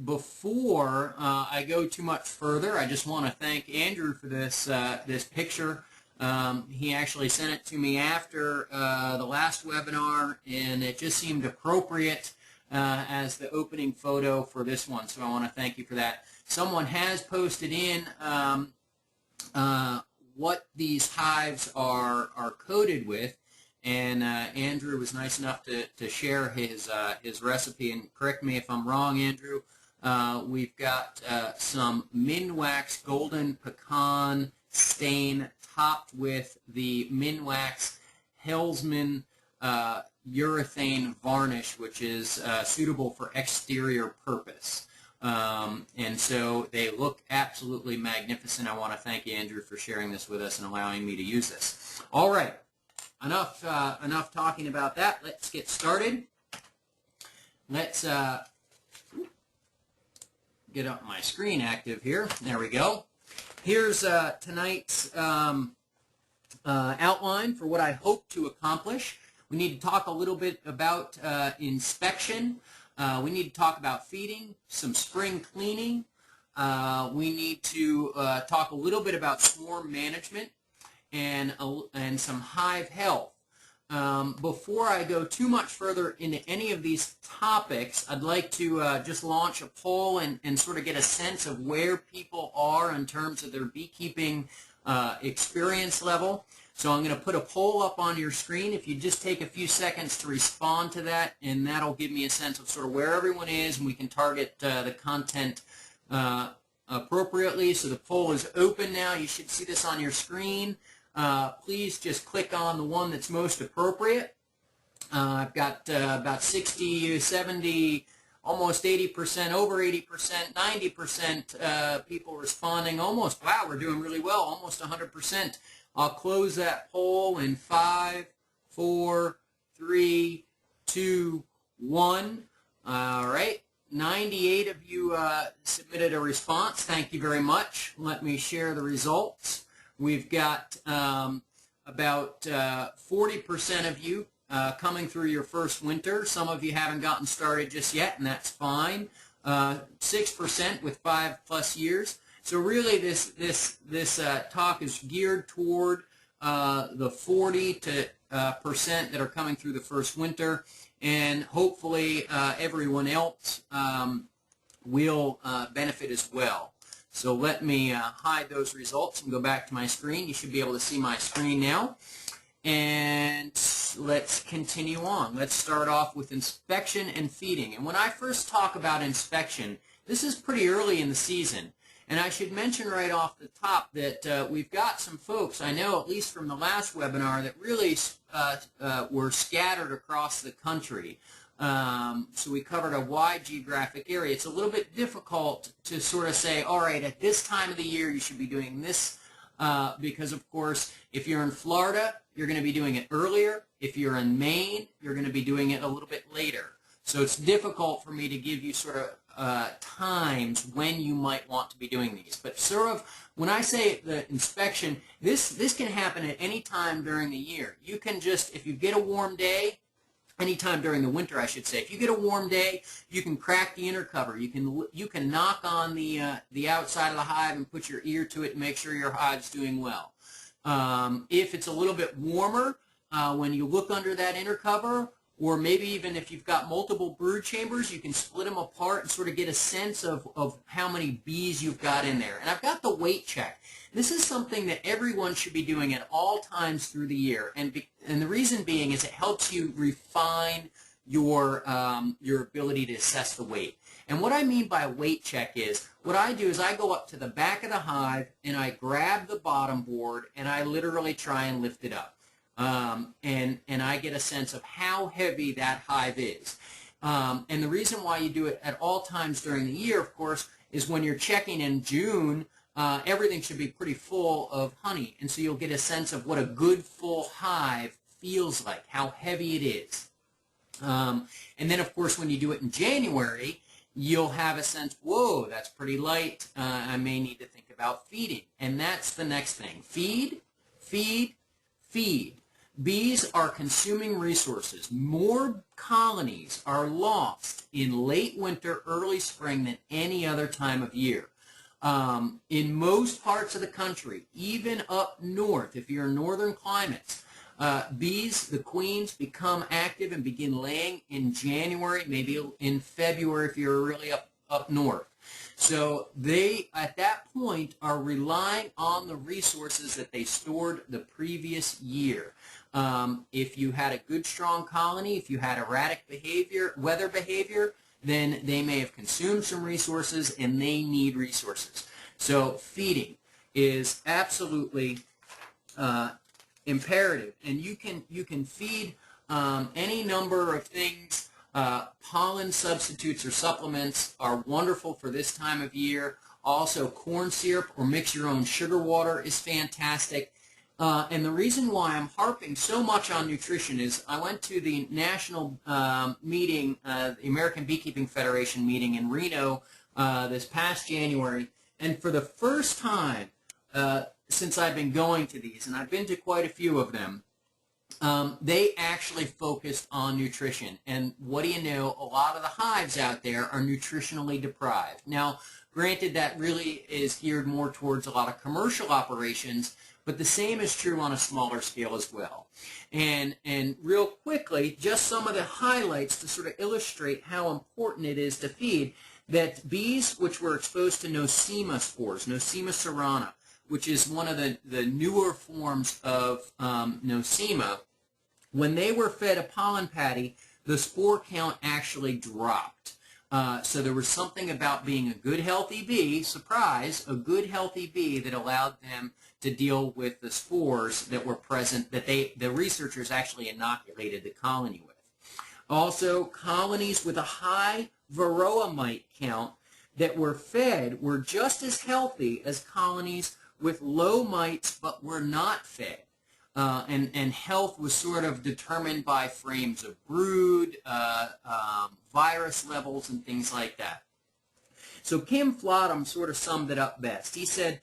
before I go too much further, I just want to thank Andrew for this picture. He actually sent it to me after the last webinar, and it just seemed appropriate as the opening photo for this one. So I want to thank you for that. Someone has posted in what these hives are coated with, and Andrew was nice enough to share his recipe. And correct me if I'm wrong, Andrew. We've got some Minwax Golden Pecan stain topped with the Minwax Hellsman urethane varnish, which is suitable for exterior purpose. And so they look absolutely magnificent. I want to thank Andrew for sharing this with us and allowing me to use this. All right, enough talking about that. Let's get started. Let's get up my screen active here. There we go. Here's tonight's outline for what I hope to accomplish. We need to talk a little bit about inspection. We need to talk about feeding, some spring cleaning. We need to talk a little bit about swarm management and some hive health. Before I go too much further into any of these topics, I'd like to just launch a poll and sort of get a sense of where people are in terms of their beekeeping experience level. So I'm going to put a poll up on your screen. If you just take a few seconds to respond to that, and that'll give me a sense of sort of where everyone is, and we can target the content appropriately. So the poll is open now. You should see this on your screen. Please just click on the one that's most appropriate. I've got about 60, 70, almost 80%, over 80%, 90% people responding. Almost, wow, we're doing really well, almost 100%. I'll close that poll in 5, 4, 3, 2, 1. All right, 98 of you submitted a response. Thank you very much. Let me share the results. We've got about 40% of you coming through your first winter. Some of you haven't gotten started just yet, and that's fine. 6% with 5+ years. So really, this talk is geared toward the 40% that are coming through the first winter, and hopefully everyone else will benefit as well. So let me hide those results and go back to my screen. You should be able to see my screen now. And let's continue on. Let's start off with inspection and feeding. And when I first talk about inspection, this is pretty early in the season. And I should mention right off the top that we've got some folks, I know at least from the last webinar, that really were scattered across the country. So we covered a wide geographic area. It's a little bit difficult to sort of say, all right, at this time of the year you should be doing this because, of course, if you're in Florida, you're going to be doing it earlier. If you're in Maine, you're going to be doing it a little bit later. So it's difficult for me to give you sort of times when you might want to be doing these. But sort of when I say the inspection, this can happen at any time during the year. You can just, if you get a warm day, anytime during the winter, I should say. If you get a warm day, you can crack the inner cover. You can knock on the outside of the hive and put your ear to it and make sure your hive's doing well. If it's a little bit warmer, when you look under that inner cover, or maybe even if you've got multiple brood chambers, you can split them apart and sort of get a sense of how many bees you've got in there. And I've got the weight check. This is something that everyone should be doing at all times through the year. And the reason being is it helps you refine your ability to assess the weight. And what I mean by weight check is, what I do is I go up to the back of the hive and I grab the bottom board and I literally try and lift it up. And I get a sense of how heavy that hive is. And the reason why you do it at all times during the year, of course, is when you're checking in June, everything should be pretty full of honey. And so you'll get a sense of what a good full hive feels like, how heavy it is. And then, of course, when you do it in January, you'll have a sense, whoa, that's pretty light. I may need to think about feeding. And that's the next thing. Feed, feed, feed. Bees are consuming resources. More colonies are lost in late winter, early spring than any other time of year. In most parts of the country, even up north, if you're in northern climates, bees, the queens, become active and begin laying in January, maybe in February if you're really up north. So they, at that point, are relying on the resources that they stored the previous year. If you had a good, strong colony, if you had erratic weather behavior, then they may have consumed some resources and they need resources. So feeding is absolutely imperative, and you can feed any number of things. Pollen substitutes or supplements are wonderful for this time of year. Also, corn syrup or mix your own sugar water is fantastic. And the reason why I'm harping so much on nutrition is I went to the national meeting, the American Beekeeping Federation meeting in Reno this past January, and for the first time since I've been going to these, and I've been to quite a few of them, they actually focused on nutrition. And what do you know? A lot of the hives out there are nutritionally deprived. Now, granted, that really is geared more towards a lot of commercial operations, but the same is true on a smaller scale as well. And real quickly, just some of the highlights to sort of illustrate how important it is to feed, that bees which were exposed to Nosema spores, Nosema cerana, which is one of the newer forms of Nosema, when they were fed a pollen patty, the spore count actually dropped. So there was something about being a good, healthy bee, surprise, a good, healthy bee that allowed them to deal with the spores that were present, that the researchers actually inoculated the colony with. Also, colonies with a high Varroa mite count that were fed were just as healthy as colonies with low mites but were not fed. And health was sort of determined by frames of brood, virus levels, and things like that. So Kim Flodham sort of summed it up best. He said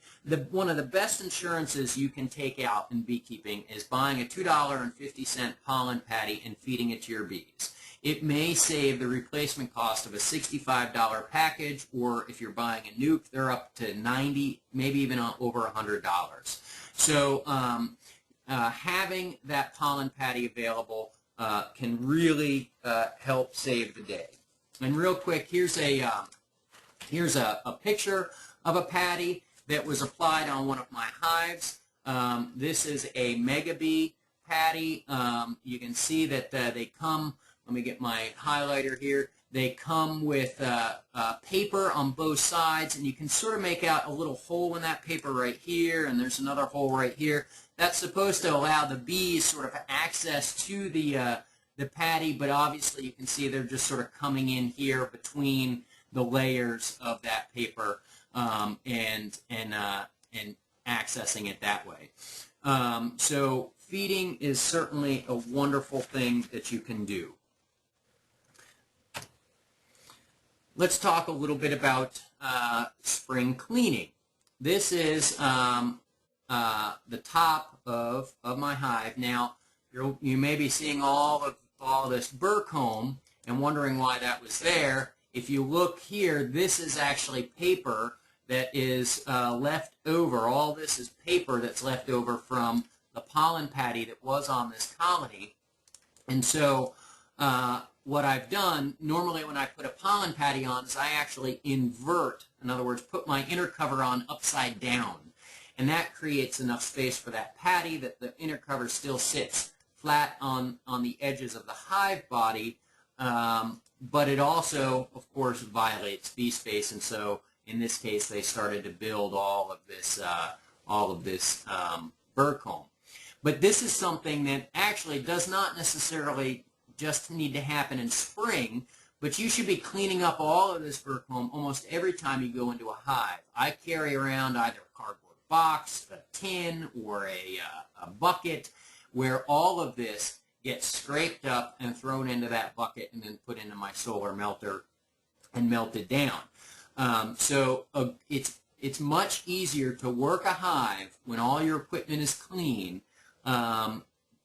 one of the best insurances you can take out in beekeeping is buying a $2.50 pollen patty and feeding it to your bees. It may save the replacement cost of a $65 package, or if you're buying a nuke, they're up to $90, maybe even over $100. So having that pollen patty available can really help save the day. And real quick, here's a picture of a patty that was applied on one of my hives. This is a mega bee patty. You can see that they come, let me get my highlighter here, they come with paper on both sides, and you can sort of make out a little hole in that paper right here, and there's another hole right here. That's supposed to allow the bees sort of access to the patty, but obviously you can see they're just sort of coming in here between the layers of that paper and accessing it that way. So feeding is certainly a wonderful thing that you can do. Let's talk a little bit about spring cleaning. This is the top of my hive. Now, you may be seeing all this burr comb and wondering why that was there. If you look here, this is actually paper that is left over. All this is paper that's left over from the pollen patty that was on this colony. And so what I've done, normally when I put a pollen patty on, is I actually invert, in other words, put my inner cover on upside down. And that creates enough space for that patty that the inner cover still sits flat on the edges of the hive body, but it also, of course, violates bee space, and so in this case they started to build all of this burr comb. But this is something that actually does not necessarily just need to happen in spring, but you should be cleaning up all of this burr comb almost every time you go into a hive. I carry around either a cardboard box, a tin, or a bucket where all of this gets scraped up and thrown into that bucket and then put into my solar melter and melted down. So it's much easier to work a hive when all your equipment is clean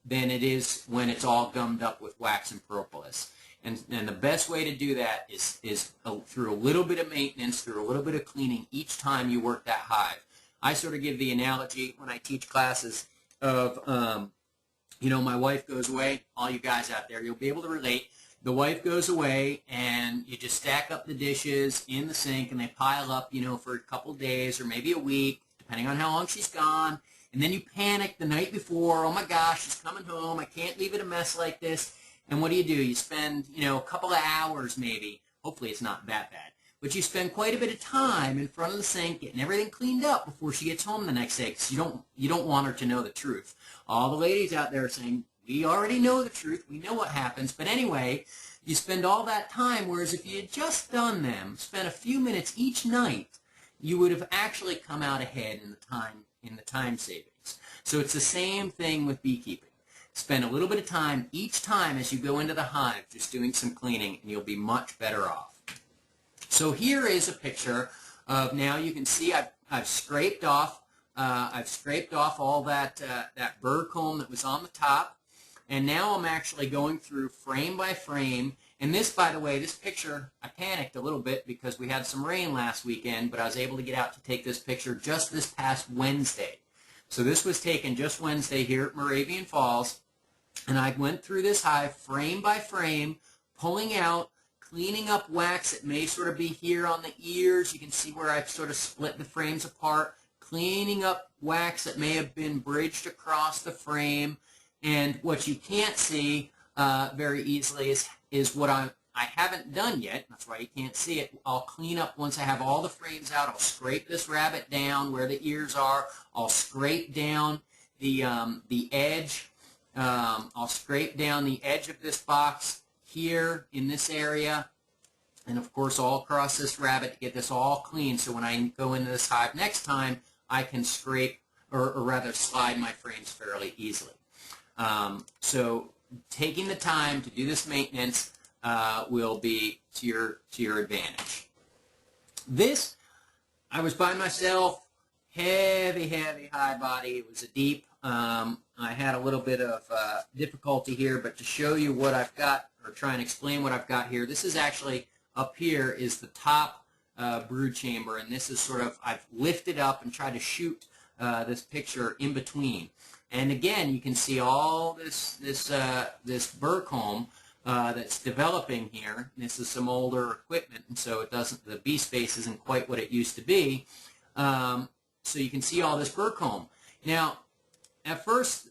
than it is when it's all gummed up with wax and propolis. And the best way to do that is through a little bit of maintenance, through a little bit of cleaning each time you work that hive. I sort of give the analogy when I teach classes of, my wife goes away. All you guys out there, you'll be able to relate. The wife goes away, and you just stack up the dishes in the sink, and they pile up, for a couple days or maybe a week, depending on how long she's gone. And then you panic the night before. Oh, my gosh, she's coming home. I can't leave it a mess like this. And what do? You spend, a couple of hours maybe. Hopefully it's not that bad. But you spend quite a bit of time in front of the sink getting everything cleaned up before she gets home the next day, because you don't want her to know the truth. All the ladies out there are saying, we already know the truth. We know what happens. But anyway, you spend all that time, whereas if you had just done them, spent a few minutes each night, you would have actually come out ahead in the time savings. So it's the same thing with beekeeping. Spend a little bit of time each time as you go into the hive just doing some cleaning, and you'll be much better off. So here is a picture of, now you can see I've scraped off all that bird comb that was on the top, and now I'm actually going through frame by frame. And this, by the way, this picture, I panicked a little bit because we had some rain last weekend, but I was able to get out to take this picture just this past Wednesday. So this was taken just Wednesday here at Moravian Falls. And I went through this hive frame by frame, pulling out, cleaning up wax that may sort of be here on the ears. You can see where I've sort of split the frames apart, cleaning up wax that may have been bridged across the frame. And what you can't see very easily is what I haven't done yet. That's why you can't see it. I'll clean up once I have all the frames out. I'll scrape this rabbit down where the ears are. I'll scrape down the edge. I'll scrape down the edge of this box here in this area, and of course all across this rabbit to get this all clean, so when I go into this hive next time, I can scrape, or rather slide my frames fairly easily. So taking the time to do this maintenance will be to your advantage. This, I was by myself, heavy high body. It was a deep. I had a little bit of difficulty here, but to show you what I've got, or try and explain what I've got here, this is actually, up here is the top brood chamber, and this is sort of, I've lifted up and tried to shoot this picture in between. And again, you can see all this burr comb that's developing here. This is some older equipment, and so the bee space isn't quite what it used to be. So you can see all this burr comb. Now, at first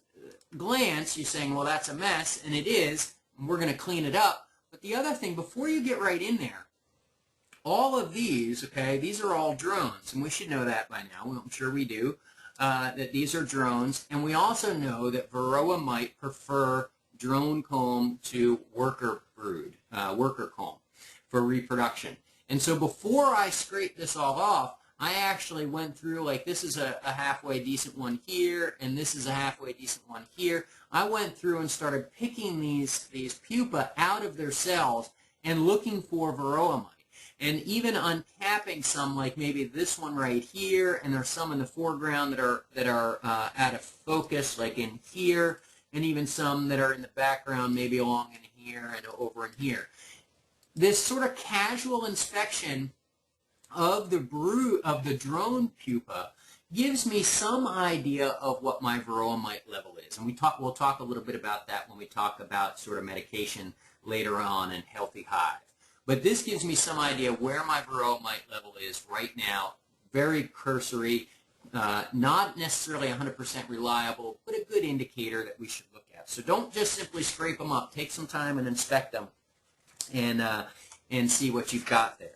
glance, you're saying, well, that's a mess, and it is, and we're going to clean it up. But the other thing, before you get right in there, all of these, okay, these are all drones, and we should know that by now. I'm sure we do, that these are drones. And we also know that Varroa mite prefer drone comb to worker comb for reproduction. And so before I scrape this all off, I actually went through, like, this is a halfway decent one here, and this is a halfway decent one here. I went through and started picking these pupa out of their cells and looking for Varroa mite. And even uncapping some, like maybe this one right here, and there's some in the foreground that are out of focus, like in here, and even some that are in the background, maybe along in here and over in here. This sort of casual inspection of the drone pupa gives me some idea of what my Varroa mite level is. And we'll talk a little bit about that when we talk about sort of medication later on in Healthy Hive. But this gives me some idea where my Varroa mite level is right now. Very cursory, not necessarily 100% reliable, but a good indicator that we should look at. So don't just simply scrape them up. Take some time and inspect them and see what you've got there.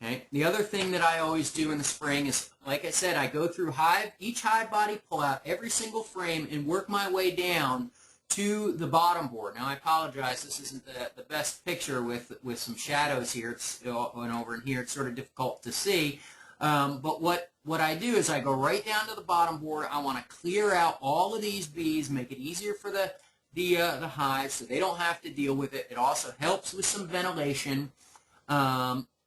Okay. The other thing that I always do in the spring is, like I said, I go through each hive body, pull out every single frame, and work my way down to the bottom board. Now, I apologize, this isn't the best picture with some shadows here, and over in here, it's sort of difficult to see. But what I do is I go right down to the bottom board. I want to clear out all of these bees, make it easier for the hive so they don't have to deal with it. It also helps with some ventilation.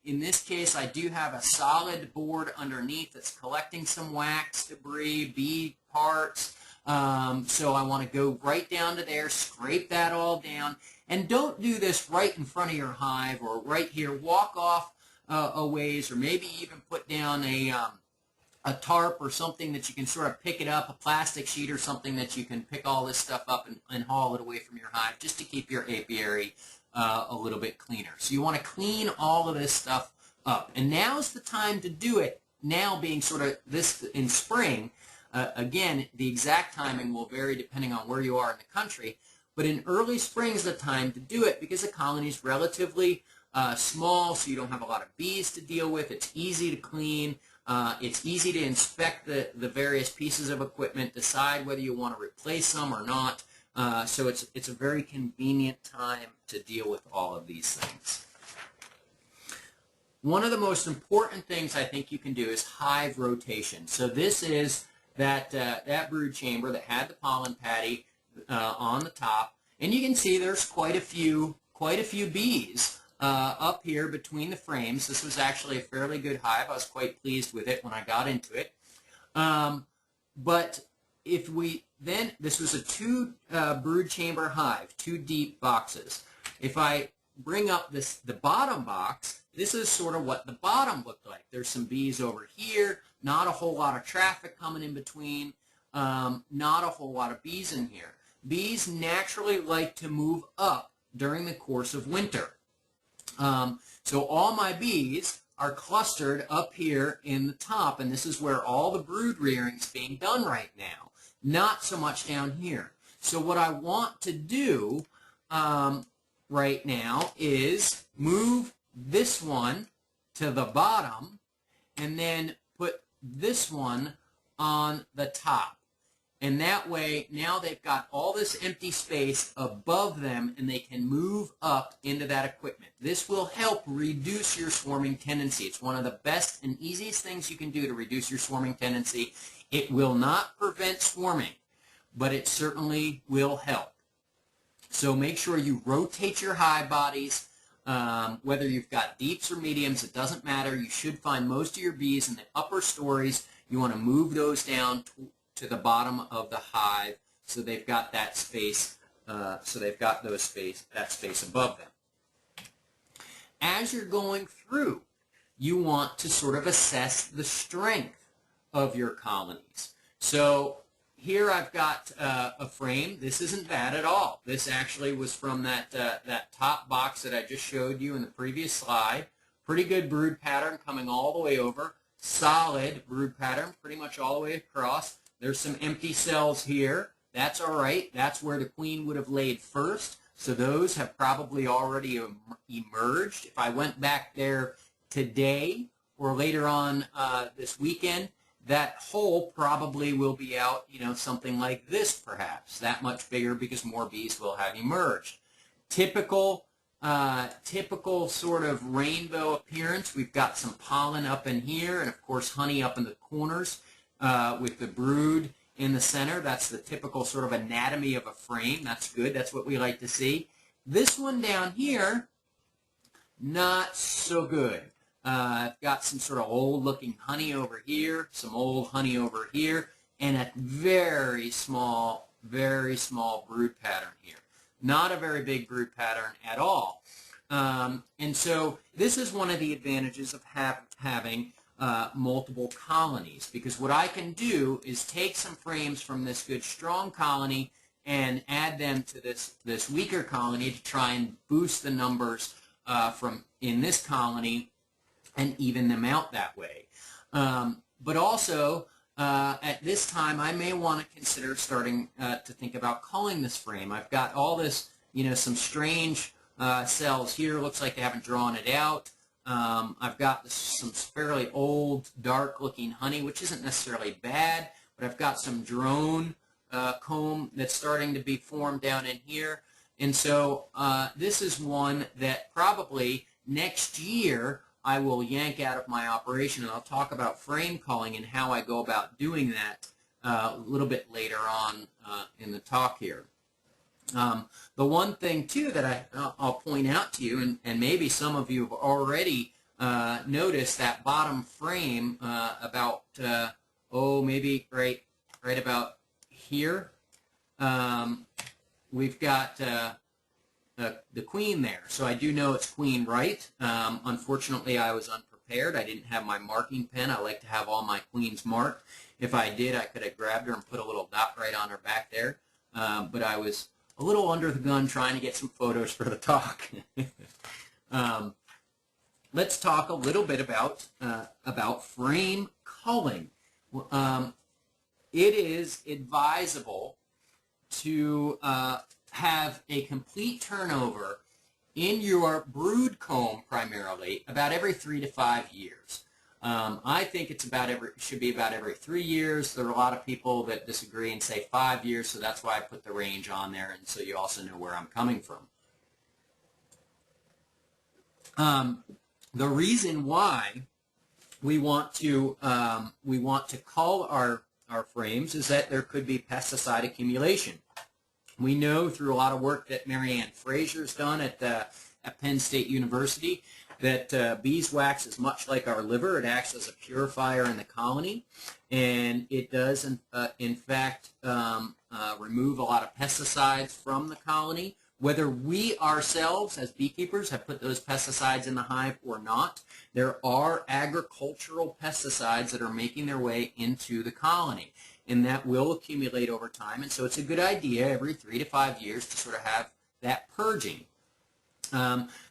In this case, I do have a solid board underneath that's collecting some wax, debris, bee parts, So I want to go right down to there, scrape that all down, and don't do this right in front of your hive or right here. Walk off a ways, or maybe even put down a tarp or something that you can sort of pick it up, a plastic sheet or something that you can pick all this stuff up and haul it away from your hive, just to keep your apiary a little bit cleaner. So you want to clean all of this stuff up. And now's the time to do it, now being sort of this in spring. Again, the exact timing will vary depending on where you are in the country, but in early spring is the time to do it because the colony is relatively small, so you don't have a lot of bees to deal with. It's easy to clean. It's easy to inspect the various pieces of equipment, decide whether you want to replace them or not. So it's a very convenient time to deal with all of these things. One of the most important things I think you can do is hive rotation. So this is that brood chamber that had the pollen patty on the top, and you can see there's quite a few bees up here between the frames. This was actually a fairly good hive. I was quite pleased with it when I got into it. But if we then, this was a two brood chamber hive, 2 deep boxes. If I bring up the bottom box, this is sort of what the bottom looked like. There's some bees over here, not a whole lot of traffic coming in between, not a whole lot of bees in here. Bees naturally like to move up during the course of winter. So all my bees are clustered up here in the top, and this is where all the brood rearing is being done right now, not so much down here. So what I want to do right now is move this one to the bottom and then put this one on the top. And that way, now they've got all this empty space above them, and they can move up into that equipment. This will help reduce your swarming tendency. It's one of the best and easiest things you can do to reduce your swarming tendency. It will not prevent swarming, but it certainly will help. So make sure you rotate your hive bodies. Whether you've got deeps or mediums, it doesn't matter. You should find most of your bees in the upper stories. You want to move those down to the bottom of the hive, so they've got that space. So they've got that space above them. As you're going through, you want to sort of assess the strength of your colonies. So here I've got a frame. This isn't bad at all. This actually was from that top box that I just showed you in the previous slide. Pretty good brood pattern coming all the way over. Solid brood pattern pretty much all the way across. There's some empty cells here. That's all right. That's where the queen would have laid first. So those have probably already emerged. If I went back there today or later on this weekend, that hole probably will be out, something like this perhaps, that much bigger because more bees will have emerged. Typical sort of rainbow appearance. We've got some pollen up in here and, of course, honey up in the corners with the brood in the center. That's the typical sort of anatomy of a frame. That's good. That's what we like to see. This one down here, not so good. I've got some sort of old-looking honey over here, some old honey over here, and a very small brood pattern here. Not a very big brood pattern at all. And so this is one of the advantages of having multiple colonies, because what I can do is take some frames from this good strong colony and add them to this weaker colony to try and boost the numbers from in this colony and even them out that way. But also, at this time, I may want to consider starting to think about culling this frame. I've got all this, some strange cells here. Looks like they haven't drawn it out. I've got some fairly old, dark-looking honey, which isn't necessarily bad, but I've got some drone comb that's starting to be formed down in here. And so this is one that probably next year I will yank out of my operation, and I'll talk about frame culling and how I go about doing that a little bit later on in the talk here. The one thing, too, that I'll point out to you, and maybe some of you have already noticed that bottom frame about, maybe right about here, we've got the queen there. So I do know it's queen right. Unfortunately, I was unprepared. I didn't have my marking pen. I like to have all my queens marked. If I did, I could have grabbed her and put a little dot right on her back there. But I was a little under the gun trying to get some photos for the talk. Let's talk a little bit about frame culling. It is advisable to have a complete turnover in your brood comb primarily about every 3 to 5 years. I think it should be about every 3 years. There are a lot of people that disagree and say 5 years, so that's why I put the range on there, and so you also know where I'm coming from. The reason why we want to cull our frames is that there could be pesticide accumulation. We know through a lot of work that Marianne Fraser's done at Penn State University that beeswax is much like our liver. It acts as a purifier in the colony, and it does, in fact, remove a lot of pesticides from the colony. Whether we ourselves as beekeepers have put those pesticides in the hive or not, there are agricultural pesticides that are making their way into the colony, and that will accumulate over time. And so it's a good idea every 3 to 5 years to sort of have that purging.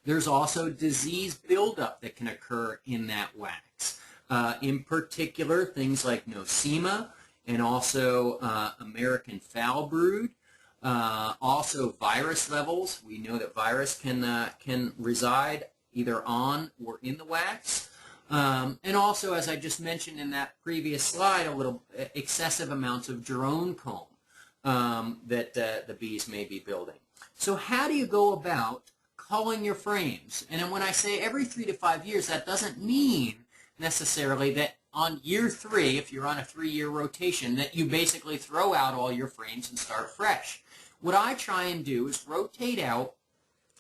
There's also disease buildup that can occur in that wax. In particular, things like nosema and also American foul brood. Also virus levels. We know that virus can reside either on or in the wax. And also, as I just mentioned in that previous slide, a little excessive amounts of drone comb that the bees may be building. So how do you go about culling your frames? And then when I say every 3 to 5 years, that doesn't mean necessarily that on year 3, if you're on a 3-year rotation, that you basically throw out all your frames and start fresh. What I try and do is rotate out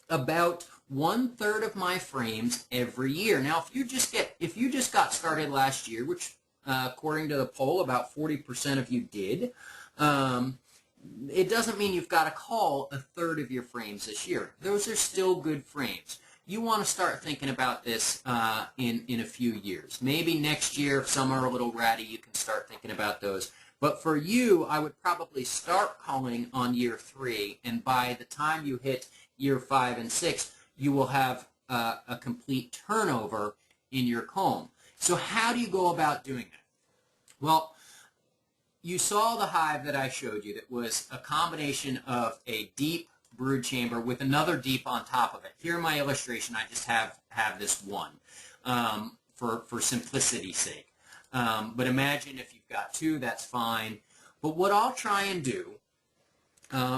about 1/3 of my frames every year. Now, if you just got started last year, which according to the poll, about 40% of you did, it doesn't mean you've got to cull 1/3 of your frames this year. Those are still good frames. You want to start thinking about this in a few years. Maybe next year, if some are a little ratty, you can start thinking about those. But for you, I would probably start culling on year 3, and by the time you hit year 5 and 6, you will have a complete turnover in your comb. So how do you go about doing that? Well, you saw the hive that I showed you that was a combination of a deep brood chamber with another deep on top of it. Here in my illustration, I just have this one for simplicity's sake. But imagine if you've got 2, that's fine. But what I'll try and do,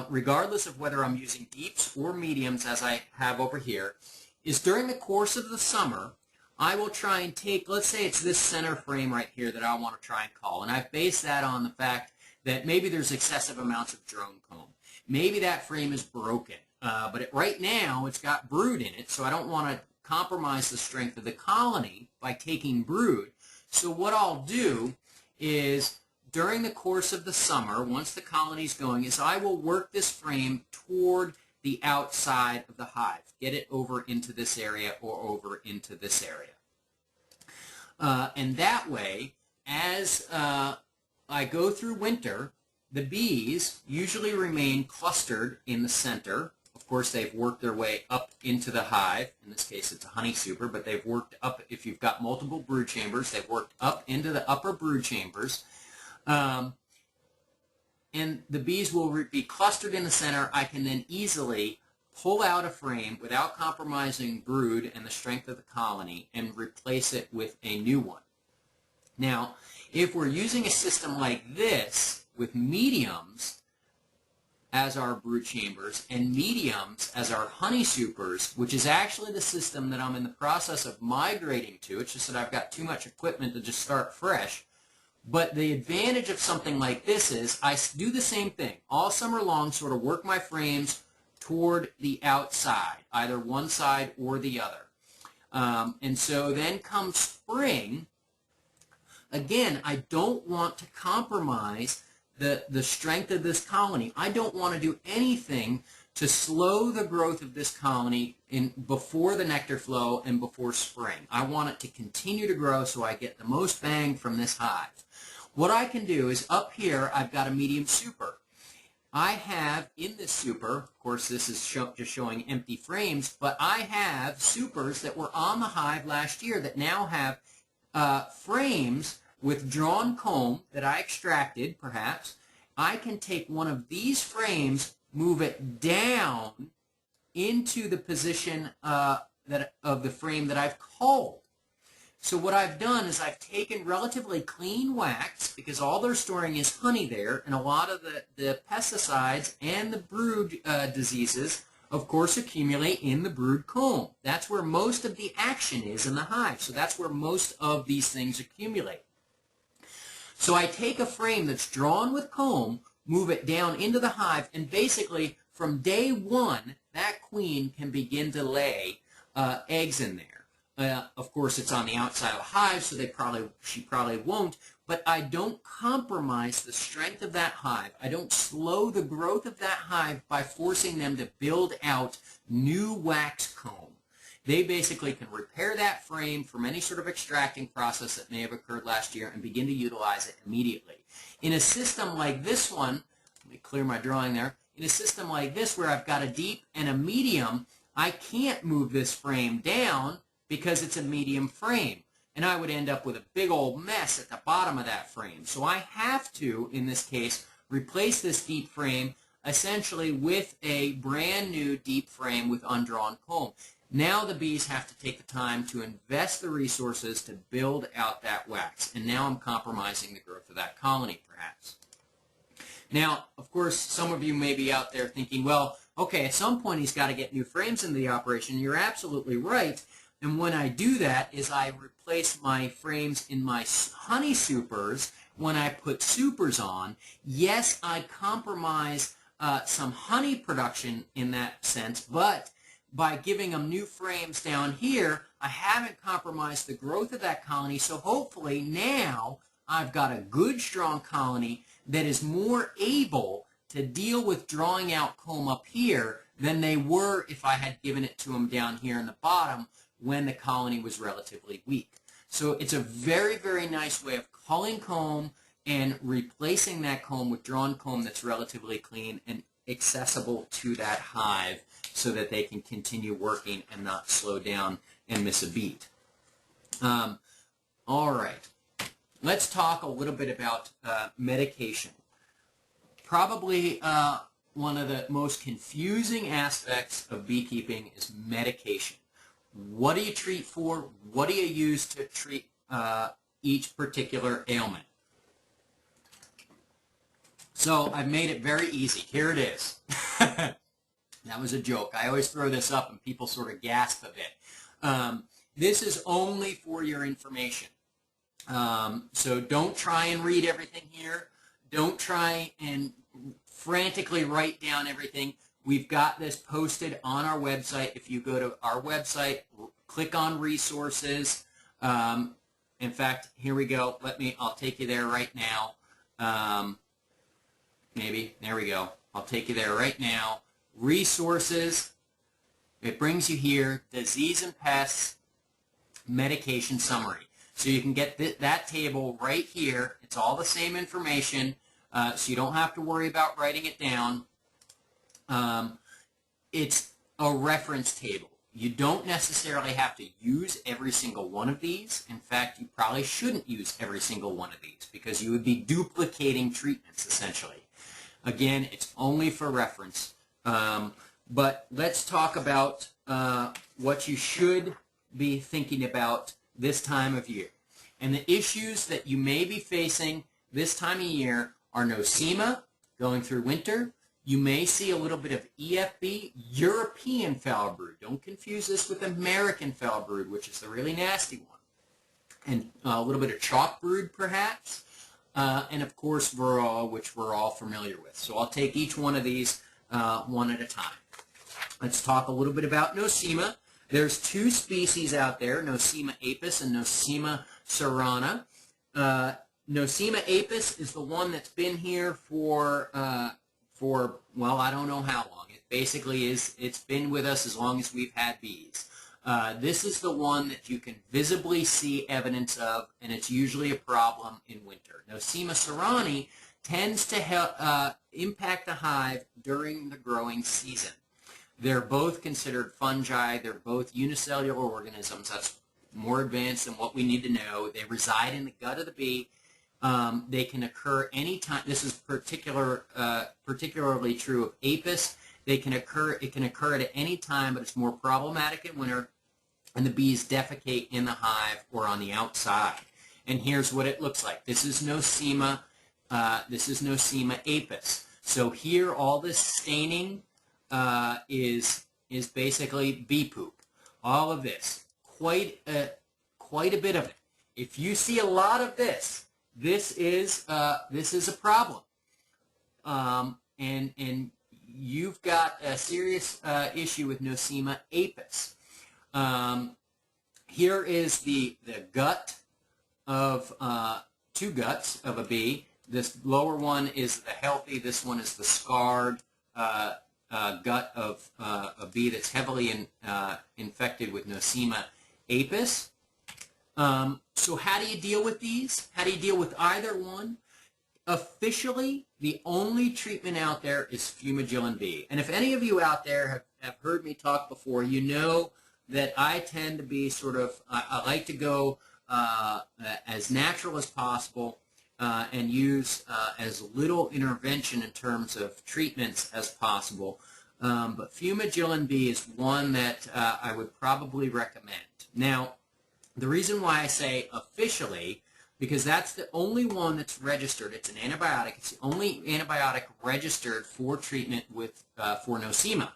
regardless of whether I'm using deeps or mediums as I have over here, is during the course of the summer, I will try and take, let's say it's this center frame right here that I want to try and cull. And I've based that on the fact that maybe there's excessive amounts of drone comb. Maybe that frame is broken, but right now it's got brood in it, so I don't want to compromise the strength of the colony by taking brood. So what I'll do is during the course of the summer, once the colony's going, is I will work this frame toward the outside of the hive. Get it over into this area or over into this area. And that way, as I go through winter, the bees usually remain clustered in the center. Of course, they've worked their way up into the hive. In this case, it's a honey super, but they've worked up, if you've got multiple brood chambers, they've worked up into the upper brood chambers. And the bees will be clustered in the center. I can then easily pull out a frame without compromising brood and the strength of the colony and replace it with a new one. Now, if we're using a system like this with mediums as our brood chambers and mediums as our honey supers, which is actually the system that I'm in the process of migrating to, it's just that I've got too much equipment to just start fresh. But the advantage of something like this is I do the same thing. All summer long, sort of work my frames toward the outside, either one side or the other. And so then come spring, again, I don't want to compromise the strength of this colony. I don't want to do anything to slow the growth of this colony before the nectar flow and before spring. I want it to continue to grow so I get the most bang from this hive. What I can do is up here I've got a medium super. I have in this super, of course this is just showing empty frames, but I have supers that were on the hive last year that now have frames with drawn comb that I extracted perhaps. I can take one of these frames, move it down into the position of the frame that I've culled. So what I've done is I've taken relatively clean wax, because all they're storing is honey there, and a lot of the pesticides and the brood diseases, of course, accumulate in the brood comb. That's where most of the action is in the hive. So that's where most of these things accumulate. So I take a frame that's drawn with comb, move it down into the hive, and basically from day one, that queen can begin to lay eggs in there. Of course, it's on the outside of the hive, so she probably won't, but I don't compromise the strength of that hive. I don't slow the growth of that hive by forcing them to build out new wax comb. They basically can repair that frame from any sort of extracting process that may have occurred last year and begin to utilize it immediately. In a system like this one, let me clear my drawing there, in a system like this where I've got a deep and a medium, I can't move this frame down because it's a medium frame, and I would end up with a big old mess at the bottom of that frame. So I have to, in this case, replace this deep frame essentially with a brand new deep frame with undrawn comb. Now the bees have to take the time to invest the resources to build out that wax, and now I'm compromising the growth of that colony, perhaps. Now, of course, some of you may be out there thinking, well, okay, at some point he's got to get new frames into the operation. You're absolutely right. And when I do that is I replace my frames in my honey supers when I put supers on. Yes, I compromise some honey production in that sense, but by giving them new frames down here, I haven't compromised the growth of that colony, so hopefully now I've got a good, strong colony that is more able to deal with drawing out comb up here than they were if I had given it to them down here in the bottom when the colony was relatively weak. So it's a very, very nice way of culling comb and replacing that comb with drawn comb that's relatively clean and accessible to that hive so that they can continue working and not slow down and miss a beat. All right, let's talk a little bit about medication. Probably one of the most confusing aspects of beekeeping is medication. What do you treat for? What do you use to treat each particular ailment? So I've made it very easy. Here it is. That was a joke. I always throw this up and people sort of gasp a bit. This is only for your information. So don't try and read everything here. Don't try and frantically write down everything. We've got this posted on our website. If you go to our website, click on resources. In fact, here we go. I'll take you there right now. Maybe, there we go. I'll take you there right now. Resources. It brings you here, disease and pests, medication summary. So you can get that table right here. It's all the same information, so you don't have to worry about writing it down. It's a reference table. You don't necessarily have to use every single one of these. In fact, you probably shouldn't use every single one of these because you would be duplicating treatments, essentially. Again, it's only for reference. But let's talk about what you should be thinking about this time of year. And the issues that you may be facing this time of year are nosema, going through winter. You may see a little bit of EFB, European foul brood. Don't confuse this with American foul brood, which is the really nasty one. And a little bit of chalk brood, perhaps. And, of course, Varroa, which we're all familiar with. So I'll take each one of these one at a time. Let's talk a little bit about nosema. There's two species out there, Nosema apis and Nosema cerana. Nosema apis is the one that's been here for well, I don't know how long. It basically it's been with us as long as we've had bees. This is the one that you can visibly see evidence of, and it's usually a problem in winter. Nosema cerani tends to impact the hive during the growing season. They're both considered fungi. They're both unicellular organisms. That's more advanced than what we need to know. They reside in the gut of the bee. They can occur anytime. This is particularly true of apis. It can occur at any time, but it's more problematic in winter, and the bees defecate in the hive or on the outside. And here's what it looks like. This is Nosema apis. So here, all this staining is basically bee poop. All of this, quite a bit of it. If you see a lot of this, this is a problem, and you've got a serious issue with Nosema apis. Here is the gut of two guts of a bee. This lower one is the healthy. This one is the scarred gut of a bee that's heavily infected with Nosema apis. So how do you deal with these? How do you deal with either one? Officially, the only treatment out there is Fumagillin-B. And if any of you out there have heard me talk before, you know that I tend to be sort of, I like to go as natural as possible and use as little intervention in terms of treatments as possible. But Fumagillin-B is one that I would probably recommend. Now, the reason why I say officially, because that's the only one that's registered. It's an antibiotic. It's the only antibiotic registered for treatment with for Nosema.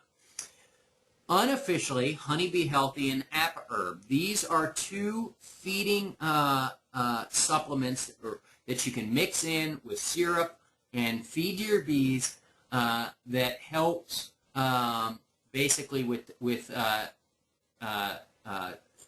Unofficially, Honeybee Healthy and Apaherb. These are two feeding supplements that you can mix in with syrup and feed your bees that helps basically with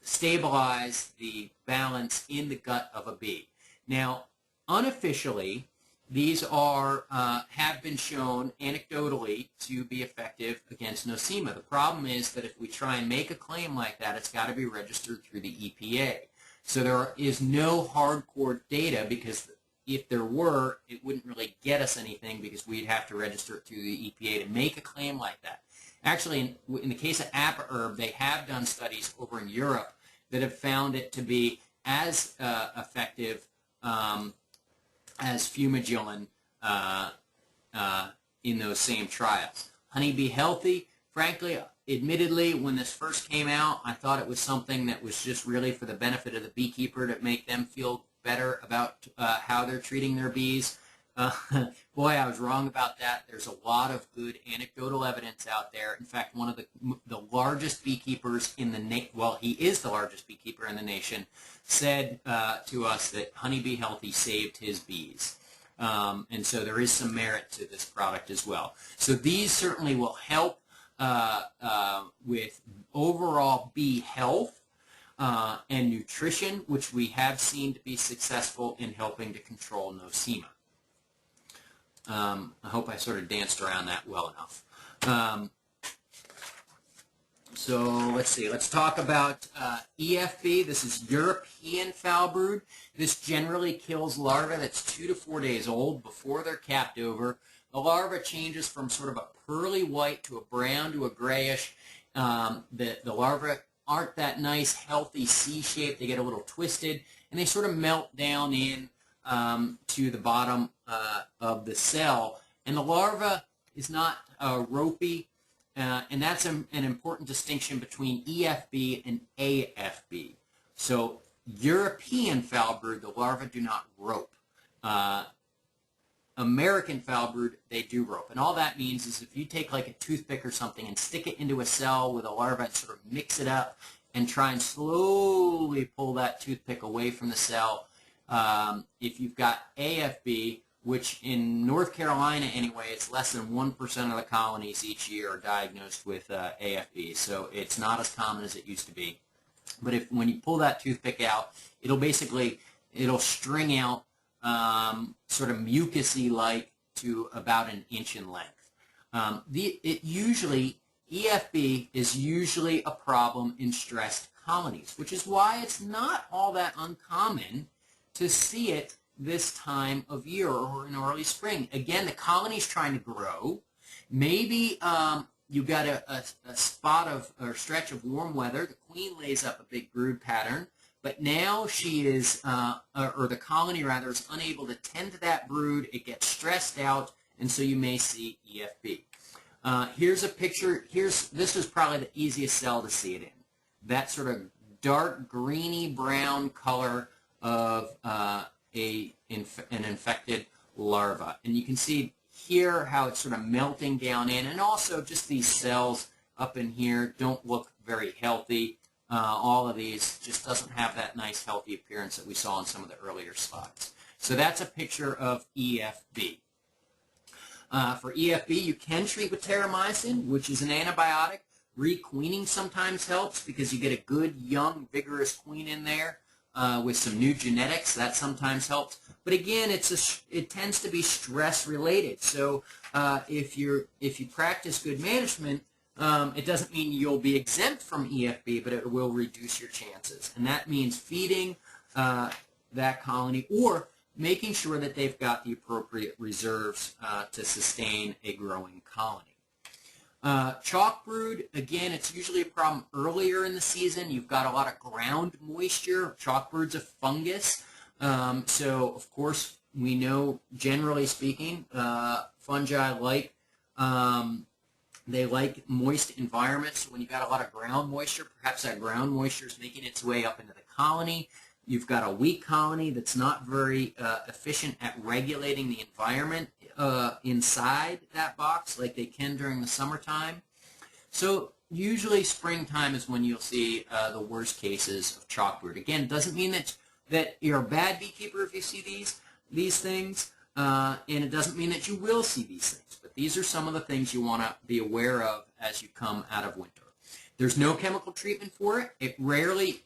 stabilize the balance in the gut of a bee. Now, unofficially, these are have been shown anecdotally to be effective against Nosema. The problem is that if we try and make a claim like that, it's got to be registered through the EPA. So there is no hardcore data, because if there were, it wouldn't really get us anything, because we'd have to register it through the EPA to make a claim like that. Actually, in the case of Apaherb, they have done studies over in Europe that have found it to be as effective as Fumagillin in those same trials. Honeybee Healthy, frankly, admittedly, when this first came out, I thought it was something that was just really for the benefit of the beekeeper to make them feel better about how they're treating their bees. Boy, I was wrong about that. There's a lot of good anecdotal evidence out there. In fact, one of the largest beekeepers in the well, he is the largest beekeeper in the nation, said to us that Honeybee Healthy saved his bees. And so there is some merit to this product as well. So these certainly will help with overall bee health and nutrition, which we have seen to be successful in helping to control Nosema. I hope I sort of danced around that well enough. So let's see. Let's talk about EFB. This is European foul brood. This generally kills larvae that's 2 to 4 days old before they're capped over. The larva changes from sort of a pearly white to a brown to a grayish. The larvae aren't that nice, healthy C shape. They get a little twisted, and they sort of melt down in to the bottom of the cell. And the larva is not ropey, and that's an important distinction between EFB and AFB. So European foul brood, the larvae do not rope. American foul brood, they do rope. And all that means is if you take like a toothpick or something and stick it into a cell with a larva and sort of mix it up and try and slowly pull that toothpick away from the cell, if you've got AFB, which in North Carolina anyway, it's less than 1% of the colonies each year are diagnosed with AFB, so it's not as common as it used to be. But when you pull that toothpick out, it'll string out sort of mucusy-like to about 1 inch in length. EFB is usually a problem in stressed colonies, which is why it's not all that uncommon to see it this time of year or in early spring. Again, the colony's trying to grow. Maybe you got a spot of or stretch of warm weather. The queen lays up a big brood pattern, but now she is, or the colony rather, is unable to tend to that brood. It gets stressed out, and so you may see EFB. Here's a picture. This is probably the easiest cell to see it in. That sort of dark greeny brown color of an infected larva. And you can see here how it's sort of melting down in, and also just these cells up in here don't look very healthy. All of these just doesn't have that nice healthy appearance that we saw in some of the earlier slides. So that's a picture of EFB. For EFB, you can treat with terramycin, which is an antibiotic. Requeening sometimes helps because you get a good, young, vigorous queen in there with some new genetics. That sometimes helps. But again, it tends to be stress-related. So if you practice good management, it doesn't mean you'll be exempt from EFB, but it will reduce your chances. And that means feeding that colony or making sure that they've got the appropriate reserves to sustain a growing colony. Chalk brood, again, it's usually a problem earlier in the season. You've got a lot of ground moisture. Chalk brood's a fungus. So, of course, we know, generally speaking, fungi like they like moist environments. When you've got a lot of ground moisture, perhaps that ground moisture is making its way up into the colony. You've got a weak colony that's not very efficient at regulating the environment inside that box like they can during the summertime. So usually springtime is when you'll see the worst cases of chalk brood. Again, doesn't mean that you're a bad beekeeper if you see these things, and it doesn't mean that you will see these things. But these are some of the things you want to be aware of as you come out of winter. There's no chemical treatment for it. It rarely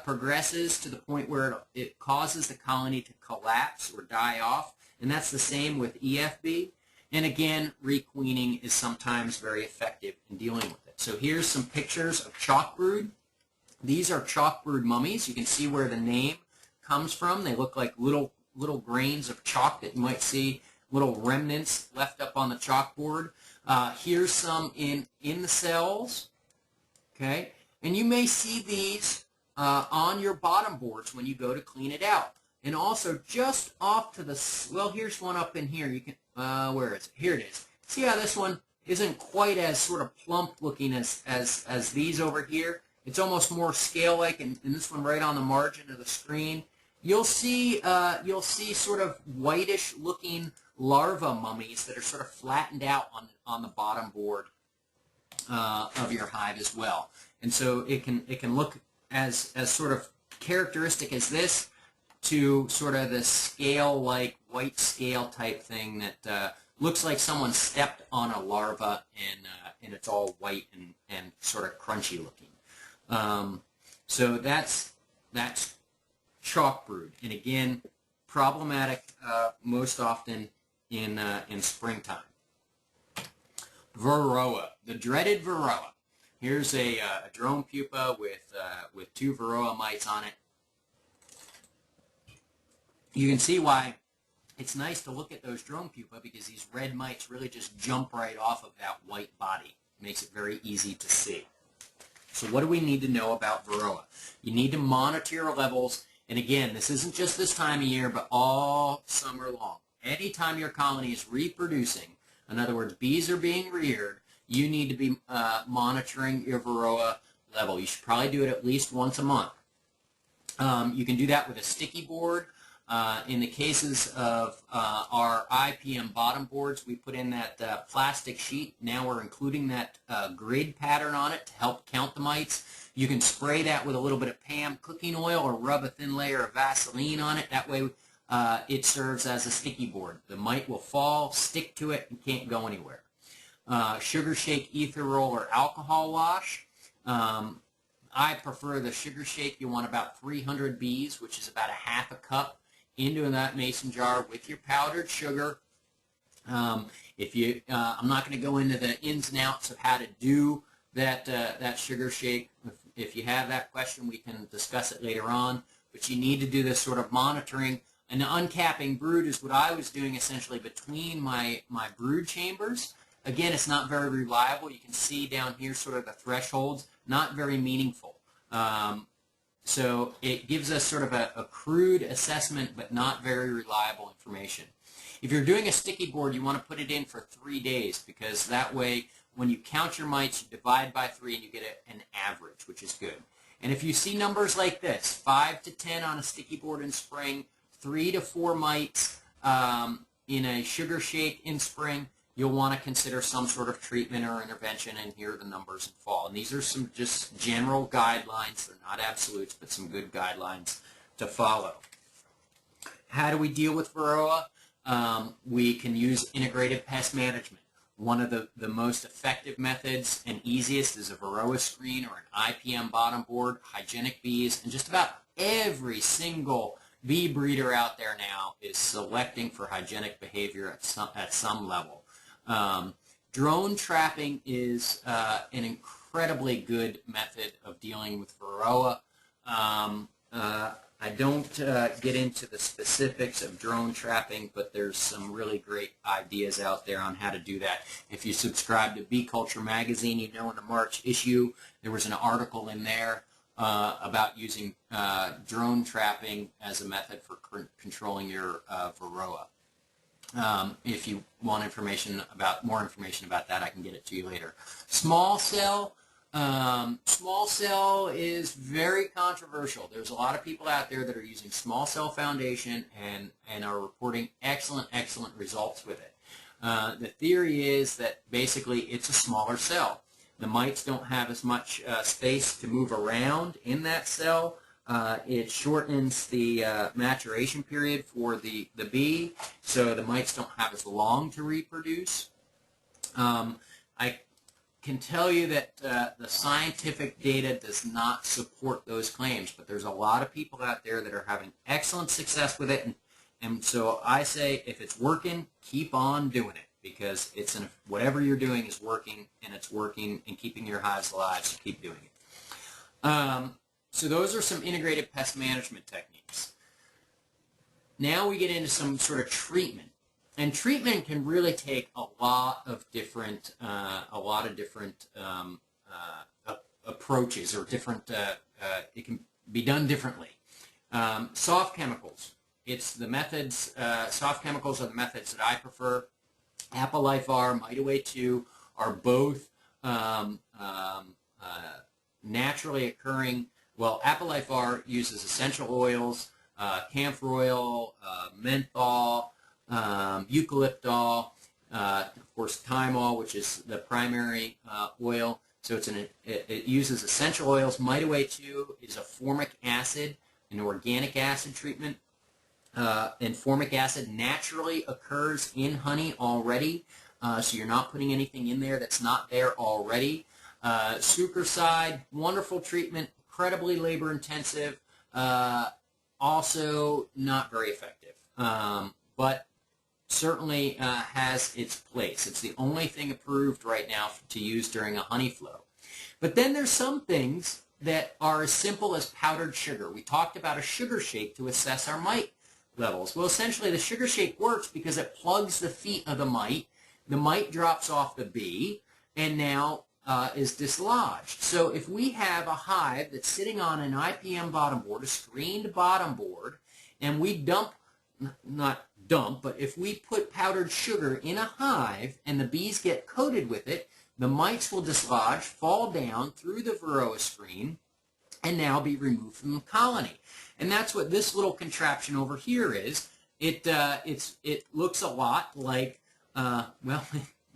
progresses to the point where it causes the colony to collapse or die off, and that's the same with EFB. And again, requeening is sometimes very effective in dealing with it. So here's some pictures of chalk brood. These are chalk brood mummies. You can see where the name comes from. They look like little grains of chalk that you might see, little remnants left up on the chalkboard. Here's some in the cells. Okay, and you may see these on your bottom boards when you go to clean it out. And also just off to the, well, here's one up in here. You can, where is it? Here it is. See how this one isn't quite as sort of plump looking as these over here? It's almost more scale-like, and this one right on the margin of the screen. You'll see sort of whitish looking larva mummies that are sort of flattened out on the bottom board of your hive as well. And so it can look as sort of characteristic as this to sort of the scale-like white scale type thing that looks like someone stepped on a larva and it's all white and sort of crunchy looking. So that's chalk brood, and again, problematic most often in springtime. Varroa, the dreaded Varroa. Here's a drone pupa with 2 Varroa mites on it. You can see why it's nice to look at those drone pupa, because these red mites really just jump right off of that white body. It makes it very easy to see. So what do we need to know about Varroa? You need to monitor your levels, and again, this isn't just this time of year, but all summer long. Anytime your colony is reproducing, in other words, bees are being reared, you need to be monitoring your Varroa level. You should probably do it at least once a month. You can do that with a sticky board. In the cases of our IPM bottom boards, we put in that plastic sheet. Now we're including that grid pattern on it to help count the mites. You can spray that with a little bit of PAM cooking oil or rub a thin layer of Vaseline on it. That way it serves as a sticky board. The mite will fall, stick to it, and can't go anywhere. Sugar shake, ether roll, or alcohol wash. I prefer the sugar shake. You want about 300 bees, which is about a half a cup, into that mason jar with your powdered sugar. I'm not going to go into the ins and outs of how to do that sugar shake. If you have that question, we can discuss it later on. But you need to do this sort of monitoring. And the uncapping brood is what I was doing essentially between my brood chambers. Again, it's not very reliable. You can see down here sort of the thresholds, not very meaningful. So it gives us sort of a crude assessment, but not very reliable information. If you're doing a sticky board, you want to put it in for 3 days, because that way when you count your mites, you divide by 3 and you get an average, which is good. And if you see numbers like this, 5 to 10 on a sticky board in spring, 3 to 4 mites in a sugar shake in spring, you'll want to consider some sort of treatment or intervention, and here are the numbers in fall. And these are some just general guidelines. They're not absolutes, but some good guidelines to follow. How do we deal with Varroa? We can use integrated pest management. One of the most effective methods and easiest is a Varroa screen or an IPM bottom board, hygienic bees, and just about every single bee breeder out there now is selecting for hygienic behavior at some level. Drone trapping is an incredibly good method of dealing with Varroa. I don't get into the specifics of drone trapping, but there's some really great ideas out there on how to do that. If you subscribe to Bee Culture magazine, you know in the March issue there was an article in there about using drone trapping as a method for controlling your Varroa. If you want more information about that, I can get it to you later. Small cell is very controversial. There's a lot of people out there that are using small cell foundation and are reporting excellent results with it. The theory is that basically it's a smaller cell. The mites don't have as much space to move around in that cell. It shortens the maturation period for the bee, so the mites don't have as long to reproduce. I can tell you that the scientific data does not support those claims, but there's a lot of people out there that are having excellent success with it, and so I say if it's working, keep on doing it, because whatever you're doing is working, and it's working and keeping your hives alive, so keep doing it. So those are some integrated pest management techniques. Now we get into some sort of treatment, and treatment can really take a lot of different approaches, or different. It can be done differently. Soft chemicals. It's the methods. Soft chemicals are the methods that I prefer. Apelifar, Mite 2 are both naturally occurring. Well, Apelifar uses essential oils, camphor oil, menthol, eucalyptol, of course thymol, which is the primary oil. So it uses essential oils. Mite 2 is a formic acid, an organic acid treatment. And formic acid naturally occurs in honey already, so you're not putting anything in there that's not there already. Sucroside, wonderful treatment, incredibly labor intensive, also not very effective, but certainly has its place. It's the only thing approved right now to use during a honey flow. But then there's some things that are as simple as powdered sugar. We talked about a sugar shake to assess our mite levels. Well, essentially the sugar shake works because it plugs the feet of the mite drops off the bee, and now is dislodged. So if we have a hive that's sitting on an IPM bottom board, a screened bottom board, and we but if we put powdered sugar in a hive and the bees get coated with it, the mites will dislodge, fall down through the Varroa screen, and now be removed from the colony. And that's what this little contraption over here is. It looks a lot like, well, I'm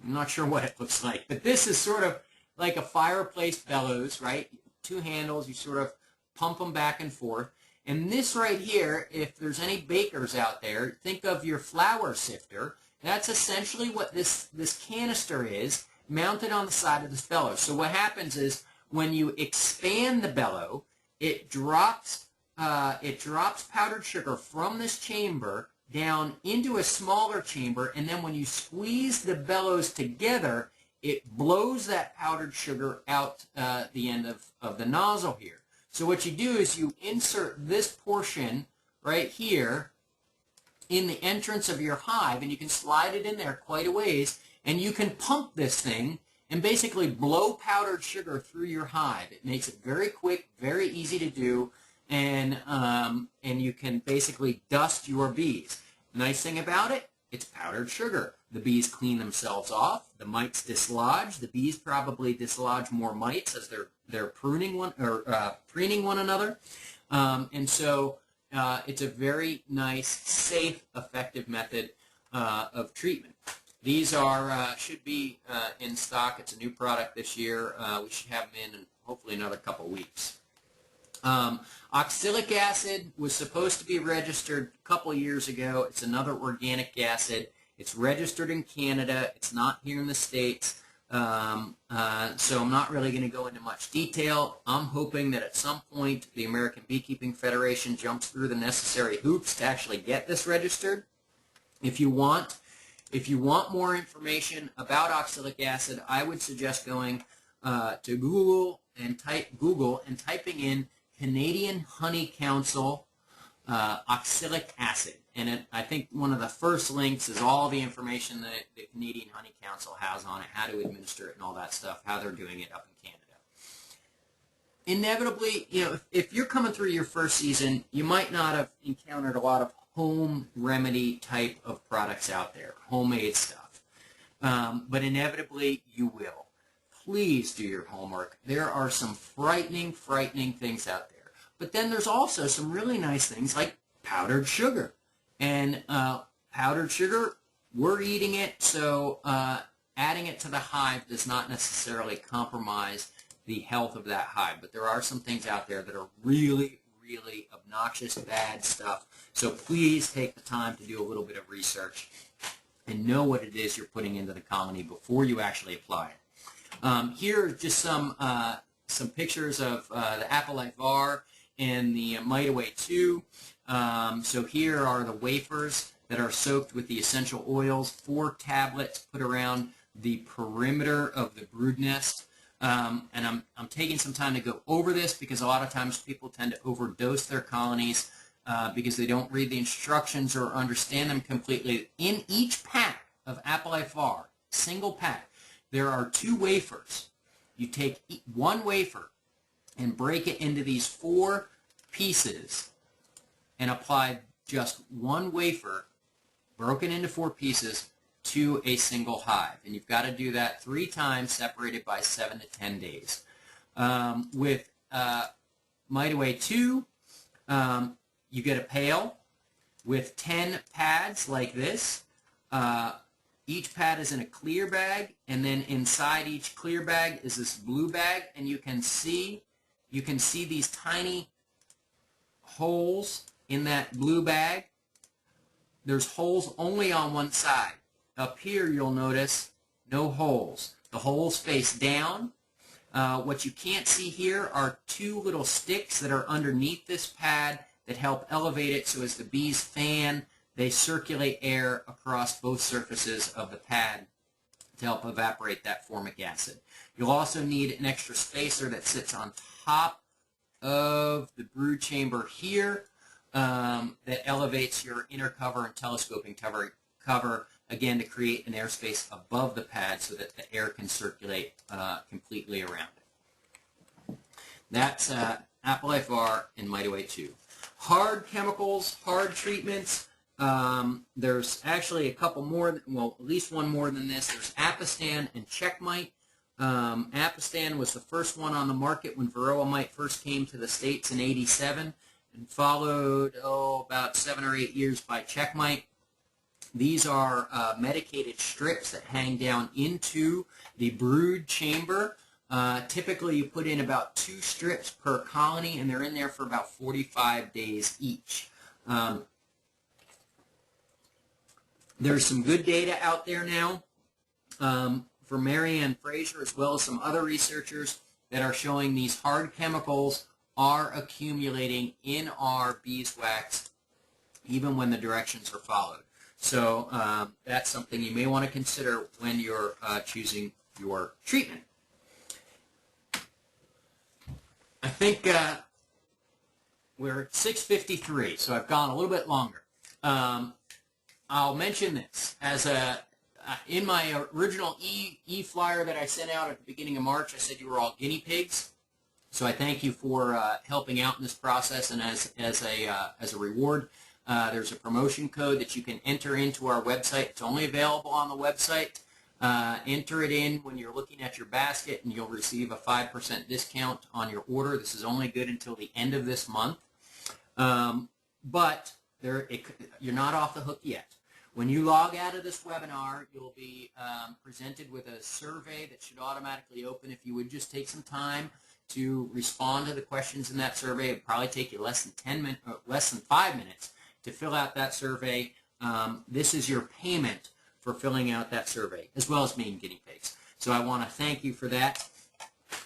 not sure what it looks like, but this is sort of like a fireplace bellows, right? 2 handles, you sort of pump them back and forth. And this right here, if there's any bakers out there, think of your flour sifter. That's essentially what this canister is, mounted on the side of this bellows. So what happens is when you expand the bellow, it drops it drops powdered sugar from this chamber down into a smaller chamber, and then when you squeeze the bellows together, it blows that powdered sugar out the end of the nozzle here. So what you do is you insert this portion right here in the entrance of your hive, and you can slide it in there quite a ways, and you can pump this thing and basically blow powdered sugar through your hive. It makes it very quick, very easy to do, and you can basically dust your bees. Nice thing about it, it's powdered sugar. The bees clean themselves off. The mites dislodge. The bees probably dislodge more mites as they're preening one another, and so it's a very nice, safe, effective method of treatment. These are should be in stock. It's a new product this year. We should have them in hopefully another couple weeks. Oxalic acid was supposed to be registered a couple years ago. It's another organic acid. It's registered in Canada. It's not here in the States. So I'm not really going to go into much detail. I'm hoping that at some point the American Beekeeping Federation jumps through the necessary hoops to actually get this registered. If you want more information about oxalic acid, I would suggest going to Google and typing in Canadian Honey Council oxalic acid. And I think one of the first links is all the information that the Canadian Honey Council has on it, how to administer it and all that stuff, how they're doing it up in Canada. Inevitably, if you're coming through your first season, you might not have encountered a lot of home remedy type of products out there, homemade stuff. But inevitably, you will. Please do your homework. There are some frightening things out there. But then there's also some really nice things like powdered sugar. And powdered sugar, we're eating it, so adding it to the hive does not necessarily compromise the health of that hive. But there are some things out there that are really obnoxious, bad stuff. So please take the time to do a little bit of research and know what it is you're putting into the colony before you actually apply it. Here are just some pictures of the Varroa and the Mite 2. So here are the wafers that are soaked with the essential oils, 4 tablets put around the perimeter of the brood nest. And I'm taking some time to go over this because a lot of times people tend to overdose their colonies because they don't read the instructions or understand them completely. In each pack of Varroa, single pack, there are 2 wafers. You take 1 wafer and break it into these 4 pieces and apply just 1 wafer broken into 4 pieces to a single hive. And you've got to do that 3 times separated by 7 to 10 days. With Mite 2, you get a pail with 10 pads like this. Each pad is in a clear bag, and then inside each clear bag is this blue bag, and you can see these tiny holes in that blue bag. There's holes only on one side. Up here you'll notice no holes. The holes face down. What you can't see here are 2 little sticks that are underneath this pad that help elevate it so as the bees fan, they circulate air across both surfaces of the pad to help evaporate that formic acid. You'll also need an extra spacer that sits on top of the brood chamber here that elevates your inner cover and telescoping cover, again, to create an airspace above the pad so that the air can circulate completely around it. That's Varroa and Mite 2. Hard chemicals, hard treatments. There's actually a couple more, well, at least one more than this. There's Apistan and Checkmite. Apistan was the first one on the market when Varroa mite first came to the States in '87, and followed, about 7 or 8 years by Checkmite. These are medicated strips that hang down into the brood chamber. Typically, you put in about 2 strips per colony, and they're in there for about 45 days each. There's some good data out there now for Marianne Fraser as well as some other researchers that are showing these hard chemicals are accumulating in our beeswax even when the directions are followed. So that's something you may want to consider when you're choosing your treatment. I think we're at 6:53, so I've gone a little bit longer. I'll mention this as in my original e-flyer that I sent out at the beginning of March. I said you were all guinea pigs. So I thank you for helping out in this process, and as a reward, there's a promotion code that you can enter into our website. It's only available on the website. Enter it in when you're looking at your basket, and you'll receive a 5% discount on your order. This is only good until the end of this month, but you're not off the hook yet. When you log out of this webinar, you'll be presented with a survey that should automatically open. If you would just take some time to respond to the questions in that survey, it'd probably take you less than 5 minutes to fill out that survey. This is your payment for filling out that survey, as well as being guinea pigs. So I want to thank you for that.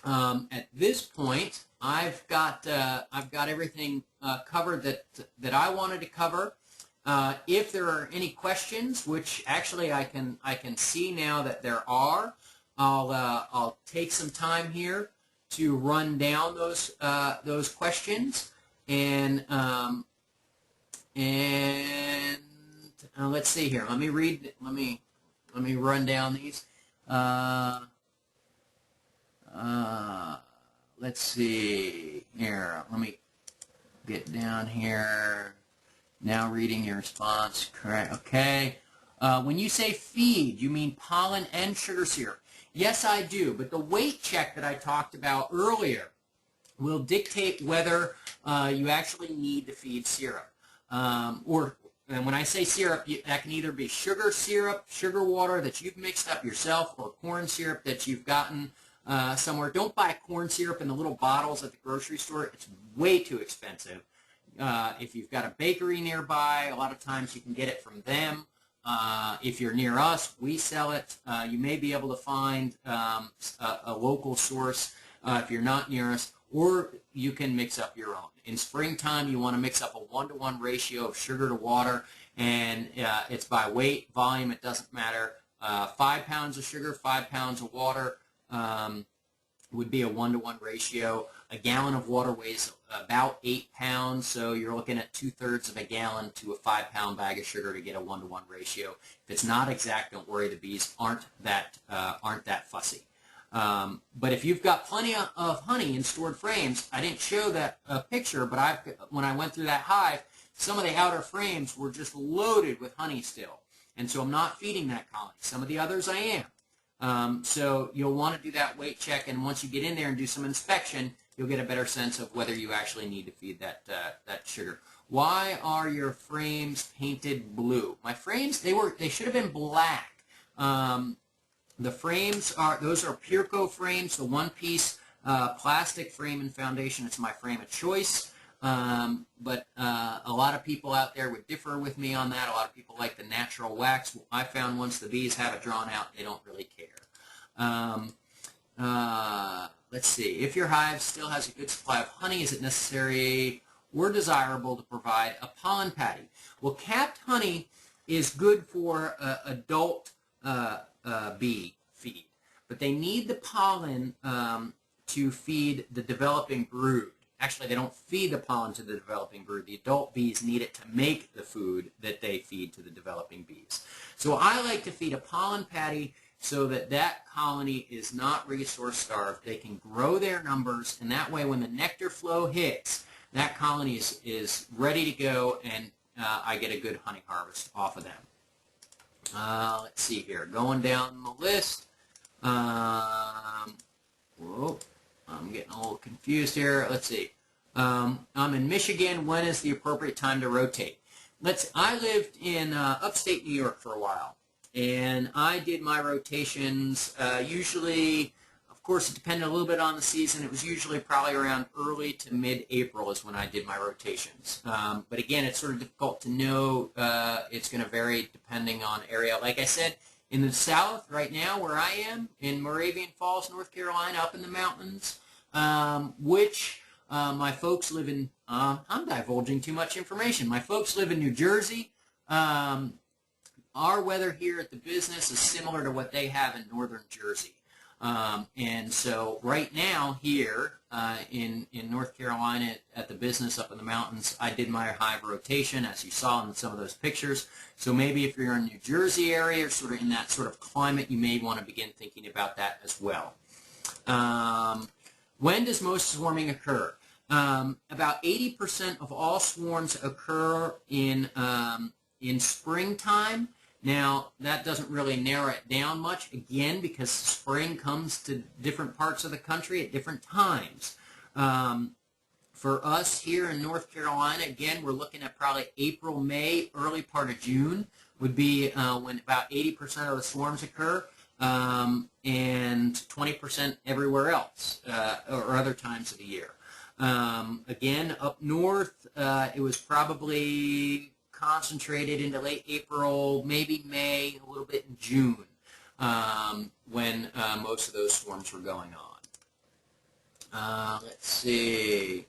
At this point, I've got everything covered that I wanted to cover. If there are any questions, which actually I can see now that there are, I'll take some time here to run down those questions, and let's see here. Let me run down these. Let's see here. Let me get down here. Now reading your response. Correct. Okay. When you say feed, you mean pollen and sugar syrup. Yes, I do. But the weight check that I talked about earlier will dictate whether you actually need to feed syrup. And when I say syrup, that can either be sugar syrup, sugar water that you've mixed up yourself, or corn syrup that you've gotten somewhere. Don't buy corn syrup in the little bottles at the grocery store. It's way too expensive. If you've got a bakery nearby, a lot of times you can get it from them. If you're near us, we sell it. You may be able to find a local source if you're not near us, or you can mix up your own. In springtime, you want to mix up a 1-to-1 ratio of sugar to water, and it's by weight, volume, it doesn't matter. 5 pounds of sugar, 5 pounds of water would be a 1-to-1 ratio. A gallon of water weighs about 8 pounds, so you're looking at 2/3 of a gallon to a 5-pound bag of sugar to get a 1-to-1 ratio. If it's not exact, don't worry, the bees aren't that fussy. But if you've got plenty of honey in stored frames, I didn't show that picture, but when I went through that hive, some of the outer frames were just loaded with honey still, and so I'm not feeding that colony. Some of the others I am. So you'll want to do that weight check, and once you get in there and do some inspection, you'll get a better sense of whether you actually need to feed that sugar. Why are your frames painted blue? My frames, they should have been black. The frames those are Purco frames, the one-piece plastic frame and foundation. It's my frame of choice. But a lot of people out there would differ with me on that. A lot of people like the natural wax. I found once the bees have it drawn out, they don't really care. Let's see. If your hive still has a good supply of honey, is it necessary or desirable to provide a pollen patty? Well, capped honey is good for adult bee feed, but they need the pollen to feed the developing brood. Actually, they don't feed the pollen to the developing brood. The adult bees need it to make the food that they feed to the developing bees. So I like to feed a pollen patty so that colony is not resource starved. They can grow their numbers, and that way when the nectar flow hits, that colony is ready to go, and I get a good honey harvest off of them. Let's see here. Going down the list. Whoa. I'm getting a little confused here. Let's see. I'm in Michigan. When is the appropriate time to rotate? I lived in upstate New York for a while, and I did my rotations usually, of course, it depended a little bit on the season. It was usually probably around early to mid-April is when I did my rotations. But again, it's sort of difficult to know. It's going to vary depending on area. Like I said, in the south, right now, where I am, in Moravian Falls, North Carolina, up in the mountains, which My folks live in, I'm divulging too much information. My folks live in New Jersey. Our weather here at the business is similar to what they have in northern Jersey. And so right now here in North Carolina at the business up in the mountains, I did my hive rotation, as you saw in some of those pictures. So maybe if you're in New Jersey area or sort of in that sort of climate, you may want to begin thinking about that as well. When does most swarming occur? About 80% of all swarms occur in springtime. Now, that doesn't really narrow it down much, again, because spring comes to different parts of the country at different times. For us here in North Carolina, again, we're looking at probably April, May, early part of June would be when about 80% of the swarms occur, and 20% everywhere else, or other times of the year. Again, up north, it was probably concentrated into late April, maybe May, a little bit in June, when most of those swarms were going on. Let's see.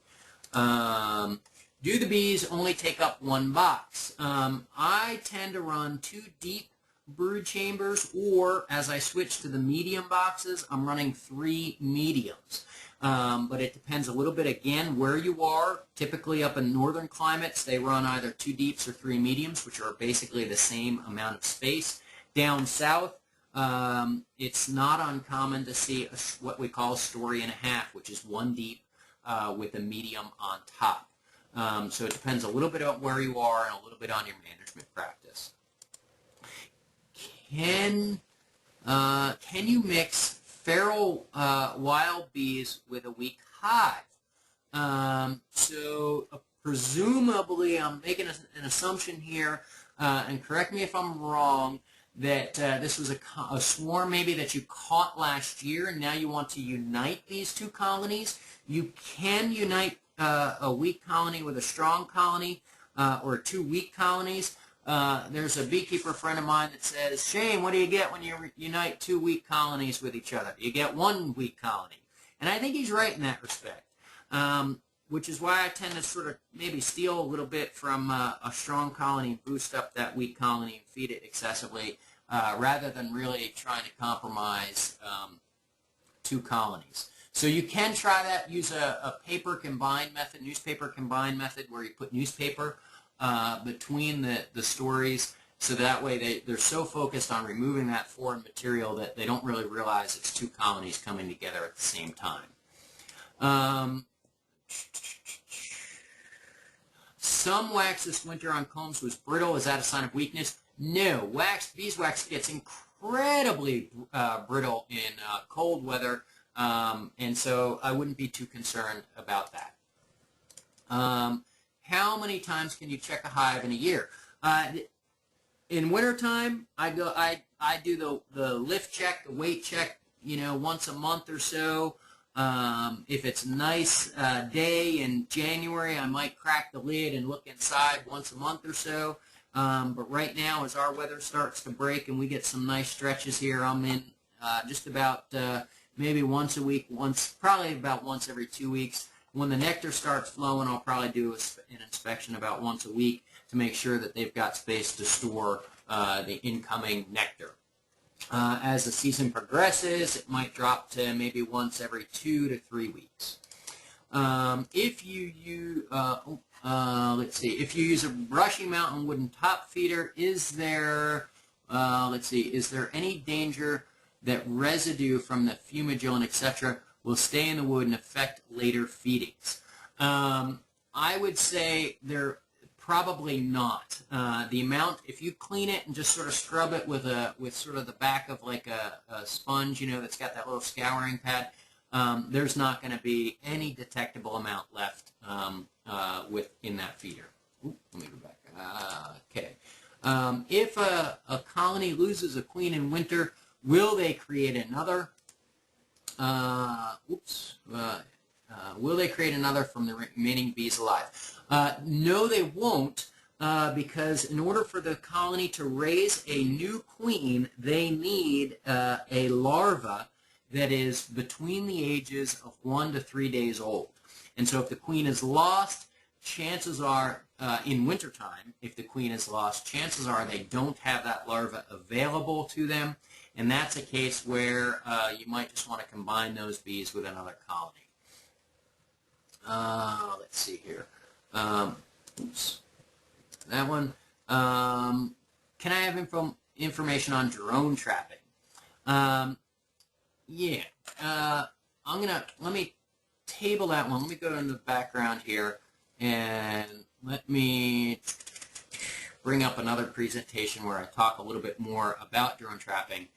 Do the bees only take up one box? I tend to run 2 deep brood chambers, or as I switch to the medium boxes, I'm running 3 mediums. But it depends a little bit, again, where you are. Typically up in northern climates, they run either 2 deeps or 3 mediums, which are basically the same amount of space. Down south, it's not uncommon to see what we call a story and a half, which is 1 deep with a medium on top. So it depends a little bit on where you are and a little bit on your management practice. Can you mix feral wild bees with a weak hive? So presumably, I'm making an assumption here, and correct me if I'm wrong, that this was a swarm maybe that you caught last year, and now you want to unite these 2 colonies. You can unite a weak colony with a strong colony, or 2 weak colonies. There's a beekeeper friend of mine that says, Shane, what do you get when you unite 2 weak colonies with each other? You get 1 weak colony. And I think he's right in that respect, which is why I tend to sort of maybe steal a little bit from a strong colony and boost up that weak colony and feed it excessively, rather than really trying to compromise 2 colonies. So you can try that, use a paper combined method, newspaper combined method, where you put newspaper between the stories, so that way they're so focused on removing that foreign material that they don't really realize it's 2 colonies coming together at the same time. Some wax this winter on combs was brittle. Is that a sign of weakness? No. Beeswax gets incredibly brittle in cold weather, and so I wouldn't be too concerned about that. How many times can you check a hive in a year? In wintertime, I do the lift check, the weight check, once a month or so. If it's a nice day in January, I might crack the lid and look inside once a month or so. But right now, as our weather starts to break and we get some nice stretches here, I'm in just about maybe once a week, probably about once every 2 weeks. When the nectar starts flowing, I'll probably do an inspection about once a week to make sure that they've got space to store the incoming nectar. As the season progresses, it might drop to maybe once every 2 to 3 weeks. If you use, if you use a Brushy Mountain wooden top feeder, is there any danger that residue from the fumigillin, etc., will stay in the wood and affect later feedings? I would say they're probably not. The amount, if you clean it and just sort of scrub it with sort of the back of like a sponge, that's got that little scouring pad, there's not going to be any detectable amount left within that feeder. Ooh, let me go back. Okay. If a colony loses a queen in winter, will they create another? Will they create another from the remaining bees alive? No, they won't, because in order for the colony to raise a new queen, they need a larva that is between the ages of 1 to 3 days old. And so if the queen is lost, chances are, in wintertime, if the queen is lost, chances are they don't have that larva available to them. And that's a case where you might just want to combine those bees with another colony. Let's see here. Oops. That one. Can I have information on drone trapping? Yeah. Let me table that one. Let me go into the background here and let me bring up another presentation where I talk a little bit more about drone trapping.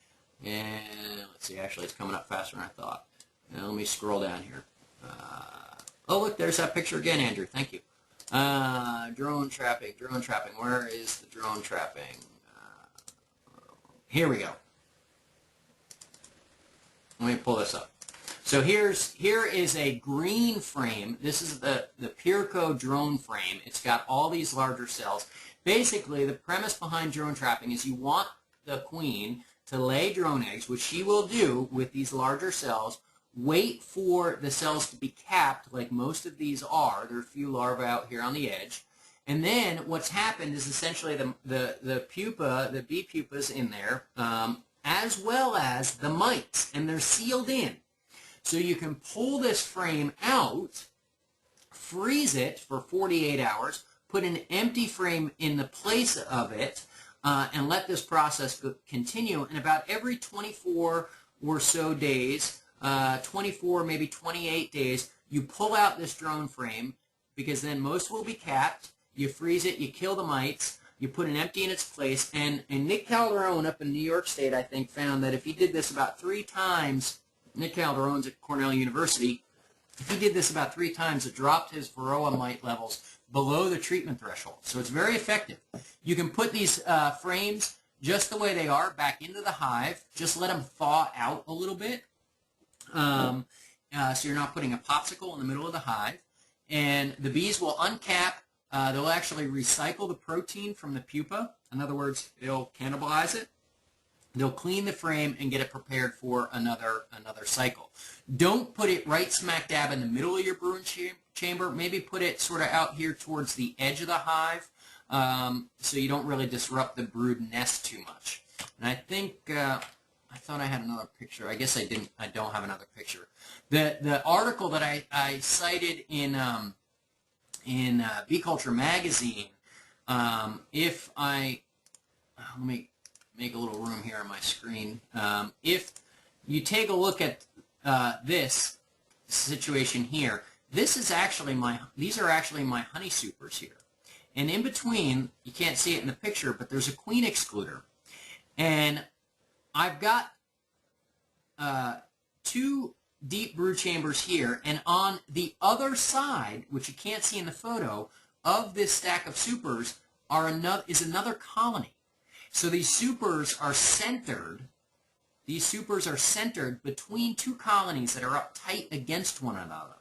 And let's see, actually it's coming up faster than I thought. Now let me scroll down here. Oh, look, there's that picture again, Andrew. Thank you. Drone trapping. Where is the drone trapping? Here we go. Let me pull this up. So here is a green frame. This is the Pirco drone frame. It's got all these larger cells. Basically, the premise behind drone trapping is you want the queen to lay drone eggs, which she will do with these larger cells. Wait for the cells to be capped, like most of these are. There are a few larvae out here on the edge. And then what's happened is essentially the pupa, the bee pupas in there, as well as the mites, and they're sealed in. So you can pull this frame out, freeze it for 48 hours, put an empty frame in the place of it, and let this process continue. And about every 24 or so days, 24, maybe 28 days, you pull out this drone frame, because then most will be capped. You freeze it, you kill the mites, you put an empty in its place, and Nick Calderon up in New York State, I think, found that if he did this about 3 times, Nick Calderon's at Cornell University, if he did this about 3 times, it dropped his Varroa mite levels below the treatment threshold. So it's very effective. You can put these frames just the way they are back into the hive. Just let them thaw out a little bit. So you're not putting a popsicle in the middle of the hive. And the bees will uncap. They'll actually recycle the protein from the pupa. In other words, they'll cannibalize it. They'll clean the frame and get it prepared for another cycle. Don't put it right smack dab in the middle of your brood chamber. Maybe put it sort of out here towards the edge of the hive, so you don't really disrupt the brood nest too much. And I think I thought I had another picture. I guess I didn't. I don't have another picture. The article that I cited in Bee Culture magazine. Let me make a little room here on my screen. If you take a look at this situation here, these are actually my honey supers here. And in between, you can't see it in the picture, but there's a queen excluder. And I've got 2 deep brood chambers here, and on the other side, which you can't see in the photo, of this stack of supers is another colony. So these supers are centered. These supers are centered between 2 colonies that are up tight against one another.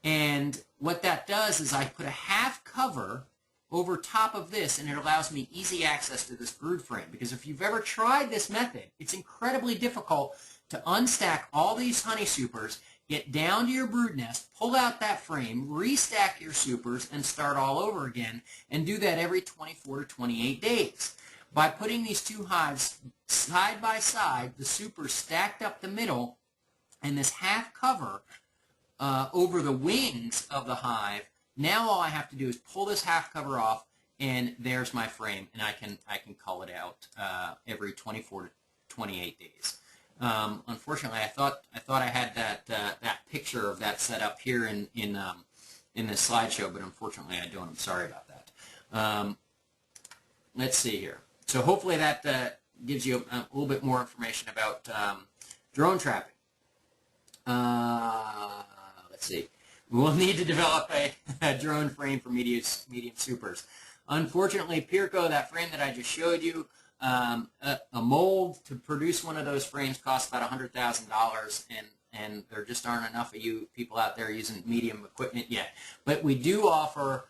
And what that does is I put a half cover over top of this, and it allows me easy access to this brood frame. Because if you've ever tried this method, it's incredibly difficult to unstack all these honey supers, get down to your brood nest, pull out that frame, restack your supers, and start all over again, and do that every 24 to 28 days. By putting these 2 hives side by side, the supers stacked up the middle, and this half cover over the wings of the hive, now all I have to do is pull this half cover off, and there's my frame, and I can cull it out every 24 to 28 days. Unfortunately, I thought I had that picture of that set up here in this slideshow, but unfortunately I don't. I'm sorry about that. Let's see here. So hopefully that gives you a little bit more information about drone trapping. Let's see. We'll need to develop a drone frame for medium supers. Unfortunately, Pirco, that frame that I just showed you, a mold to produce one of those frames costs about $100,000, and there just aren't enough of you people out there using medium equipment yet. But we do offer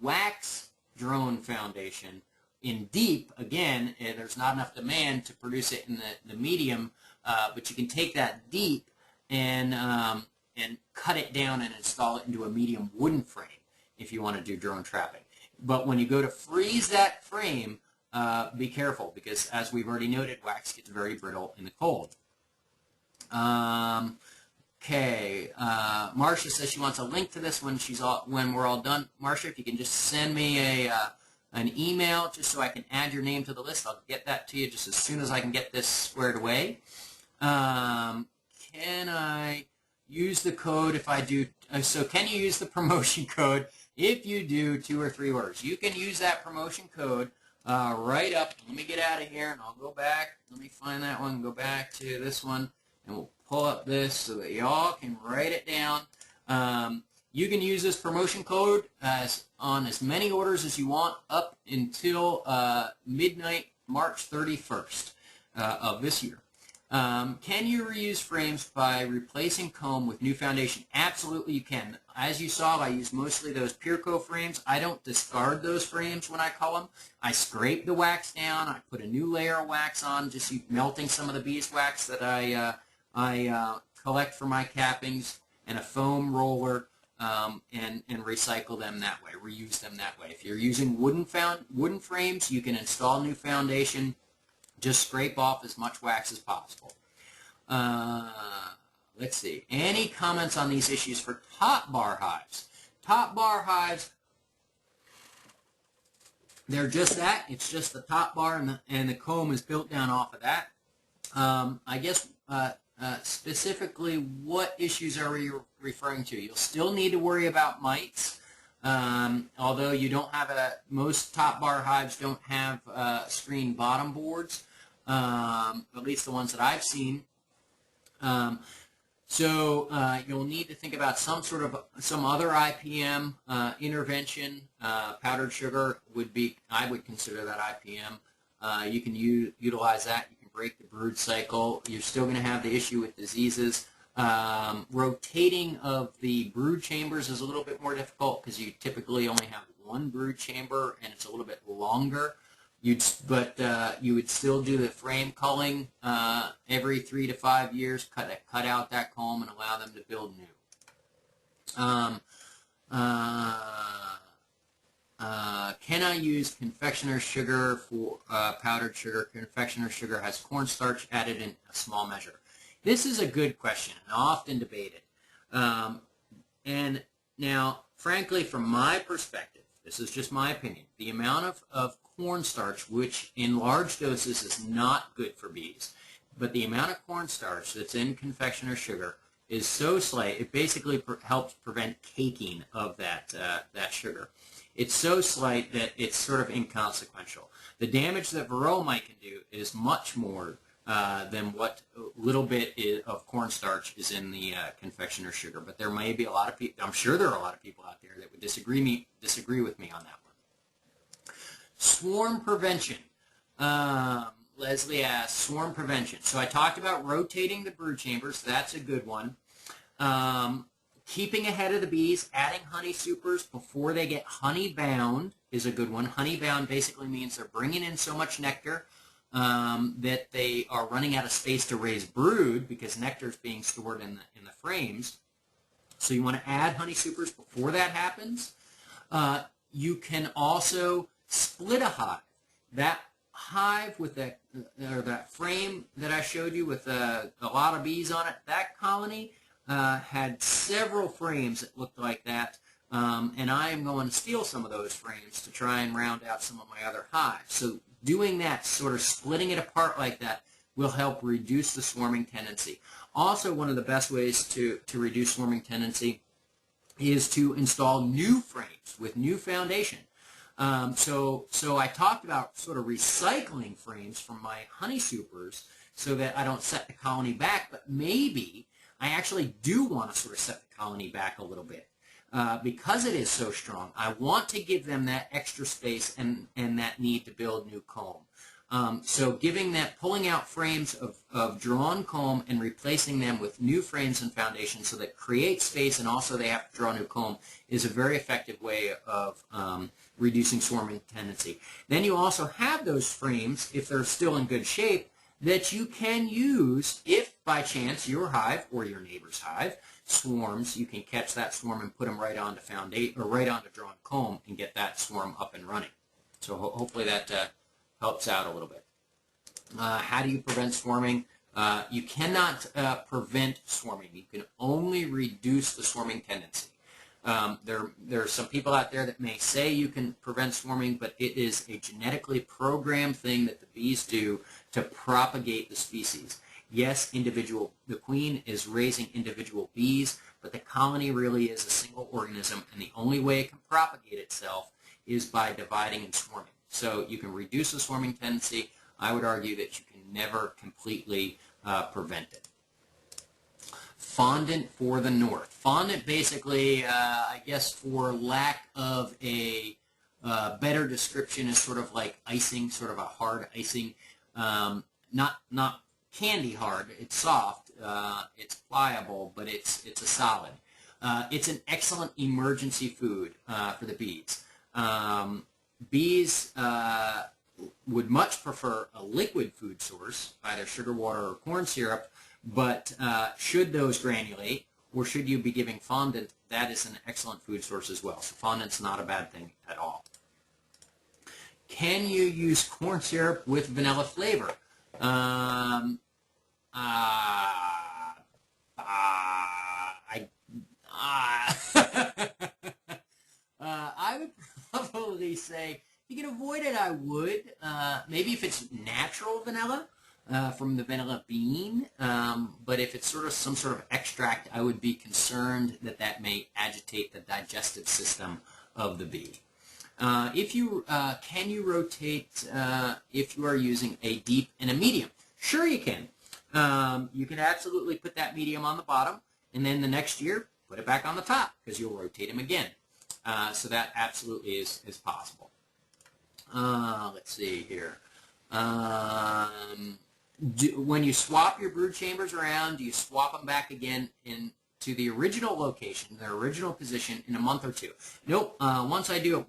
wax drone foundation in deep. Again, there's not enough demand to produce it in the medium, but you can take that deep and and cut it down and install it into a medium wooden frame if you want to do drone trapping. But when you go to freeze that frame, be careful, because as we've already noted, wax gets very brittle in the cold. Okay, Marcia says she wants a link to this when we're all done. Marcia, if you can just send me an email just so I can add your name to the list, I'll get that to you just as soon as I can get this squared away. Can I use the code if I do? So can you use the promotion code if you do 2 or 3 orders? You can use that promotion code right up. Let me get out of here and I'll go back. Let me find that one. Go back to this one and we'll pull up this so that y'all can write it down. You can use this promotion code on as many orders as you want up until midnight, March 31st of this year. Can you reuse frames by replacing comb with new foundation? Absolutely you can. As you saw, I use mostly those Pureco frames. I don't discard those frames when I cull them. I scrape the wax down. I put a new layer of wax on, just melting some of the beeswax that I collect for my cappings, and a foam roller, and recycle them that way, reuse them that way. If you're using wooden frames, you can install new foundation. Just scrape off as much wax as possible. Let's see. Any comments on these issues for top bar hives? Top bar hives, they're just that. It's just the top bar, and the comb is built down off of that. I guess specifically, what issues are we referring to? You'll still need to worry about mites. Although you don't have most top bar hives don't have screen bottom boards, at least the ones that I've seen. So you'll need to think about some other IPM intervention. Powdered sugar I would consider that IPM. You can utilize that. You can break the brood cycle. You're still going to have the issue with diseases. Rotating of the brood chambers is a little bit more difficult because you typically only have one brood chamber and it's a little bit longer. But you would still do the frame culling every 3 to 5 years, cut out that comb and allow them to build new. Can I use confectioner's sugar for powdered sugar? Confectioner's sugar has cornstarch added in a small measure. This is a good question and often debated. And now, frankly, from my perspective, this is just my opinion, the amount of cornstarch, which in large doses is not good for bees, but the amount of cornstarch that's in confectioner's sugar is so slight, it basically helps prevent caking of that sugar. It's so slight that it's sort of inconsequential. The damage that Varroa mite can do is much more than what little bit of cornstarch is in the confectioner's sugar. But there may be a lot of people, I'm sure there are a lot of people out there that would disagree with me on that one. Swarm prevention. Leslie asked, swarm prevention. So I talked about rotating the brood chambers. That's a good one. Keeping ahead of the bees, adding honey supers before they get honey bound is a good one. Honey bound basically means they're bringing in so much nectar that they are running out of space to raise brood because nectar is being stored in the frames. So you want to add honey supers before that happens. You can also split a hive. That hive with that frame that I showed you with a lot of bees on it, that colony had several frames that looked like that, and I am going to steal some of those frames to try and round out some of my other hives. So doing that, sort of splitting it apart like that, will help reduce the swarming tendency. Also, one of the best ways to reduce swarming tendency is to install new frames with new foundation. So I talked about sort of recycling frames from my honey supers so that I don't set the colony back, but maybe I actually do want to sort of set the colony back a little bit. Because it is so strong, I want to give them that extra space and that need to build new comb. So pulling out frames of drawn comb and replacing them with new frames and foundations so that creates space and also they have to draw new comb is a very effective way of reducing swarming tendency. Then you also have those frames, if they're still in good shape, that you can use if by chance your hive or your neighbor's hive swarms, you can catch that swarm and put them right onto foundation or right onto drawn comb and get that swarm up and running. So hopefully that helps out a little bit. How do you prevent swarming? You cannot prevent swarming. You can only reduce the swarming tendency. There are some people out there that may say you can prevent swarming, but it is a genetically programmed thing that the bees do to propagate the species. Yes, the queen is raising individual bees, but the colony really is a single organism, and the only way it can propagate itself is by dividing and swarming. So you can reduce the swarming tendency. I would argue that you can never completely prevent it. Fondant for the north. Fondant basically, I guess for lack of a better description, is sort of like icing, sort of a hard icing. Not candy hard. It's soft. It's pliable, but it's a solid. It's an excellent emergency food for the bees. Bees would much prefer a liquid food source, either sugar water or corn syrup, but should those granulate, or should you be giving fondant, that is an excellent food source as well. So fondant's not a bad thing at all. Can you use corn syrup with vanilla flavor? I would probably say, if you can avoid it, I would. Maybe if it's natural vanilla from the vanilla bean, but if it's sort of some sort of extract, I would be concerned that that may agitate the digestive system of the bee. Can you rotate if you are using a deep and a medium? Sure you can. You can absolutely put that medium on the bottom, and then the next year, put it back on the top, because you'll rotate them again. So that absolutely is possible. Let's see here. When you swap your brood chambers around, do you swap them back again into the original location, their original position, in a month or two? Nope. Once I do it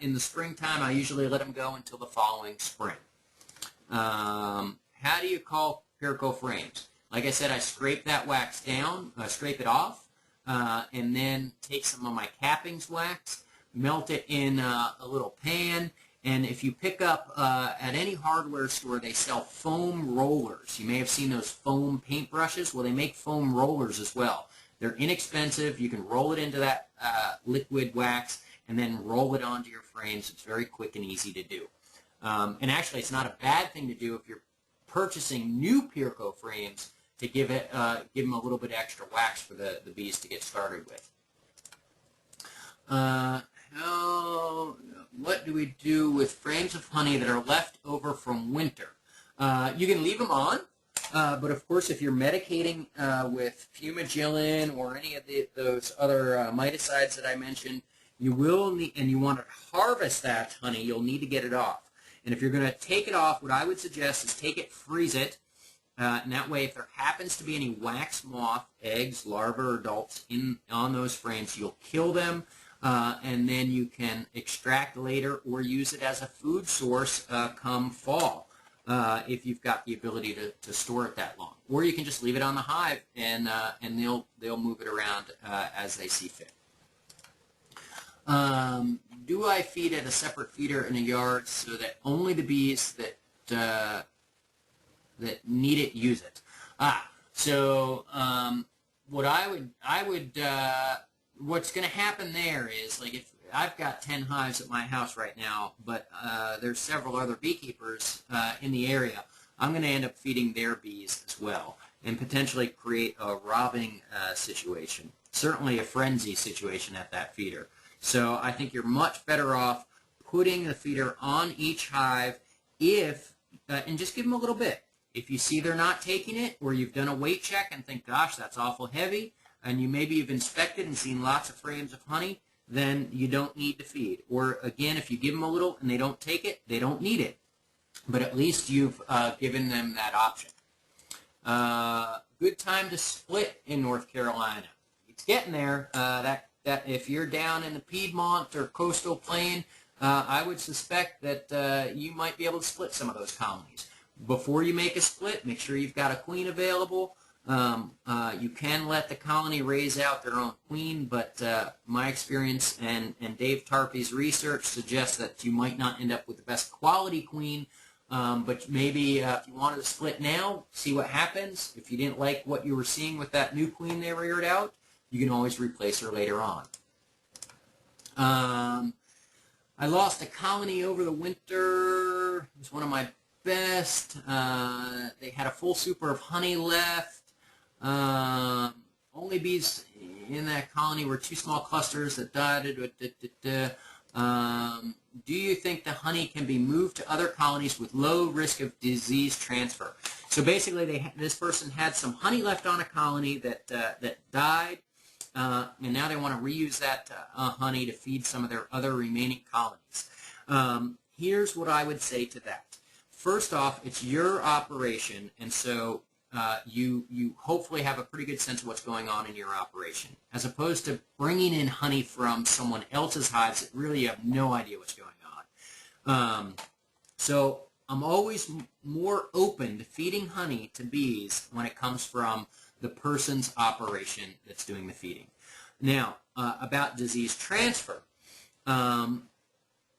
in the springtime, I usually let them go until the following spring. How do you cull Pirico frames? Like I said, I scrape that wax down, scrape it off, and then take some of my cappings wax, melt it in a little pan, and if you pick up at any hardware store, they sell foam rollers. You may have seen those foam paintbrushes. Well, they make foam rollers as well. They're inexpensive. You can roll it into that liquid wax and then roll it onto your frames. It's very quick and easy to do. And actually, it's not a bad thing to do if you're purchasing new Pirico frames, to give them a little bit extra wax for the bees to get started with. What do we do with frames of honey that are left over from winter? You can leave them on, but of course if you're medicating with fumagillin or any of those other miticides that I mentioned, you will need, and you want to harvest that honey, you'll need to get it off. And if you're going to take it off, what I would suggest is take it, freeze it, and that way if there happens to be any wax moth, eggs, larvae, or adults on those frames, you'll kill them. And then you can extract later or use it as a food source come fall if you've got the ability to store it that long. Or you can just leave it on the hive and they'll move it around as they see fit. Do I feed at a separate feeder in a yard so that only the bees that need it use it? What's going to happen there is, like, if I've got 10 hives at my house right now, but there's several other beekeepers in the area, I'm going to end up feeding their bees as well and potentially create a robbing situation, certainly a frenzy situation at that feeder. So I think you're much better off putting the feeder on each hive and just give them a little bit. If you see they're not taking it, or you've done a weight check and think, gosh, that's awful heavy, and you maybe have inspected and seen lots of frames of honey, then you don't need to feed. Or again, if you give them a little and they don't take it, they don't need it. But at least you've given them that option. Good time to split in North Carolina. It's getting there. That if you're down in the Piedmont or coastal plain, I would suspect that you might be able to split some of those colonies. Before you make a split, make sure you've got a queen available. You can let the colony raise out their own queen, but my experience and Dave Tarpey's research suggests that you might not end up with the best quality queen, but maybe if you wanted to split now, see what happens. If you didn't like what you were seeing with that new queen they reared out, you can always replace her later on. I lost a colony over the winter. It was one of my best. They had a full super of honey left. Only bees in that colony were 2 small clusters that died. Do you think the honey can be moved to other colonies with low risk of disease transfer? So basically, this person had some honey left on a colony that died, and now they want to reuse that honey to feed some of their other remaining colonies. Here's what I would say to that. First off, it's your operation, and so you hopefully have a pretty good sense of what's going on in your operation, as opposed to bringing in honey from someone else's hives that really you have no idea what's going on. So I'm always more open to feeding honey to bees when it comes from the person's operation that's doing the feeding. Now, about disease transfer.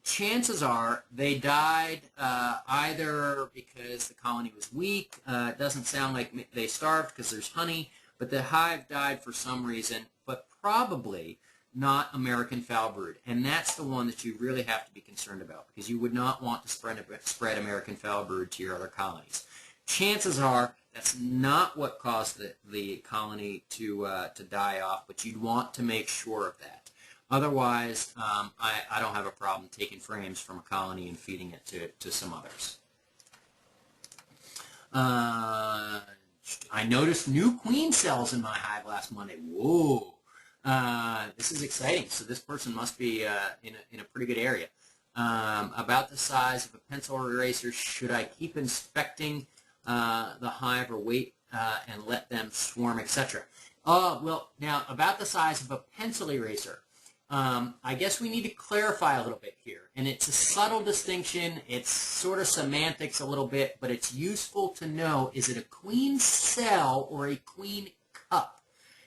Chances are they died either because the colony was weak. It doesn't sound like they starved because there's honey, but the hive died for some reason, but probably not American foul brood. And that's the one that you really have to be concerned about, because you would not want to spread American foul brood to your other colonies. Chances are that's not what caused the colony to die off, but you'd want to make sure of that. Otherwise, I don't have a problem taking frames from a colony and feeding it to some others. I noticed new queen cells in my hive last Monday. Whoa. This is exciting. So this person must be in a pretty good area. About the size of a pencil eraser, should I keep inspecting the hive or wait and let them swarm, etc.? Well, now, about the size of a pencil eraser, I guess we need to clarify a little bit here. And it's a subtle distinction. It's sort of semantics a little bit, but it's useful to know, is it a queen cell or a queen cup?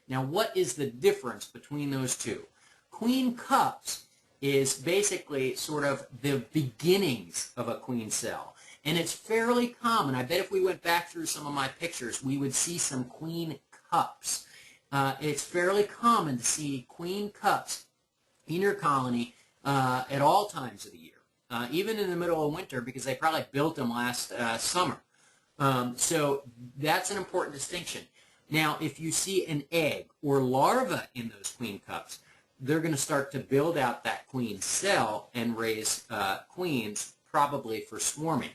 Now, what is the difference between those two? Queen cups is basically sort of the beginnings of a queen cell. And it's fairly common. I bet if we went back through some of my pictures, we would see some queen cups. It's fairly common to see queen cups in your colony at all times of the year, even in the middle of winter, because they probably built them last summer. So that's an important distinction. Now, if you see an egg or larva in those queen cups, they're going to start to build out that queen cell and raise queens, probably for swarming.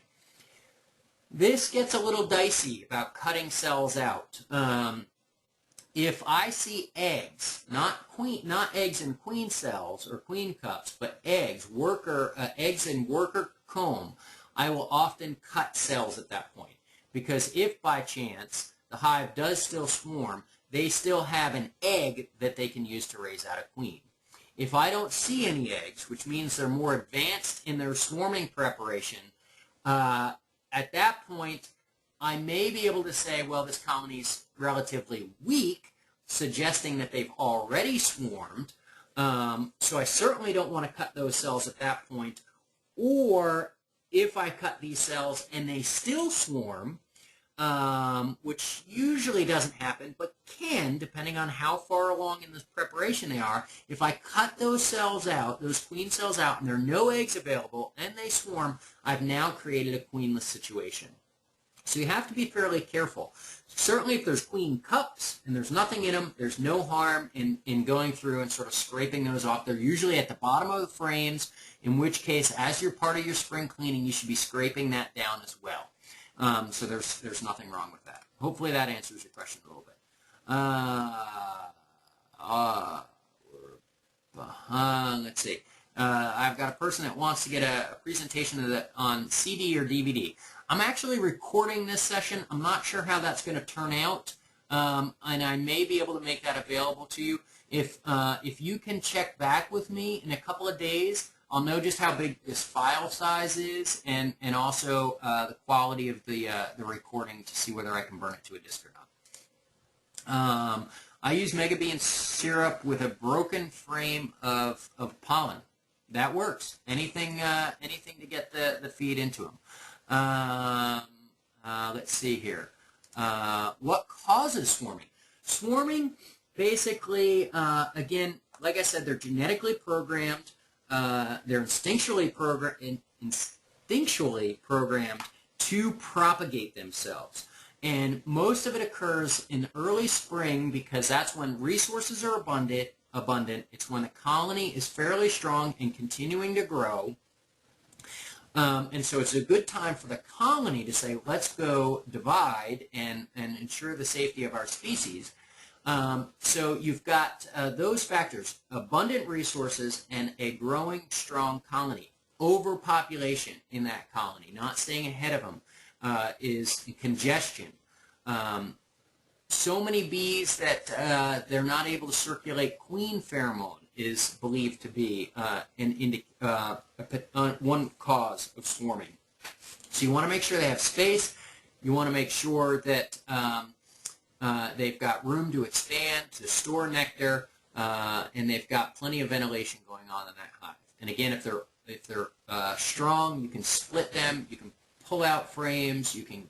This gets a little dicey about cutting cells out. If I see eggs, not eggs in queen cells or queen cups, but eggs in worker comb, I will often cut cells at that point. Because if by chance the hive does still swarm, they still have an egg that they can use to raise out a queen. If I don't see any eggs, which means they're more advanced in their swarming preparation, at that point, I may be able to say, well, this colony's relatively weak, suggesting that they've already swarmed. So I certainly don't want to cut those cells at that point. Or if I cut these cells and they still swarm, which usually doesn't happen, but can, depending on how far along in the preparation they are, if I cut those cells out, those queen cells out, and there are no eggs available, and they swarm, I've now created a queenless situation. So you have to be fairly careful. Certainly if there's queen cups and there's nothing in them, there's no harm in going through and sort of scraping those off. They're usually at the bottom of the frames, in which case, as you're part of your spring cleaning, you should be scraping that down as well. So there's nothing wrong with that. Hopefully that answers your question a little bit. Let's see. I've got a person that wants to get a presentation of that on CD or DVD. I'm actually recording this session. I'm not sure how that's going to turn out, and I may be able to make that available to you. If you can check back with me in a couple of days, I'll know just how big this file size is, and also the quality of the recording to see whether I can burn it to a disk or not. I use Mega Bean syrup with a broken frame of pollen. That works. Anything to get the feed into them. Let's see here. What causes swarming? Swarming, basically, again, like I said, they're genetically programmed. They're instinctually programmed to propagate themselves. And most of it occurs in early spring because that's when resources are abundant. It's when the colony is fairly strong and continuing to grow. And so it's a good time for the colony to say, let's go divide and ensure the safety of our species. So you've got those factors, abundant resources and a growing, strong colony. Overpopulation in that colony, not staying ahead of them, is congestion. So many bees that they're not able to circulate queen pheromone is believed to be one cause of swarming. So you want to make sure they have space. You want to make sure that they've got room to expand, to store nectar, and they've got plenty of ventilation going on in that hive. And again, if they're strong, you can split them. You can pull out frames. You can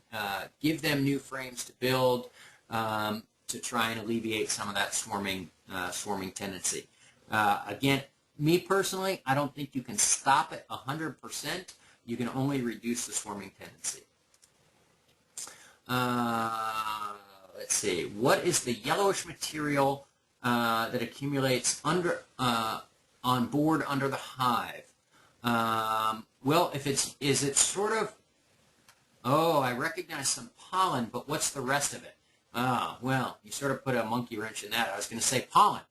give them new frames to build to try and alleviate some of that swarming tendency. Again, me personally, I don't think you can stop it 100%. You can only reduce the swarming tendency. Let's see. What is the yellowish material that accumulates on board under the hive? Well, is it sort of, oh, I recognize some pollen, but what's the rest of it? Well, you sort of put a monkey wrench in that. I was going to say pollen.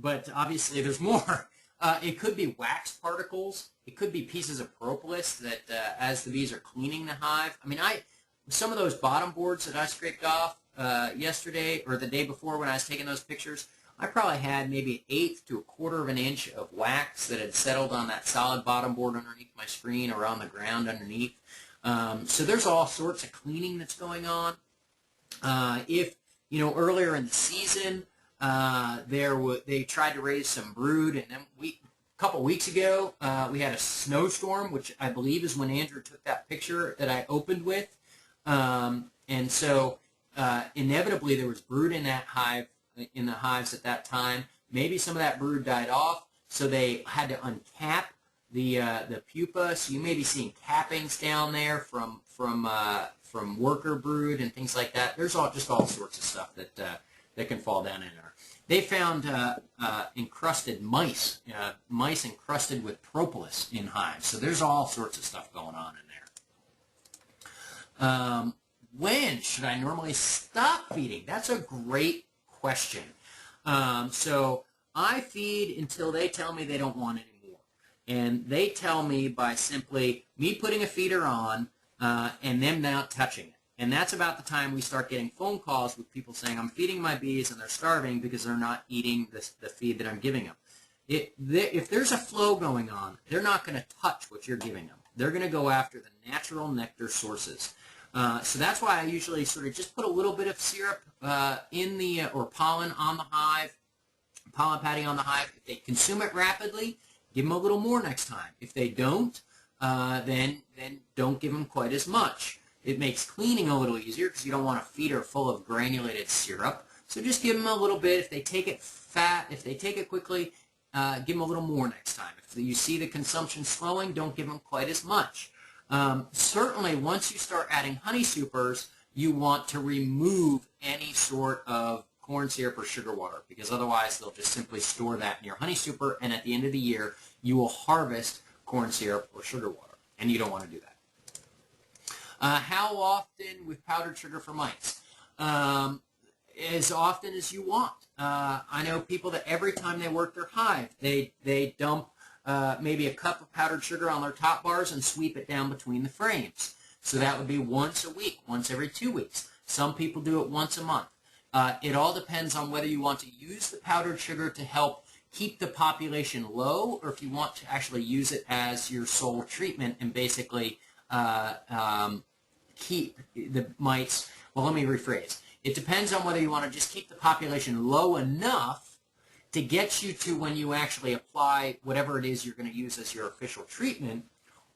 But obviously there's more. It could be wax particles. It could be pieces of propolis that as the bees are cleaning the hive. I mean, some of those bottom boards that I scraped off yesterday or the day before when I was taking those pictures, I probably had maybe 1/8 to 1/4 of an inch of wax that had settled on that solid bottom board underneath my screen or on the ground underneath. So there's all sorts of cleaning that's going on. If, earlier in the season, they tried to raise some brood, and then a couple weeks ago, we had a snowstorm, which I believe is when Andrew took that picture that I opened with. And so inevitably there was brood in that hive, in the hives at that time. Maybe some of that brood died off, so they had to uncap the pupa. So you may be seeing cappings down there from worker brood and things like that. There's just all sorts of stuff that can fall down in there. They found encrusted mice encrusted with propolis in hives. So there's all sorts of stuff going on in there. When should I normally stop feeding? That's a great question. So I feed until they tell me they don't want any more. And they tell me by simply me putting a feeder on and them not touching it. And that's about the time we start getting phone calls with people saying, I'm feeding my bees and they're starving because they're not eating the feed that I'm giving them. If there's a flow going on, they're not going to touch what you're giving them. They're going to go after the natural nectar sources. So that's why I usually sort of just put a little bit of syrup or pollen on the hive, pollen patty on the hive. If they consume it rapidly, give them a little more next time. If they don't, then don't give them quite as much. It makes cleaning a little easier because you don't want a feeder full of granulated syrup. So just give them a little bit. If they take it quickly, give them a little more next time. If you see the consumption slowing, don't give them quite as much. Certainly, once you start adding honey supers, you want to remove any sort of corn syrup or sugar water because otherwise they'll just simply store that in your honey super, and at the end of the year, you will harvest corn syrup or sugar water, and you don't want to do that. How often with powdered sugar for mites? As often as you want. I know people that every time they work their hive, they dump maybe a cup of powdered sugar on their top bars and sweep it down between the frames. So that would be once a week, once every 2 weeks. Some people do it once a month. It all depends on whether you want to use the powdered sugar to help keep the population low or if you want to actually use it as your sole treatment and basically keep the mites. Well, let me rephrase. It depends on whether you want to just keep the population low enough to get you to when you actually apply whatever it is you're going to use as your official treatment,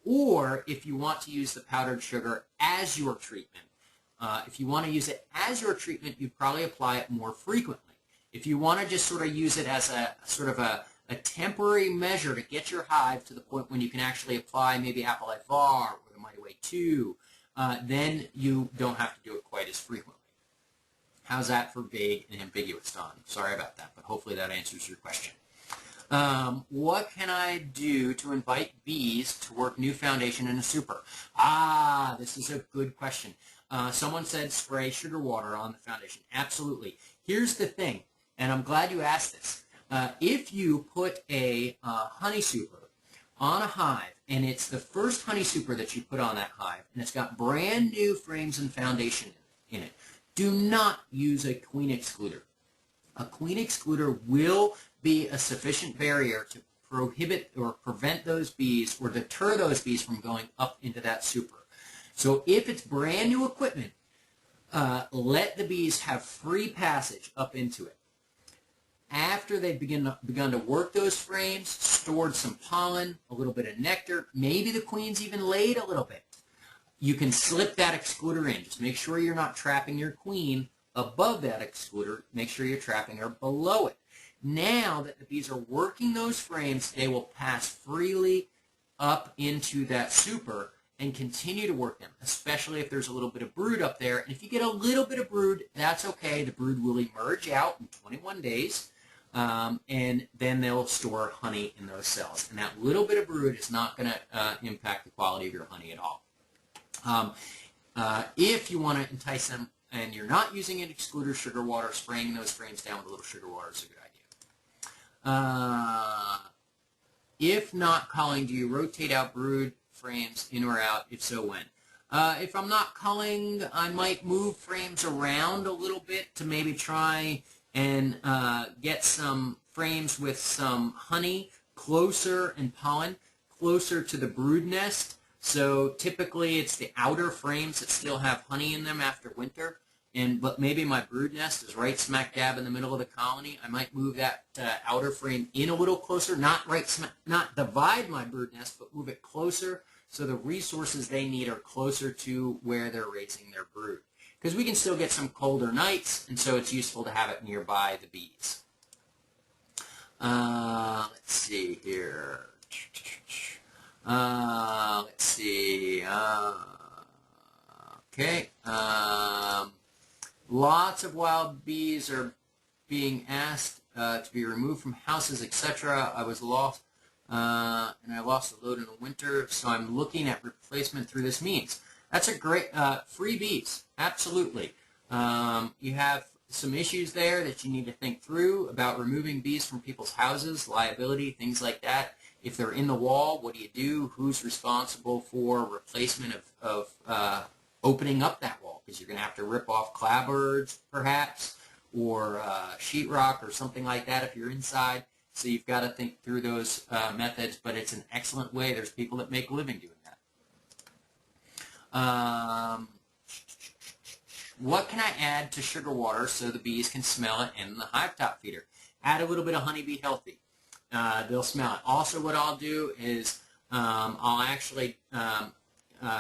or if you want to use the powdered sugar as your treatment. If you want to use it as your treatment, you'd probably apply it more frequently. If you want to just sort of use it as a sort of a temporary measure to get your hive to the point when you can actually apply maybe Hive or the Mite 2, then you don't have to do it quite as frequently. How's that for vague and ambiguous, Don? Sorry about that, but hopefully that answers your question. What can I do to invite bees to work new foundation in a super? This is a good question. Someone said spray sugar water on the foundation. Absolutely. Here's the thing, and I'm glad you asked this. If you put a honey super on a hive, and it's the first honey super that you put on that hive, and it's got brand new frames and foundation in it, do not use a queen excluder. A queen excluder will be a sufficient barrier to prohibit or prevent those bees or deter those bees from going up into that super. So if it's brand new equipment, let the bees have free passage up into it. After they've begun to work those frames, stored some pollen, a little bit of nectar, maybe the queen's even laid a little bit, you can slip that excluder in. Just make sure you're not trapping your queen above that excluder. Make sure you're trapping her below it. Now that the bees are working those frames, they will pass freely up into that super and continue to work them, especially if there's a little bit of brood up there. And if you get a little bit of brood, that's okay. The brood will emerge out in 21 days. And then they'll store honey in those cells. And that little bit of brood is not going to impact the quality of your honey at all. If you want to entice them and you're not using an excluder, sugar water, spraying those frames down with a little sugar water is a good idea. If not culling, do you rotate out brood frames in or out? If so, when? If I'm not culling, I might move frames around a little bit to maybe try and get some frames with some honey closer and pollen closer to the brood nest. So typically it's the outer frames that still have honey in them after winter, but maybe my brood nest is right smack dab in the middle of the colony. I might move that outer frame in a little closer, not divide my brood nest, but move it closer so the resources they need are closer to where they're raising their brood. Because we can still get some colder nights, and so it's useful to have it nearby the bees. Let's see here. Let's see. Okay. Lots of wild bees are being asked to be removed from houses, etc. I was lost, and I lost the load in the winter, so I'm looking at replacement through this means. That's a great, freebies, absolutely. You have some issues there that you need to think through about removing bees from people's houses, liability, things like that. If they're in the wall, what do you do? Who's responsible for replacement of opening up that wall? Because you're going to have to rip off clapboards, perhaps, or sheetrock or something like that if you're inside. So you've got to think through those methods, but it's an excellent way. There's people that make a living doing that. What can I add to sugar water so the bees can smell it in the hive top feeder? Add a little bit of Honeybee Healthy. They'll smell it. Also, what I'll do is I'll actually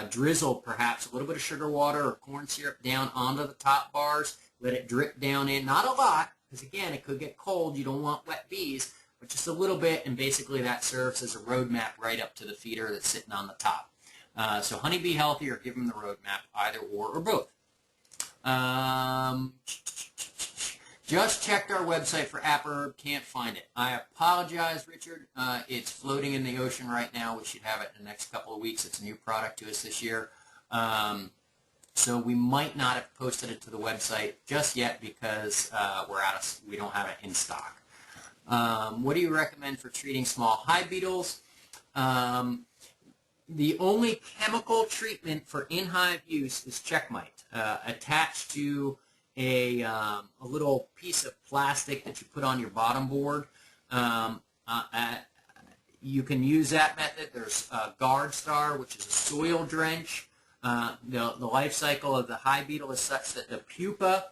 drizzle perhaps a little bit of sugar water or corn syrup down onto the top bars. Let it drip down in. Not a lot, because again, it could get cold. You don't want wet bees, but just a little bit, and basically that serves as a roadmap right up to the feeder that's sitting on the top. So Honeybee Healthy, or give them the roadmap, either or both. Just checked our website for AppHerb, can't find it. I apologize, Richard. It's floating in the ocean right now. We should have it in the next couple of weeks. It's a new product to us this year. So we might not have posted it to the website just yet because we don't have it in stock. What do you recommend for treating small hive beetles? The only chemical treatment for in-hive use is checkmite, attached to a little piece of plastic that you put on your bottom board. You can use that method. There's Guard Star, which is a soil drench. The life cycle of the hive beetle is such that the pupa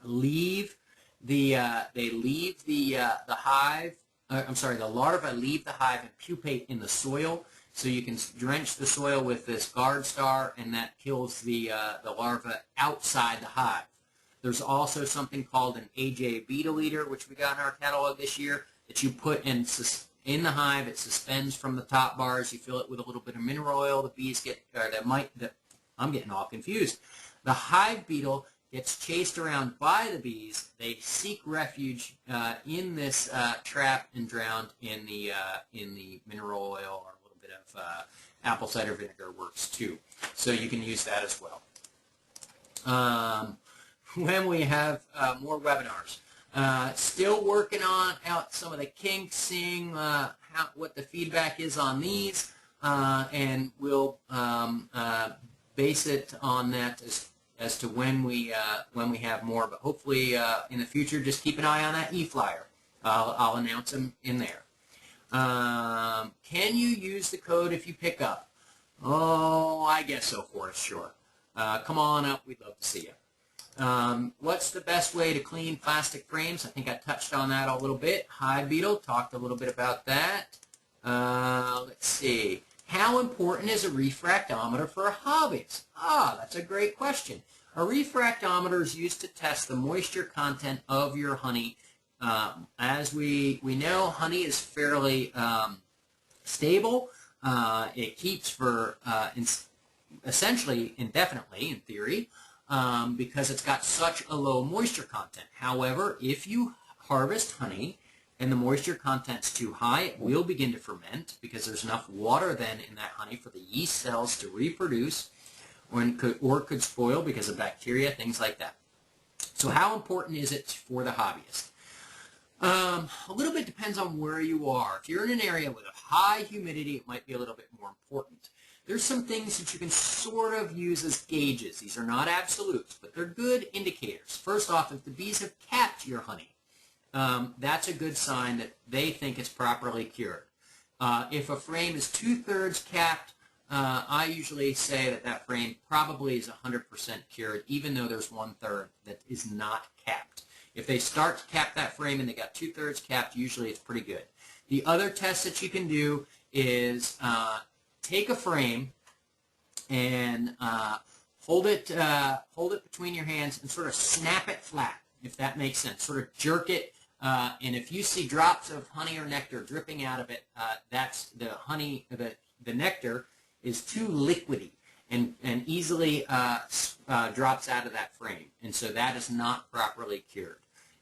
leave the hive. I'm sorry, the larvae leave the hive and pupate in the soil. So you can drench the soil with this guard star, and that kills the larva outside the hive. There's also something called an AJ beetle eater, which we got in our catalog this year, that you put in the hive. It suspends from the top bars. You fill it with a little bit of mineral oil. The bees get, I'm getting all confused. The hive beetle gets chased around by the bees. They seek refuge in this trap and drowned in the mineral oil, or a little bit of apple cider vinegar works too. So you can use that as well. When we have more webinars. Still working out some of the kinks, seeing what the feedback is on these, and we'll base it on that as to when we have more. But hopefully in the future, just keep an eye on that e-flyer. I'll announce them in there. Can you use the code if you pick up? Oh, I guess so, Forrest, sure. Come on up. We'd love to see you. What's the best way to clean plastic frames? I think I touched on that a little bit. Hive beetle, talked a little bit about that. Let's see. How important is a refractometer for a hobbyist? That's a great question. A refractometer is used to test the moisture content of your honey. As we know, honey is fairly stable. It keeps for essentially indefinitely, in theory. Because it's got such a low moisture content. However, if you harvest honey and the moisture content's too high, it will begin to ferment because there's enough water then in that honey for the yeast cells to reproduce, or could spoil because of bacteria, things like that. So how important is it for the hobbyist? A little bit depends on where you are. If you're in an area with a high humidity, it might be a little bit more important. There's some things that you can sort of use as gauges. These are not absolutes, but they're good indicators. First off, if the bees have capped your honey, that's a good sign that they think it's properly cured. If a frame is 2/3 capped, I usually say that frame probably is 100% cured, even though there's 1/3 that is not capped. If they start to cap that frame and they got 2/3 capped, usually it's pretty good. The other test that you can do is take a frame and hold it between your hands and sort of snap it flat, if that makes sense. Sort of jerk it, and if you see drops of honey or nectar dripping out of it, that's the honey. The nectar is too liquidy and easily drops out of that frame, and so that is not properly cured.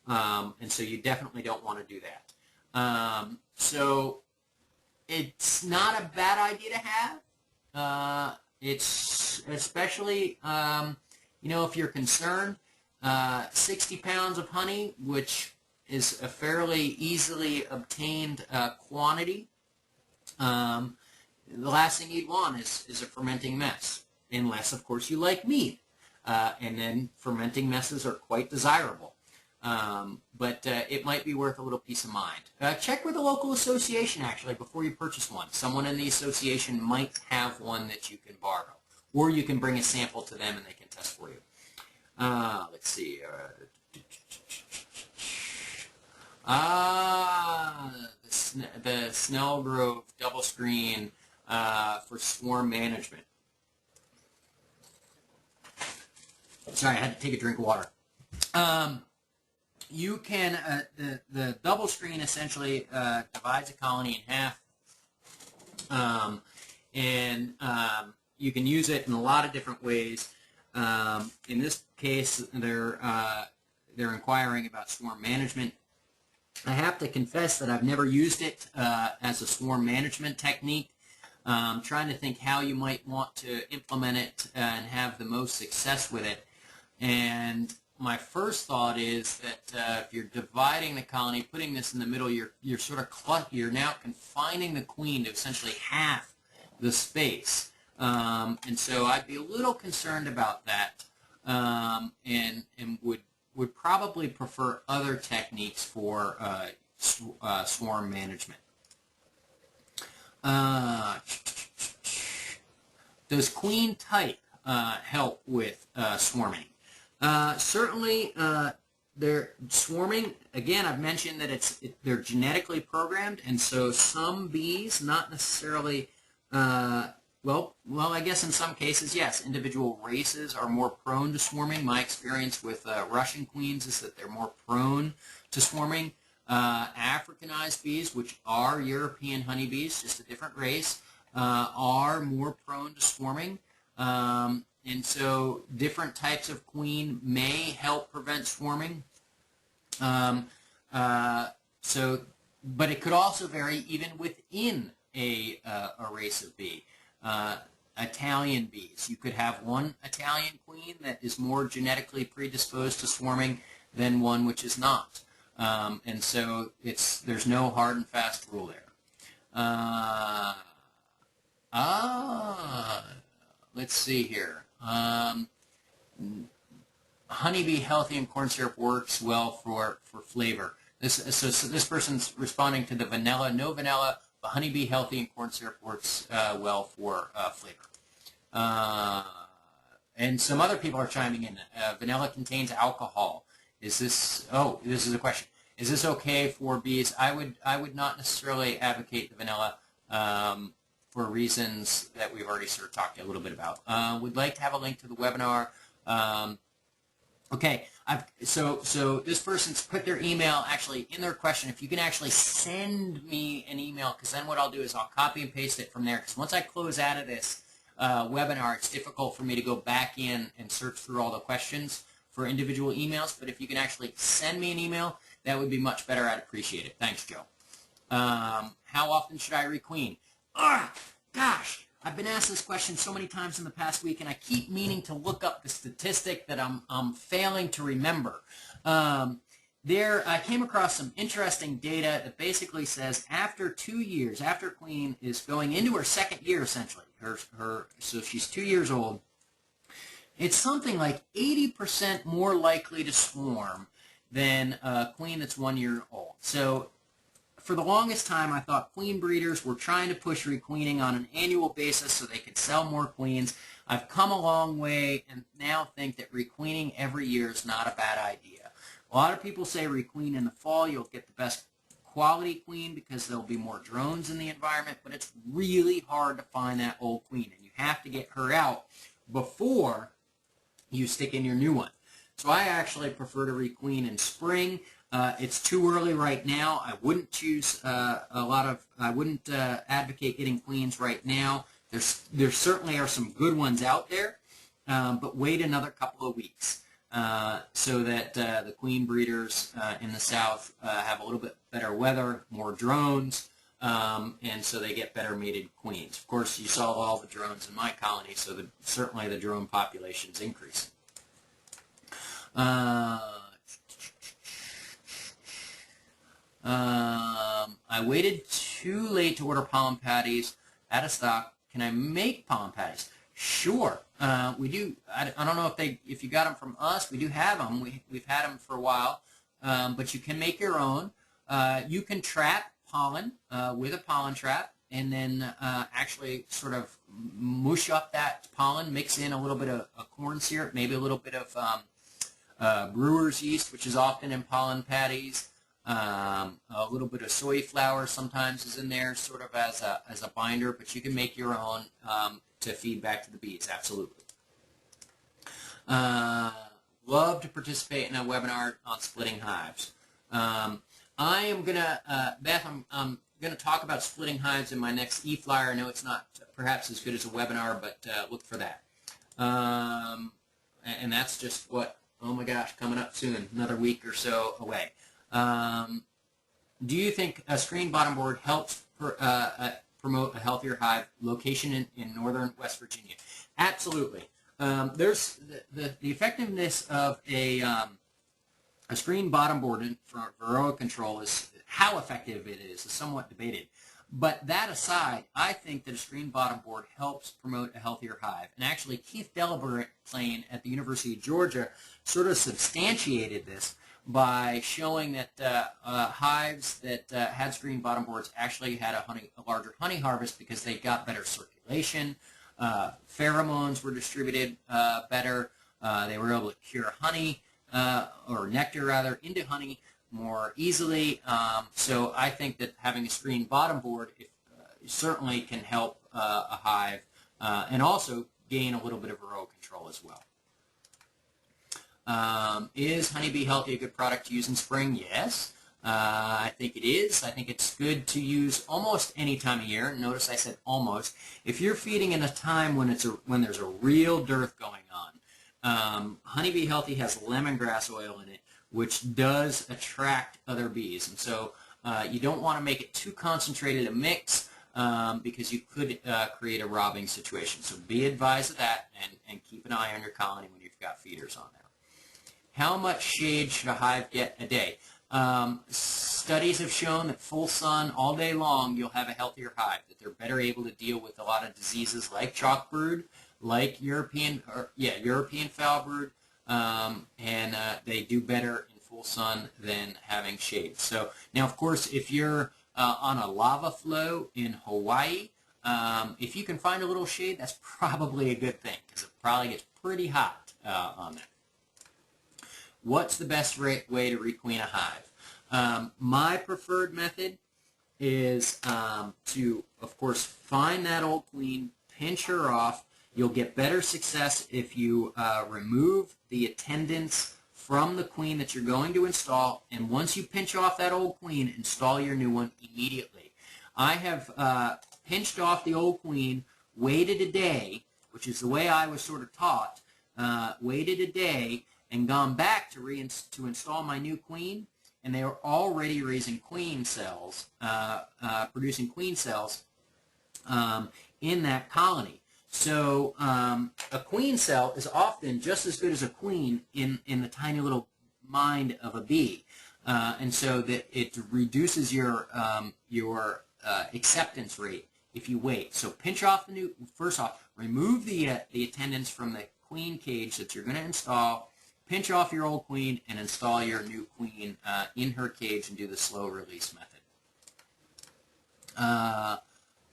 And so you definitely don't want to do that. So it's not a bad idea to have. It's especially, if you're concerned, 60 pounds of honey, which is a fairly easily obtained quantity. The last thing you'd want is a fermenting mess, unless, of course, you like mead. And then fermenting messes are quite desirable. But it might be worth a little peace of mind. Check with a local association, actually, before you purchase one. Someone in the association might have one that you can borrow. Or you can bring a sample to them and they can test for you. Let's see. The Snellgrove double screen for swarm management. Sorry, I had to take a drink of water. You can, the double screen essentially divides a colony in half, and you can use it in a lot of different ways. In this case, they're inquiring about swarm management. I have to confess that I've never used it as a swarm management technique. I'm trying to think how you might want to implement it and have the most success with it. And my first thought is that if you're dividing the colony, putting this in the middle, you're now confining the queen to essentially half the space, and so I'd be a little concerned about that, and would probably prefer other techniques for swarm management. Does queen type help with swarming? Certainly, they're swarming. Again, I've mentioned that they're genetically programmed, and so some bees, not necessarily, well, I guess in some cases, yes, individual races are more prone to swarming. My experience with Russian queens is that they're more prone to swarming. Africanized bees, which are European honeybees, just a different race, are more prone to swarming. And so different types of queen may help prevent swarming. But it could also vary even within a race of bee. Italian bees. You could have one Italian queen that is more genetically predisposed to swarming than one which is not. And so there's no hard and fast rule there. Let's see here. Honeybee healthy in corn syrup works well for flavor. So this person's responding to the vanilla. No vanilla, but honeybee healthy in corn syrup works well for flavor. And some other people are chiming in. Vanilla contains alcohol. This is a question. Is this okay for bees? I would not necessarily advocate the vanilla for reasons that we've already sort of talked a little bit about. Would like to have a link to the webinar. Okay, so this person's put their email actually in their question. If you can actually send me an email, because then what I'll do is I'll copy and paste it from there. Because once I close out of this webinar, it's difficult for me to go back in and search through all the questions for individual emails. But if you can actually send me an email, that would be much better. I'd appreciate it. Thanks, Joe. How often should I requeen? Gosh, I've been asked this question so many times in the past week, and I keep meaning to look up the statistic that I'm failing to remember. I came across some interesting data that basically says after 2 years, after queen is going into her second year essentially, so she's 2 years old, it's something like 80% more likely to swarm than a queen that's 1 year old. So for the longest time, I thought queen breeders were trying to push requeening on an annual basis so they could sell more queens. I've come a long way and now think that requeening every year is not a bad idea. A lot of people say requeen in the fall. You'll get the best quality queen because there'll be more drones in the environment, but it's really hard to find that old queen, and you have to get her out before you stick in your new one. So I actually prefer to requeen in spring. It's too early right now. I wouldn't choose I wouldn't advocate getting queens right now. There certainly are some good ones out there, but wait another couple of weeks so that the queen breeders in the south have a little bit better weather, more drones, and so they get better mated queens. Of course, you saw all the drones in my colony, so certainly the drone population's increasing. I waited too late to order pollen patties out of stock. Can I make pollen patties? Sure. We do. I don't know if you got them from us. We do have them. We've had them for a while. But you can make your own. You can trap pollen with a pollen trap and then actually sort of mush up that pollen, mix in a little bit of corn syrup, maybe a little bit of brewer's yeast, which is often in pollen patties. A little bit of soy flour sometimes is in there sort of as a binder, but you can make your own to feed back to the bees, absolutely. Love to participate in a webinar on splitting hives. I am going to, Beth, I'm going to talk about splitting hives in my next e-flyer. I know it's not perhaps as good as a webinar, but look for that. And that's just what, oh my gosh, coming up soon, another week or so away. Do you think a screen bottom board helps promote a healthier hive location in northern West Virginia? Absolutely. There's the effectiveness of a screen bottom board for Varroa control is how effective it is somewhat debated. But that aside, I think that a screen bottom board helps promote a healthier hive. And actually, Keith Delaplane at the University of Georgia sort of substantiated this by showing that hives that had screen bottom boards actually had a larger honey harvest because they got better circulation, pheromones were distributed better, they were able to cure honey or nectar rather, into honey more easily. So I think that having a screen bottom board certainly can help a hive and also gain a little bit of Varroa control as well. Is honeybee healthy a good product to use in spring? Yes. I think it is. I think it's good to use almost any time of year. Notice I said almost. If you're feeding in a time when there's a real dearth going on, Honeybee Healthy has lemongrass oil in it, which does attract other bees. And so you don't want to make it too concentrated a mix because you could create a robbing situation. So be advised of that and keep an eye on your colony when you've got feeders on there. How much shade should a hive get a day? Studies have shown that full sun all day long, you'll have a healthier hive, that they're better able to deal with a lot of diseases like chalk brood, like European foul brood, and they do better in full sun than having shade. So now, of course, if you're on a lava flow in Hawaii, if you can find a little shade, that's probably a good thing because it probably gets pretty hot on there. What's the best way to requeen a hive? My preferred method is to, of course, find that old queen, pinch her off. You'll get better success if you remove the attendants from the queen that you're going to install, and once you pinch off that old queen, install your new one immediately. I have pinched off the old queen, waited a day, which is the way I was sort of taught, waited a day, and gone back to install my new queen, and they were already raising queen cells, producing queen cells in that colony. So a queen cell is often just as good as a queen in the tiny little mind of a bee, and so that it reduces your acceptance rate if you wait. So pinch off first off, remove the attendants from the queen cage that you're going to install. Pinch off your old queen and install your new queen in her cage and do the slow release method.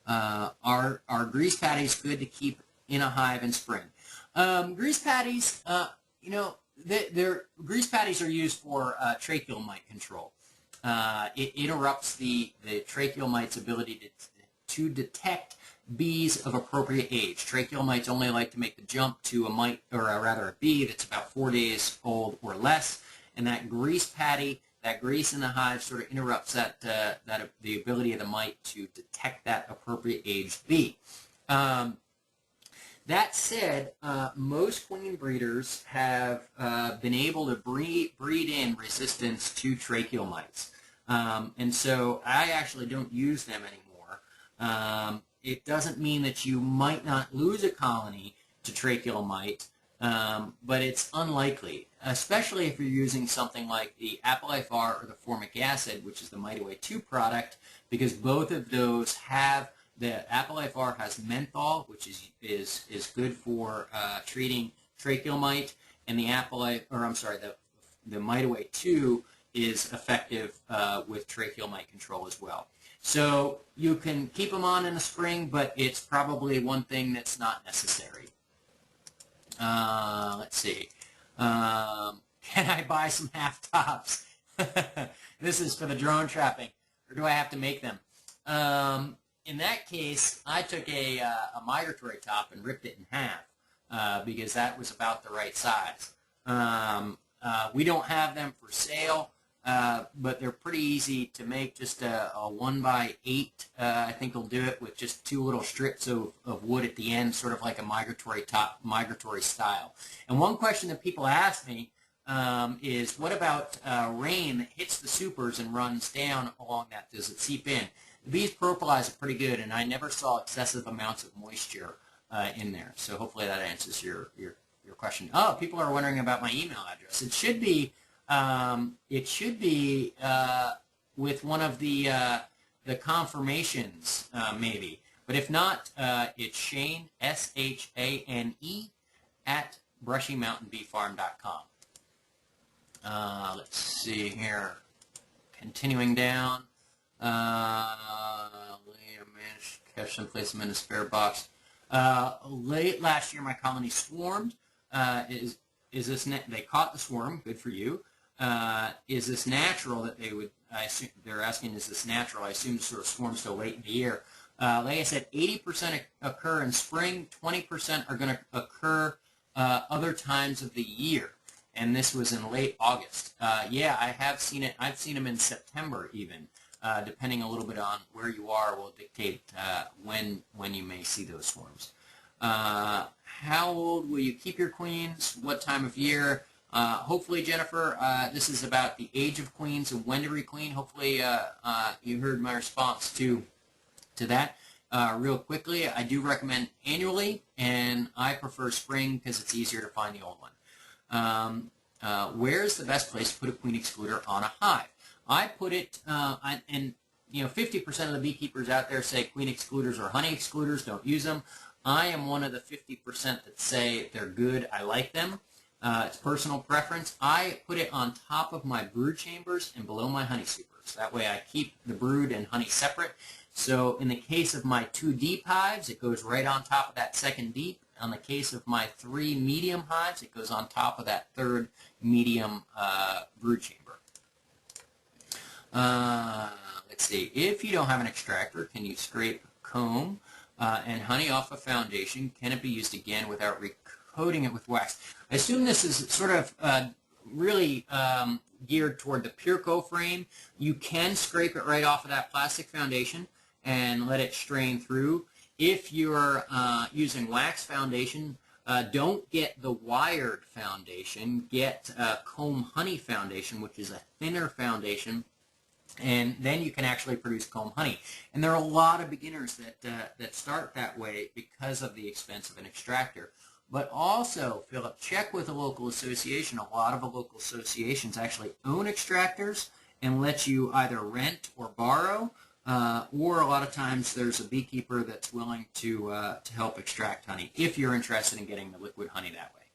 Are grease patties good to keep in a hive in spring? Grease patties, grease patties are used for tracheal mite control. It interrupts the tracheal mite's ability to detect bees of appropriate age. Tracheal mites only like to make the jump to a mite, or rather a bee that's about 4 days old or less, and that grease patty, that grease in the hive, sort of interrupts the ability of the mite to detect that appropriate aged bee. That said, most queen breeders have been able to breed in resistance to tracheal mites, and so I actually don't use them anymore. It doesn't mean that you might not lose a colony to tracheal mite, but it's unlikely, especially if you're using something like the Apple-Life-R or the formic acid, which is the Mite 2 product, because both of those have, the Apple-Life-R has menthol, which is good for treating tracheal mite, and the the Mite 2 is effective with tracheal mite control as well. So you can keep them on in the spring, but it's probably one thing that's not necessary. Let's see. Can I buy some half tops? This is for the drone trapping, or do I have to make them? In that case, I took a migratory top and ripped it in half because that was about the right size. We don't have them for sale. But they're pretty easy to make. Just a 1x8, I think will do it, with just 2 little strips of wood at the end, sort of like a migratory top, migratory style. And one question that people ask me is, what about rain that hits the supers and runs down along that? Does it seep in? The bees propolis are pretty good, and I never saw excessive amounts of moisture in there. So hopefully that answers your question. Oh, people are wondering about my email address. It should be with one of the confirmations, maybe. But if not, it's Shane, S-H-A-N-E, at BrushyMtnBeeFarm.com. Let's see here. Continuing down. Liam managed to catch them, place them in a spare box. Late last year, my colony swarmed. is this they caught the swarm? Good for you. Is this natural that they would? I assume they're asking, is this natural? I assume the sort of swarm so late in the year. Like I said, 80% occur in spring. 20% are going to occur other times of the year. And this was in late August. Yeah, I have seen it. I've seen them in September even. Depending a little bit on where you are will dictate when you may see those swarms. How old will you keep your queens? What time of year? Hopefully, Jennifer, this is about the age of queens and when to requeen. Hopefully, you heard my response to that. Real quickly, I do recommend annually, and I prefer spring because it's easier to find the old one. Where's the best place to put a queen excluder on a hive? I put it, and 50% of the beekeepers out there say queen excluders or honey excluders, don't use them. I am one of the 50% that say they're good, I like them. It's personal preference. I put it on top of my brood chambers and below my honey supers. That way I keep the brood and honey separate. So in the case of my 2 deep hives, it goes right on top of that second deep. On the case of my 3 medium hives, it goes on top of that third medium brood chamber. Let's see. If you don't have an extractor, can you scrape comb and honey off a foundation? Can it be used again without recoating it with wax? I assume this is sort of really geared toward the Pureco frame. You can scrape it right off of that plastic foundation and let it strain through. If you're using wax foundation, don't get the wired foundation. Get comb honey foundation, which is a thinner foundation, and then you can actually produce comb honey. And there are a lot of beginners that start that way because of the expense of an extractor. But also, Philip, check with a local association. A lot of the local associations actually own extractors and let you either rent or borrow, or a lot of times there's a beekeeper that's willing to help extract honey if you're interested in getting the liquid honey that way.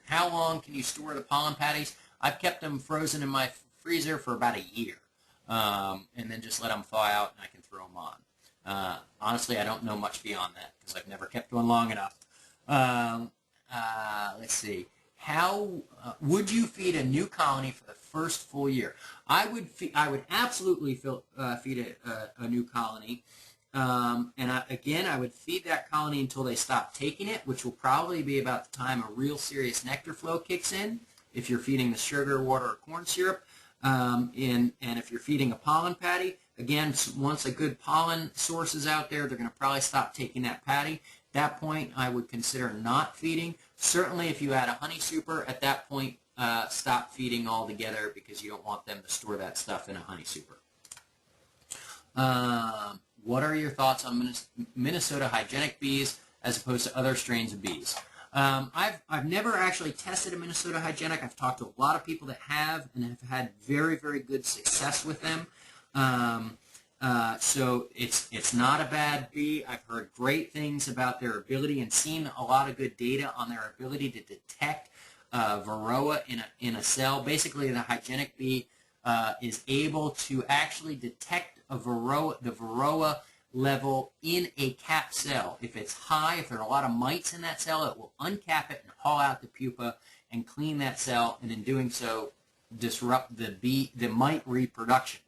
How long can you store the pollen patties? I've kept them frozen in my freezer for about a year, and then just let them thaw out and I can throw them on. Honestly, I don't know much beyond that because I've never kept one long enough. Let's see. How would you feed a new colony for the first full year? I would absolutely feed a new colony, and I would feed that colony until they stop taking it, which will probably be about the time a real serious nectar flow kicks in. If you're feeding the sugar, water, or corn syrup, and if you're feeding a pollen patty, again, once a good pollen source is out there, they're going to probably stop taking that patty. At that point, I would consider not feeding. Certainly, if you add a honey super, at that point, stop feeding altogether because you don't want them to store that stuff in a honey super. What are your thoughts on Minnesota hygienic bees as opposed to other strains of bees? I've never actually tested a Minnesota hygienic. I've talked to a lot of people that have and have had very, very good success with them. So it's not a bad bee. I've heard great things about their ability and seen a lot of good data on their ability to detect Varroa in a cell. Basically, the hygienic bee is able to actually detect the Varroa level in a capped cell. If it's high, if there are a lot of mites in that cell, it will uncap it and haul out the pupa and clean that cell, and in doing so, disrupt the mite reproduction.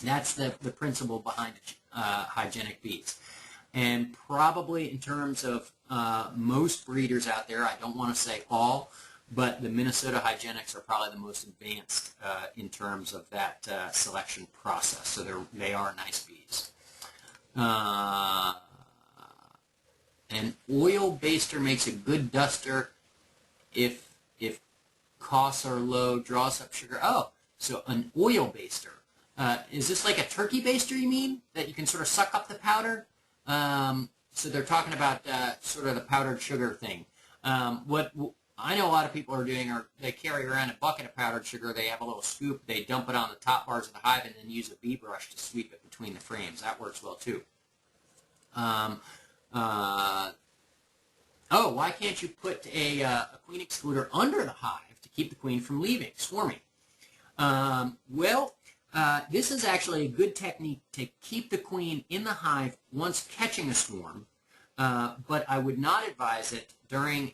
That's the principle behind hygienic bees. And probably in terms of most breeders out there, I don't want to say all, but the Minnesota hygienics are probably the most advanced in terms of that selection process. So they are nice bees. An oil baster makes a good duster if costs are low, draws up sugar. Oh, so an oil baster. Is this like a turkey baster, you mean? That you can sort of suck up the powder? So they're talking about sort of the powdered sugar thing. What I know a lot of people are doing are they carry around a bucket of powdered sugar, they have a little scoop, they dump it on the top bars of the hive, and then use a bee brush to sweep it between the frames. That works well too. Oh, why can't you put a queen excluder under the hive to keep the queen from swarming? This is actually a good technique to keep the queen in the hive once catching a swarm, but I would not advise it during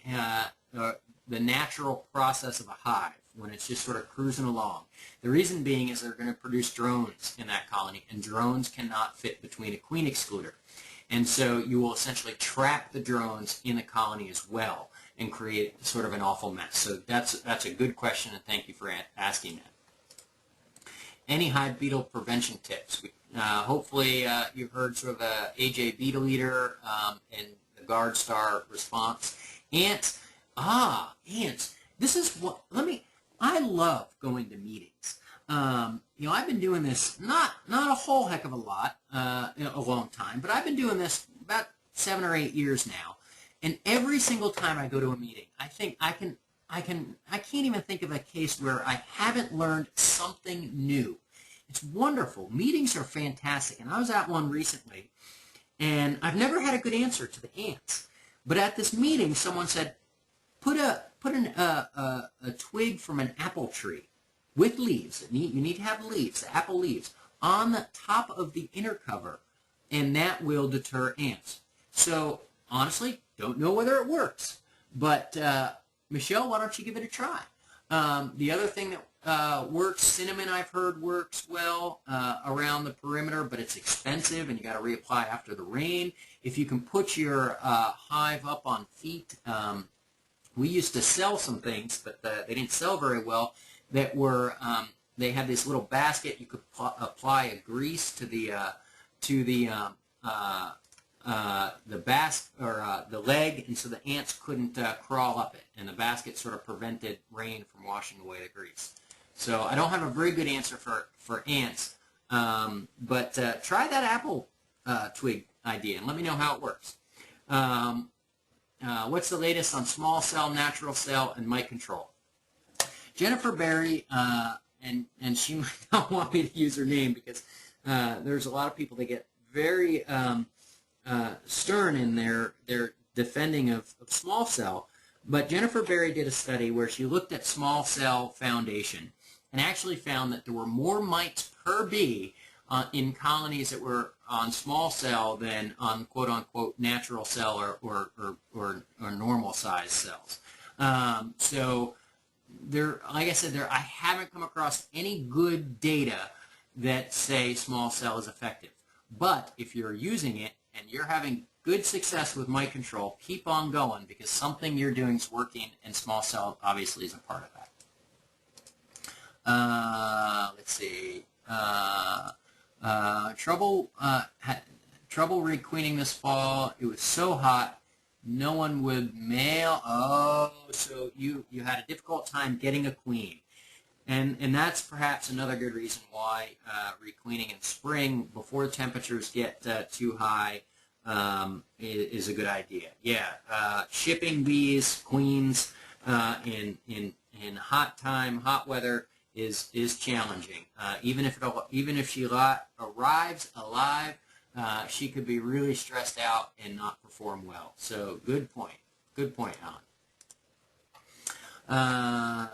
the natural process of a hive, when it's just sort of cruising along. The reason being is they're going to produce drones in that colony, and drones cannot fit between a queen excluder. And so you will essentially trap the drones in the colony as well and create sort of an awful mess. So that's a good question, and thank you for asking that. Any hive beetle prevention tips? Hopefully you've heard sort of a AJ beetle eater and the guard star response. Ants. Ants. This is what, I love going to meetings. I've been doing this, not a whole heck of a lot, a long time, but I've been doing this about 7 or 8 years now. And every single time I go to a meeting, I think I can't even think of a case where I haven't learned something new. It's wonderful. Meetings are fantastic. And I was at one recently, and I've never had a good answer to the ants. But at this meeting, someone said, put a twig from an apple tree with leaves. You need to have leaves, the apple leaves, on the top of the inner cover, and that will deter ants. So honestly, don't know whether it works. But Michelle, why don't you give it a try? The other thing that works, cinnamon I've heard works well around the perimeter, but it's expensive and you got to reapply after the rain. If you can put your hive up on feet, we used to sell some things, but they didn't sell very well, that were, they had this little basket. You could apply a grease to the the leg, and so the ants couldn't crawl up it, and the basket sort of prevented rain from washing away the grease. So I don't have a very good answer for ants, but try that apple twig idea and let me know how it works. What's the latest on small cell, natural cell, and mite control? Jennifer Berry, and she might not want me to use her name because there's a lot of people that get very stern in their defending of small cell. But Jennifer Berry did a study where she looked at small cell foundation and actually found that there were more mites per bee in colonies that were on small cell than on quote-unquote natural cell or normal size cells. So there, like I said, I haven't come across any good data that say small cell is effective. But if you're using it and you're having good success with mite control, keep on going because something you're doing is working, and small cell obviously is a part of that. Let's see. Had trouble requeening this fall. It was so hot, no one would mail. Oh, so you had a difficult time getting a queen. And that's perhaps another good reason why requeening in spring before the temperatures get too high is a good idea. Yeah, shipping bees, queens in hot time, hot weather is challenging. Even if she arrives alive, she could be really stressed out and not perform well. So good point. Good point, Alan.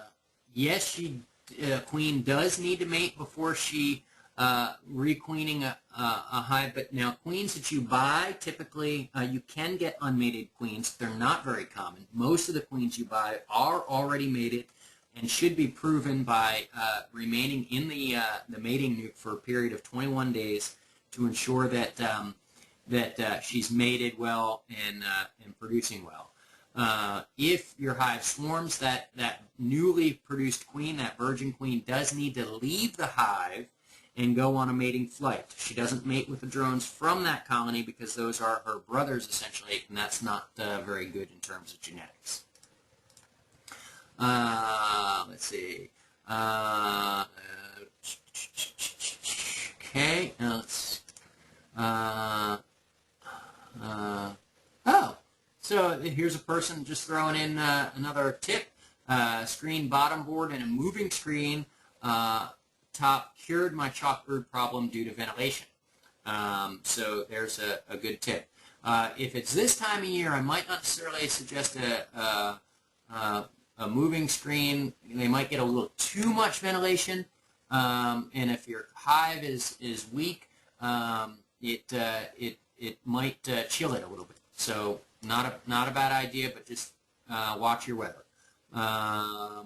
Yes, queen does need to mate before she requeening a hive. But now queens that you buy, typically you can get unmated queens. They're not very common. Most of the queens you buy are already mated and should be proven by remaining in the mating nuke for a period of 21 days to ensure that she's mated well and producing well. If your hive swarms, that newly produced queen, that virgin queen, does need to leave the hive and go on a mating flight. She doesn't mate with the drones from that colony because those are her brothers essentially, and that's not very good in terms of genetics. Let's see. Okay, let's. So here's a person just throwing in another tip. Screen bottom board and a moving screen top cured my chalkbird problem due to ventilation. So there's a good tip. If it's this time of year, I might not necessarily suggest a moving screen. They might get a little too much ventilation, and if your hive is weak, it might chill it a little bit. So not a bad idea, but just watch your weather. How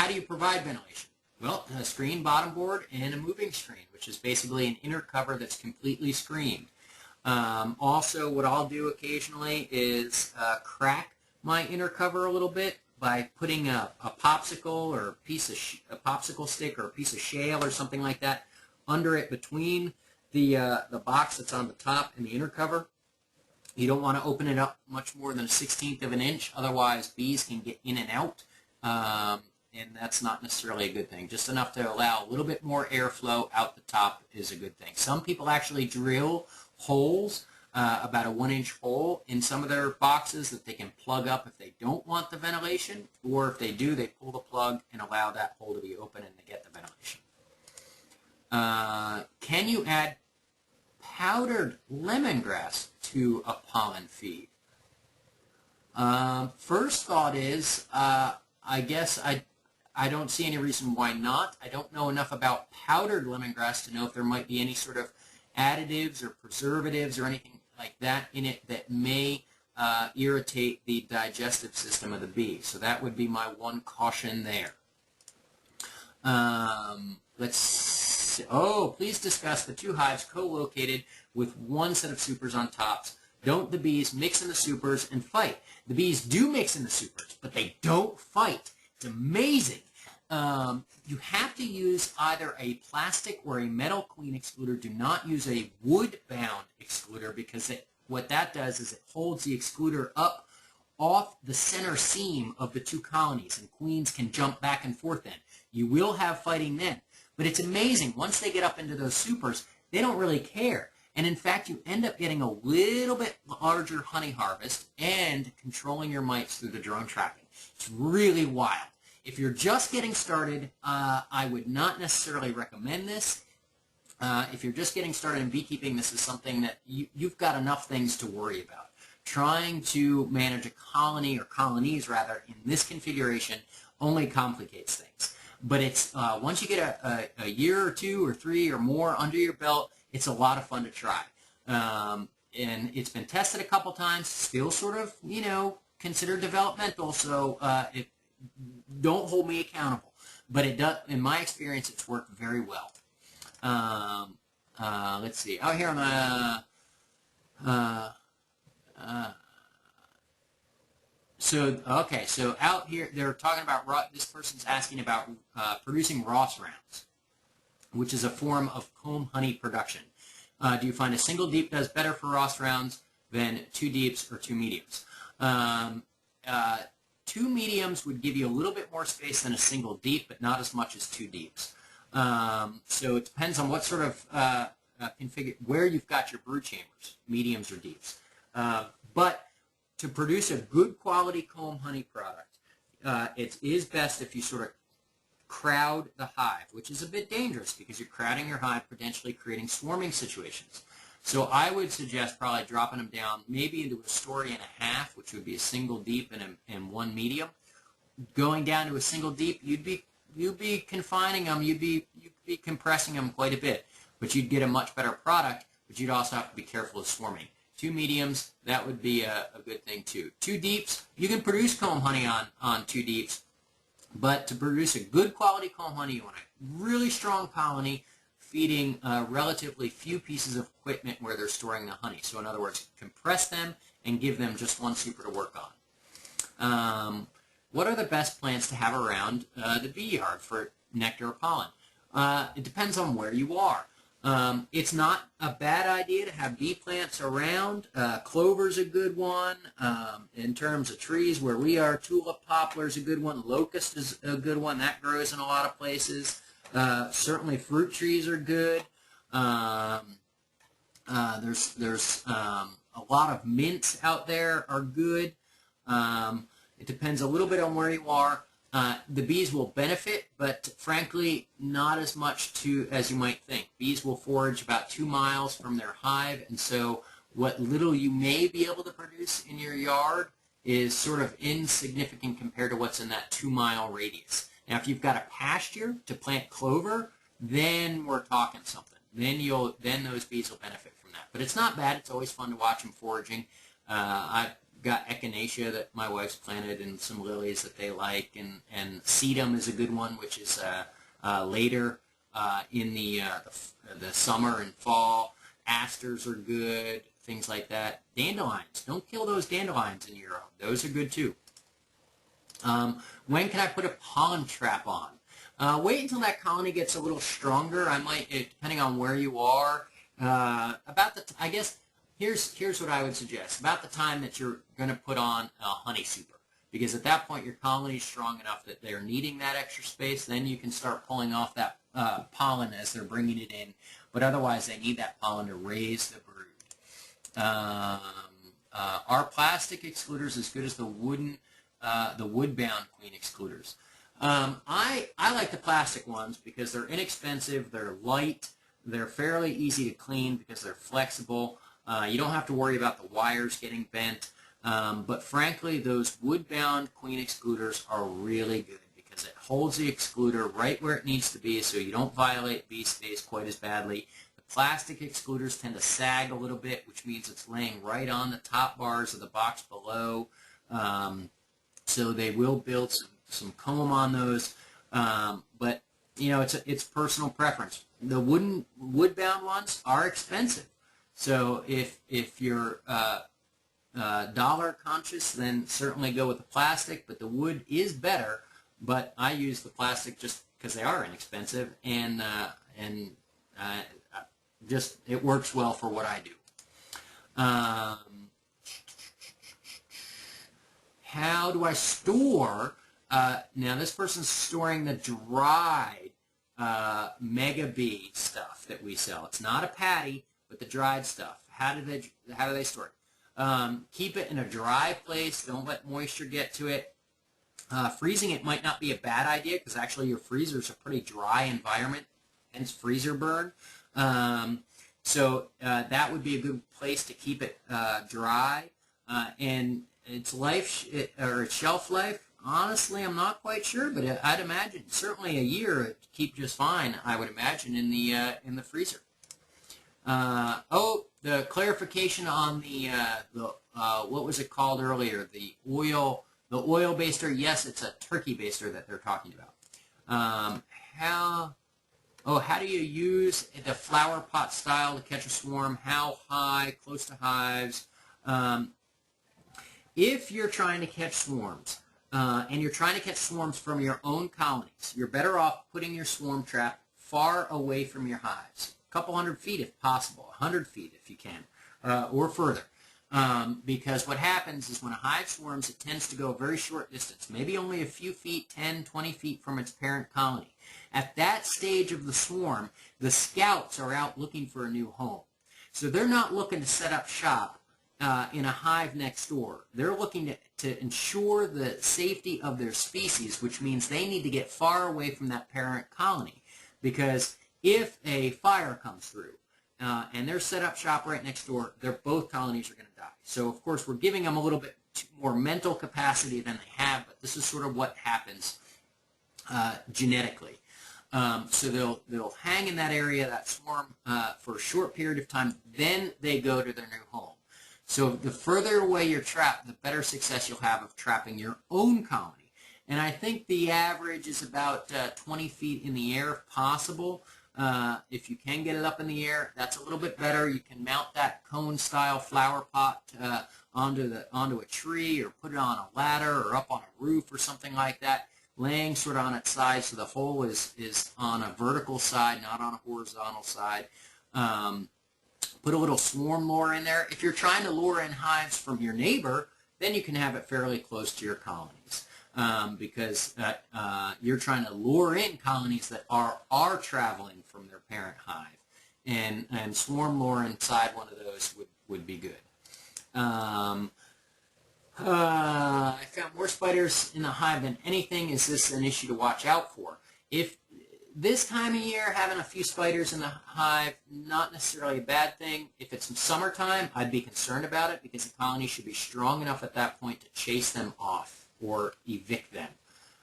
do you provide ventilation? Well, a screen bottom board and a moving screen, which is basically an inner cover that's completely screened. Also, what I'll do occasionally is crack my inner cover a little bit by putting a popsicle or a popsicle stick or a piece of shale or something like that under it between the box that's on the top and the inner cover. You don't want to open it up much more than 1/16 of an inch, otherwise bees can get in and out, and that's not necessarily a good thing. Just enough to allow a little bit more airflow out the top is a good thing. Some people actually drill holes, about a 1-inch hole in some of their boxes that they can plug up if they don't want the ventilation, or if they do, they pull the plug and allow that hole to be open and they get the ventilation. Can you add powdered lemongrass to a pollen feed? First thought is, I guess I don't see any reason why not. I don't know enough about powdered lemongrass to know if there might be any sort of additives or preservatives or anything like that in it that may irritate the digestive system of the bee. So that would be my one caution there. Let's see. Oh, please discuss the 2 hives co-located with 1 set of supers on tops. Don't the bees mix in the supers and fight? The bees do mix in the supers, but they don't fight. It's amazing. You have to use either a plastic or a metal queen excluder. Do not use a wood-bound excluder, because what that does is it holds the excluder up off the center seam of the 2 colonies, and queens can jump back and forth then. You will have fighting then. But it's amazing. Once they get up into those supers, they don't really care. And in fact, you end up getting a little bit larger honey harvest and controlling your mites through the drone trapping. It's really wild. If you're just getting started, I would not necessarily recommend this. If you're just getting started in beekeeping, this is something that you've got enough things to worry about. Trying to manage a colony, or colonies rather, in this configuration only complicates things. But it's once you get a year or 2 or 3 or more under your belt, it's a lot of fun to try. And it's been tested a couple times, still sort of, considered developmental, so don't hold me accountable. But it does, in my experience, it's worked very well. Let's see. Out here on the so out here they're talking about this person's asking about producing Ross rounds, which is a form of comb honey production. Do you find a single deep does better for Ross rounds than 2 deeps or 2 mediums? 2 mediums would give you a little bit more space than a single deep, but not as much as 2 deeps. So it depends on what sort of where you've got your brood chambers, mediums or deeps. But to produce a good quality comb honey product, it is best if you sort of crowd the hive, which is a bit dangerous because you're crowding your hive, potentially creating swarming situations. So I would suggest probably dropping them down maybe into a story and a half, which would be a single deep and 1 medium. Going down to a single deep, you'd be confining them, you'd be compressing them quite a bit, but you'd get a much better product, but you'd also have to be careful of swarming. 2 mediums, that would be a good thing too. 2 deeps, you can produce comb honey on 2 deeps, but to produce a good quality comb honey, you want a really strong colony feeding relatively few pieces of equipment where they're storing the honey. So in other words, compress them and give them just 1 super to work on. What are the best plants to have around the bee yard for nectar or pollen? It depends on where you are. It's not a bad idea to have bee plants around. Clover's a good one. In terms of trees, where we are, tulip poplar's a good one. Locust is a good one. That grows in a lot of places. Certainly fruit trees are good. There's a lot of mints out there are good. It depends a little bit on where you are. The bees will benefit, but frankly, not as much as you might think. Bees will forage about 2 miles from their hive, and so what little you may be able to produce in your yard is sort of insignificant compared to what's in that 2-mile radius. Now, if you've got a pasture to plant clover, then we're talking something. Then those bees will benefit from that. But it's not bad. It's always fun to watch them foraging. I've got echinacea that my wife's planted and some lilies that they like, and sedum is a good one, which is later in the summer and fall. Asters are good, things like that. Dandelions, don't kill those dandelions in Europe. Those are good too. When can I put a pollen trap on? Wait until that colony gets a little stronger. I might, depending on where you are, I guess here's what I would suggest. About the time that you're going to put on a honey super, because at that point your colony is strong enough that they're needing that extra space. Then you can start pulling off that pollen as they're bringing it in. But otherwise, they need that pollen to raise the brood. Are plastic excluders as good as the wood-bound queen excluders? I like the plastic ones because they're inexpensive, they're light, they're fairly easy to clean because they're flexible. You don't have to worry about the wires getting bent. But frankly, those wood-bound queen excluders are really good because it holds the excluder right where it needs to be so you don't violate bee space quite as badly. The plastic excluders tend to sag a little bit, which means it's laying right on the top bars of the box below. So they will build some comb on those. But, you know, it's personal preference. The wood-bound ones are expensive. So if you're dollar conscious, then certainly go with the plastic, but the wood is better. But I use the plastic just because they are inexpensive, and just it works well for what I do. How do I store? Now this person's storing the dried Mega Bee stuff that we sell. It's not a patty, but the dried stuff. How do they store it? Keep it in a dry place. Don't let moisture get to it. Freezing it might not be a bad idea because actually your freezer is a pretty dry environment, hence freezer burn. So that would be a good place to keep it dry. And its shelf life, honestly, I'm not quite sure, but I'd imagine certainly a year it'd keep just fine. I would imagine in the freezer. The clarification on the what was it called earlier? The oil baster. Yes, it's a turkey baster that they're talking about. How do you use the flower pot style to catch a swarm? How high? Close to hives? If you're trying to catch swarms, and you're trying to catch swarms from your own colonies, you're better off putting your swarm trap far away from your hives. A couple 100 feet if possible, 100 feet if you can, or further. Because what happens is when a hive swarms, it tends to go a very short distance, maybe only a few feet, 10, 20 feet from its parent colony. At that stage of the swarm, the scouts are out looking for a new home. So they're not looking to set up shop in a hive next door. They're looking to ensure the safety of their species, which means they need to get far away from that parent colony. Because if a fire comes through, and they're set up shop right next door, both colonies are going to die. So, of course, we're giving them a little bit more mental capacity than they have, but this is sort of what happens genetically. So they'll hang in that area, that swarm, for a short period of time, then they go to their new home. So the further away you're trapped, the better success you'll have of trapping your own colony. And I think the average is about 20 feet in the air if possible. If you can get it up in the air, that's a little bit better. You can mount that cone-style flower pot onto a tree, or put it on a ladder or up on a roof or something like that, laying sort of on its side so the hole is on a vertical side, not on a horizontal side. Put a little swarm lure in there. If you're trying to lure in hives from your neighbor, then you can have it fairly close to your colonies. Because you're trying to lure in colonies that are traveling from their parent hive, and swarm lure inside one of those would be good. I found more spiders in the hive than anything. Is this an issue to watch out for? If this time of year, having a few spiders in the hive, not necessarily a bad thing. If it's summertime, I'd be concerned about it because the colony should be strong enough at that point to chase them off or evict them.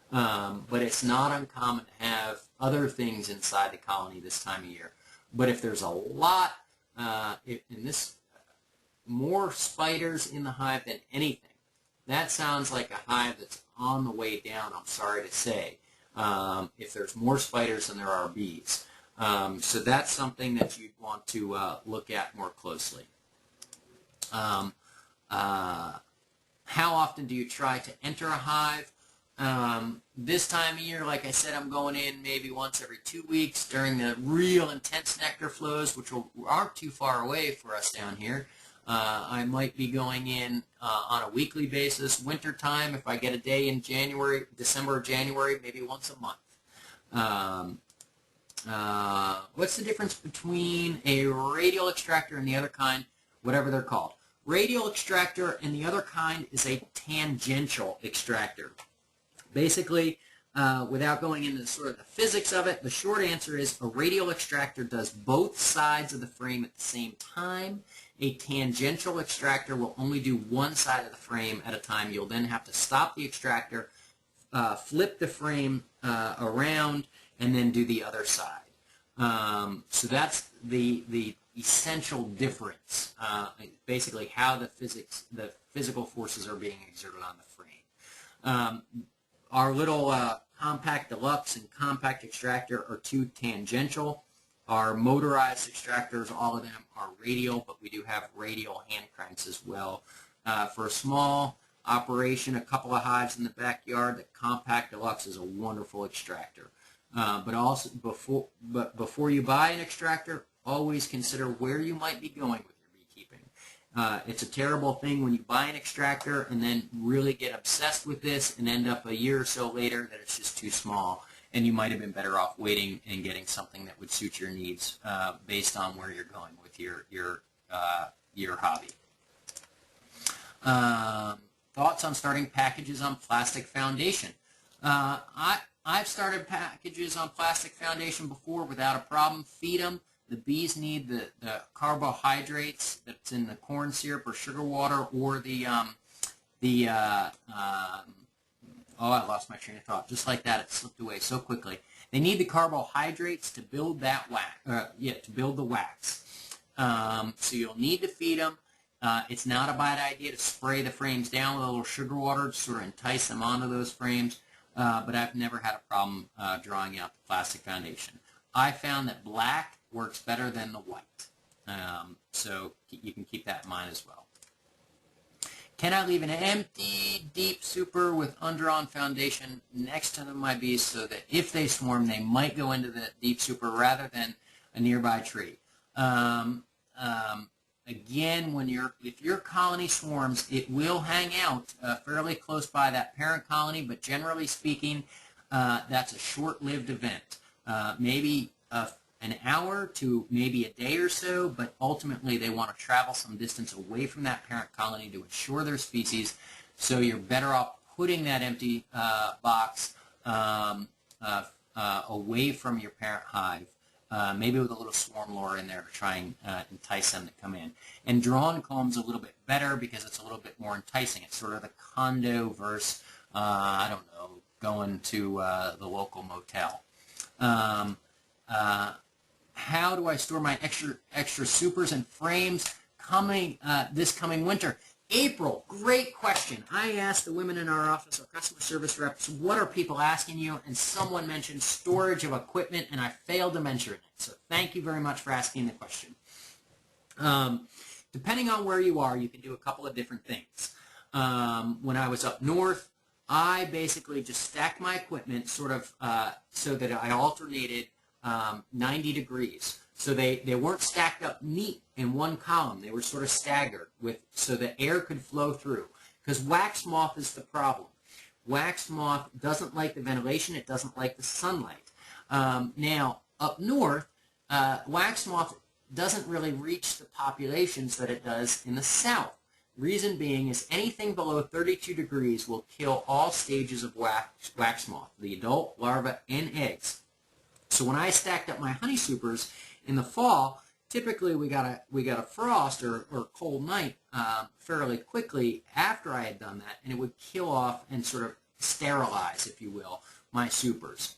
But it's not uncommon to have other things inside the colony this time of year. But if there's a lot, more spiders in the hive than anything. That sounds like a hive that's on the way down, I'm sorry to say, if there's more spiders than there are bees. So that's something that you'd want to look at more closely. How often do you try to enter a hive? This time of year, like I said, I'm going in maybe once every 2 weeks during the real intense nectar flows, which aren't too far away for us down here. I might be going in on a weekly basis. Winter time, if I get a day in January, December or January, maybe once a month. What's the difference between a radial extractor and the other kind, whatever they're called? Radial extractor and the other kind is a tangential extractor. Basically, without going into sort of the physics of it, the short answer is a radial extractor does both sides of the frame at the same time. A tangential extractor will only do one side of the frame at a time. You'll then have to stop the extractor, flip the frame around, and then do the other side. So that's the essential difference, basically how the physical forces are being exerted on the frame. Our little compact deluxe and compact extractor are two tangential. Our motorized extractors, all of them are radial, but we do have radial hand cranks as well. For a small operation, a couple of hives in the backyard, the compact deluxe is a wonderful extractor. But before you buy an extractor, always consider where you might be going with your beekeeping. It's a terrible thing when you buy an extractor and then really get obsessed with this and end up a year or so later that it's just too small, and you might have been better off waiting and getting something that would suit your needs based on where you're going with your hobby. Thoughts on starting packages on plastic foundation? I've started packages on plastic foundation before without a problem. Feed them. The bees need the carbohydrates that's in the corn syrup or sugar water, or oh, I lost my train of thought. Just like that, it slipped away so quickly. They need the carbohydrates to build that wax. To build the wax. So you'll need to feed them. It's not a bad idea to spray the frames down with a little sugar water to sort of entice them onto those frames. But I've never had a problem drawing out the plastic foundation. I found that black works better than the white. So you can keep that in mind as well. Can I leave an empty deep super with undrawn foundation next to my bees so that if they swarm, they might go into the deep super rather than a nearby tree? Again, if your colony swarms, it will hang out fairly close by that parent colony, but generally speaking, that's a short-lived event. Maybe an hour to maybe a day or so, but ultimately they want to travel some distance away from that parent colony to ensure their species, so you're better off putting that empty box away from your parent hive, maybe with a little swarm lure in there to try and entice them to come in. And drawn comb's a little bit better because it's a little bit more enticing. It's sort of the condo versus, I don't know, going to the local motel. How do I store my extra supers and frames this coming winter? April, great question. I asked the women in our office, our customer service reps, what are people asking you? And someone mentioned storage of equipment, and I failed to mention it. So thank you very much for asking the question. Depending on where you are, you can do a couple of different things. When I was up north, I basically just stacked my equipment sort of so that I alternated 90 degrees. So they weren't stacked up neat in one column. They were sort of staggered so the air could flow through. Because wax moth is the problem. Wax moth doesn't like the ventilation. It doesn't like the sunlight. Now, up north, wax moth doesn't really reach the populations that it does in the south. Reason being is anything below 32 degrees will kill all stages of wax moth, the adult, larva, and eggs. So when I stacked up my honey supers in the fall, typically we got a frost or cold night fairly quickly after I had done that, and it would kill off and sort of sterilize, if you will, my supers.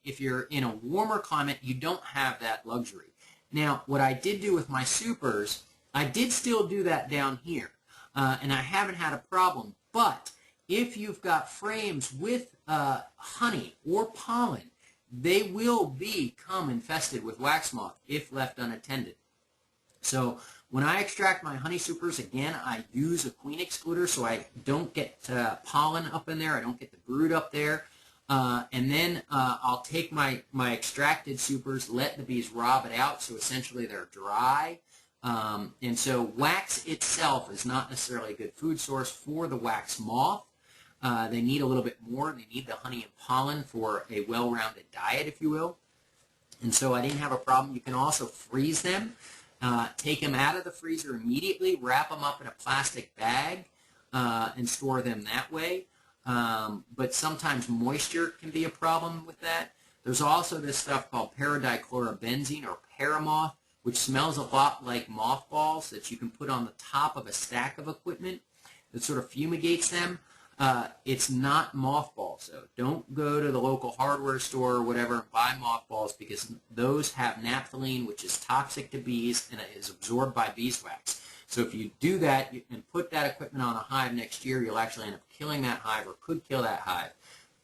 If you're in a warmer climate, you don't have that luxury. Now, what I did do with my supers, I did still do that down here, and I haven't had a problem. But if you've got frames with honey or pollen, they will become infested with wax moth if left unattended. So when I extract my honey supers, again, I use a queen excluder so I don't get pollen up in there. I don't get the brood up there. And then I'll take my extracted supers, let the bees rob it out, so essentially they're dry. And so wax itself is not necessarily a good food source for the wax moth. They need a little bit more. They need the honey and pollen for a well-rounded diet, if you will. And so I didn't have a problem. You can also freeze them. Take them out of the freezer immediately, wrap them up in a plastic bag, and store them that way. But sometimes moisture can be a problem with that. There's also this stuff called paradichlorobenzene or paramoth, which smells a lot like mothballs that you can put on the top of a stack of equipment that sort of fumigates them. It's not mothballs, though. Don't go to the local hardware store or whatever and buy mothballs, because those have naphthalene, which is toxic to bees and is absorbed by beeswax. So if you do that and put that equipment on a hive next year, you'll actually end up killing that hive or could kill that hive.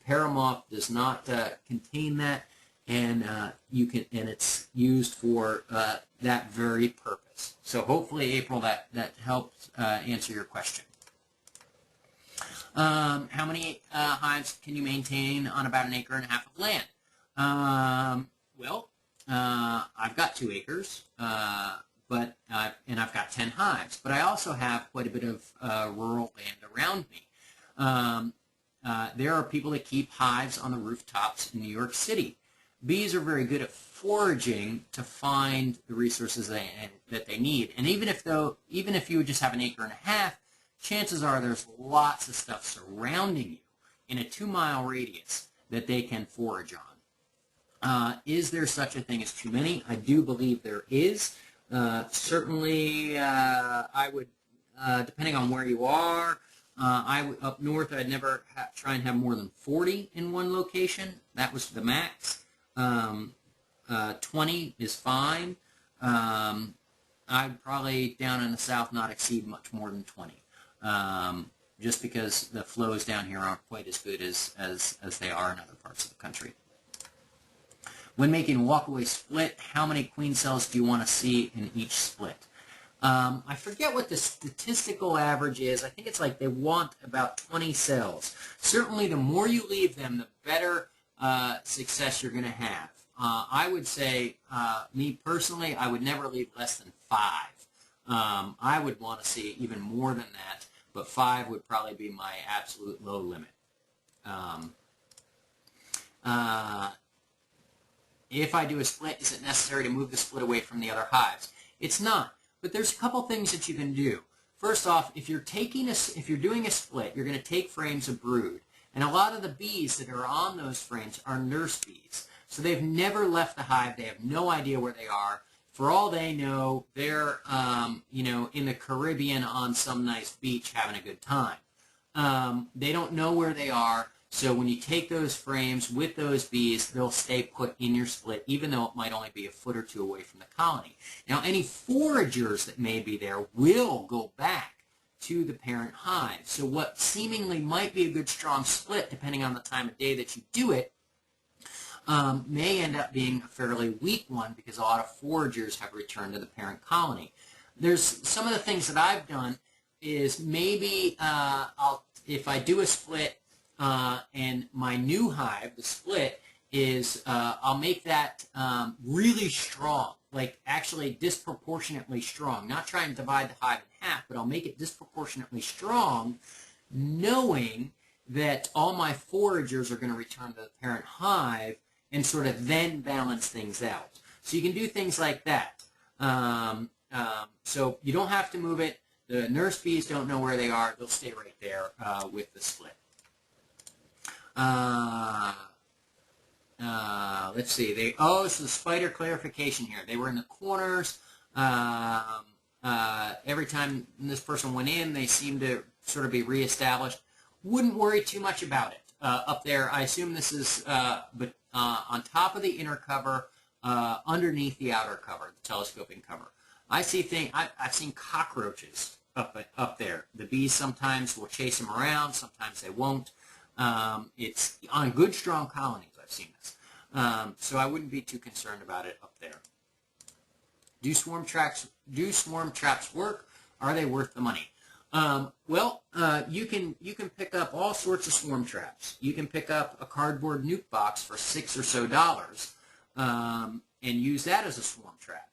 Paramoth does not contain that, and it's used for that very purpose. So hopefully, April, that helps answer your question. How many hives can you maintain on about 1.5 acres of land? I've got 2 acres, and I've got 10 hives, but I also have quite a bit of rural land around me. There are people that keep hives on the rooftops in New York City. Bees are very good at foraging to find the resources that they need, and even if you just have 1.5 acres, chances are there's lots of stuff surrounding you in a 2-mile radius that they can forage on. Is there such a thing as too many? I do believe there is. Certainly, I would, depending on where you are, up north, I'd never try and have more than 40 in one location. That was the max. 20 is fine. I'd probably, down in the south, not exceed much more than 20. Just because the flows down here aren't quite as good as they are in other parts of the country. When making a walkaway split, how many queen cells do you want to see in each split? I forget what the statistical average is. I think it's like they want about 20 cells. Certainly the more you leave them, the better success you're going to have. I would say, me personally, I would never leave less than 5. I would want to see even more than that, but 5 would probably be my absolute low limit. If I do a split, is it necessary to move the split away from the other hives? It's not, but there's a couple things that you can do. First off, if you're doing a split, you're going to take frames of brood, and a lot of the bees that are on those frames are nurse bees. So they've never left the hive. They have no idea where they are. For all they know, they're in the Caribbean on some nice beach having a good time. They don't know where they are. So when you take those frames with those bees, they'll stay put in your split, even though it might only be a foot or 2 away from the colony. Now, any foragers that may be there will go back to the parent hive. So what seemingly might be a good strong split, depending on the time of day that you do it, may end up being a fairly weak one, because a lot of foragers have returned to the parent colony. There's some of the things that I've done is maybe if I do a split, and my new hive, the split, is I'll make that really strong, like actually disproportionately strong. Not trying to divide the hive in half, but I'll make it disproportionately strong, knowing that all my foragers are going to return to the parent hive, and sort of then balance things out. So you can do things like that. So you don't have to move it. The nurse bees don't know where they are. They'll stay right there with the split. Let's see. So the spider clarification here. They were in the corners. Every time this person went in, they seemed to sort of be reestablished. Wouldn't worry too much about it. Up there, I assume this is on top of the inner cover, underneath the outer cover, the telescoping cover. I've seen cockroaches up there. The bees sometimes will chase them around, sometimes they won't. It's on good, strong colonies I've seen this. So I wouldn't be too concerned about it up there. Do swarm traps work? Are they worth the money? Well, you can pick up all sorts of swarm traps. You can pick up a cardboard nuke box for $6 or so, and use that as a swarm trap.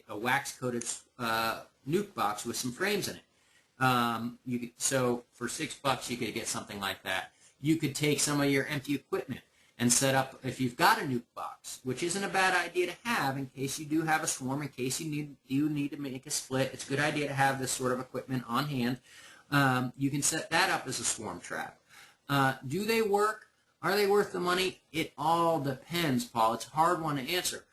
A wax-coated nuke box with some frames in it. So for $6, you could get something like that. You could take some of your empty equipment and set up, if you've got a nuke box, which isn't a bad idea to have in case you do have a swarm, in case you need to make a split. It's a good idea to have this sort of equipment on hand. You can set that up as a swarm trap. Do they work? Are they worth the money? It all depends, Paul. It's a hard one to answer.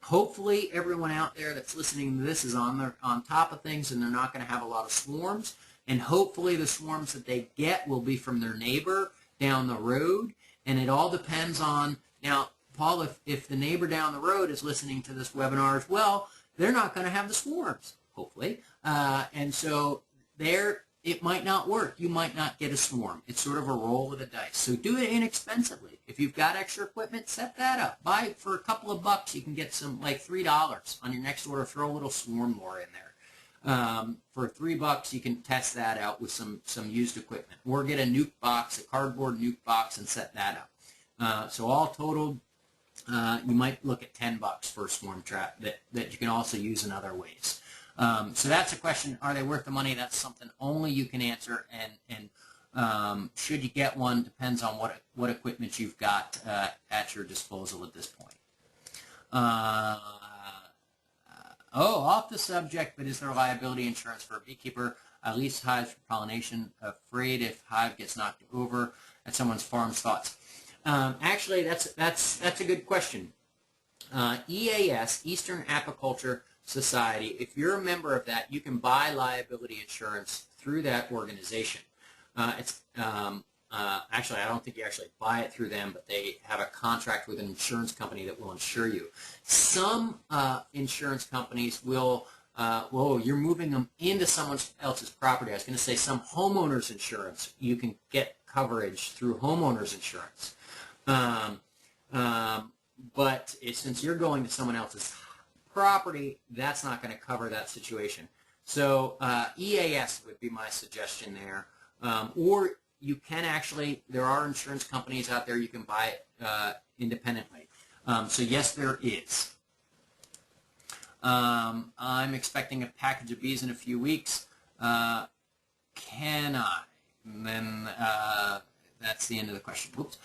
Hopefully everyone out there that's listening to this is on top of things, and they're not going to have a lot of swarms. And hopefully the swarms that they get will be from their neighbor down the road. And it all depends on, now, Paul, if the neighbor down the road is listening to this webinar as well, they're not going to have the swarms, hopefully. And so it might not work. You might not get a swarm. It's sort of a roll of the dice. So do it inexpensively. If you've got extra equipment, set that up. Buy for a couple of bucks. You can get some, like $3 on your next order. Throw a little swarm lure in there. For $3, you can test that out with some used equipment. Or get a nuke box, a cardboard nuke box, and set that up. So all totaled, you might look at $10 for a swarm trap that you can also use in other ways. So that's a question, are they worth the money? That's something only you can answer, and should you get one depends on what equipment you've got at your disposal at this point. Off the subject, but is there liability insurance for a beekeeper? I lease hives for pollination, afraid if hive gets knocked over at someone's farm's thoughts. Actually, that's a good question. EAS, Eastern Apiculture Society, if you're a member of that, you can buy liability insurance through that organization. Actually, I don't think you actually buy it through them, but they have a contract with an insurance company that will insure you. Some insurance companies will, you're moving them into someone else's property. I was going to say some homeowners insurance. You can get coverage through homeowners insurance. But since you're going to someone else's property, that's not going to cover that situation. So EAS would be my suggestion there. Or you can actually, there are insurance companies out there you can buy it independently. So yes, there is. I'm expecting a package of bees in a few weeks. Can I? And then that's the end of the question. Whoops.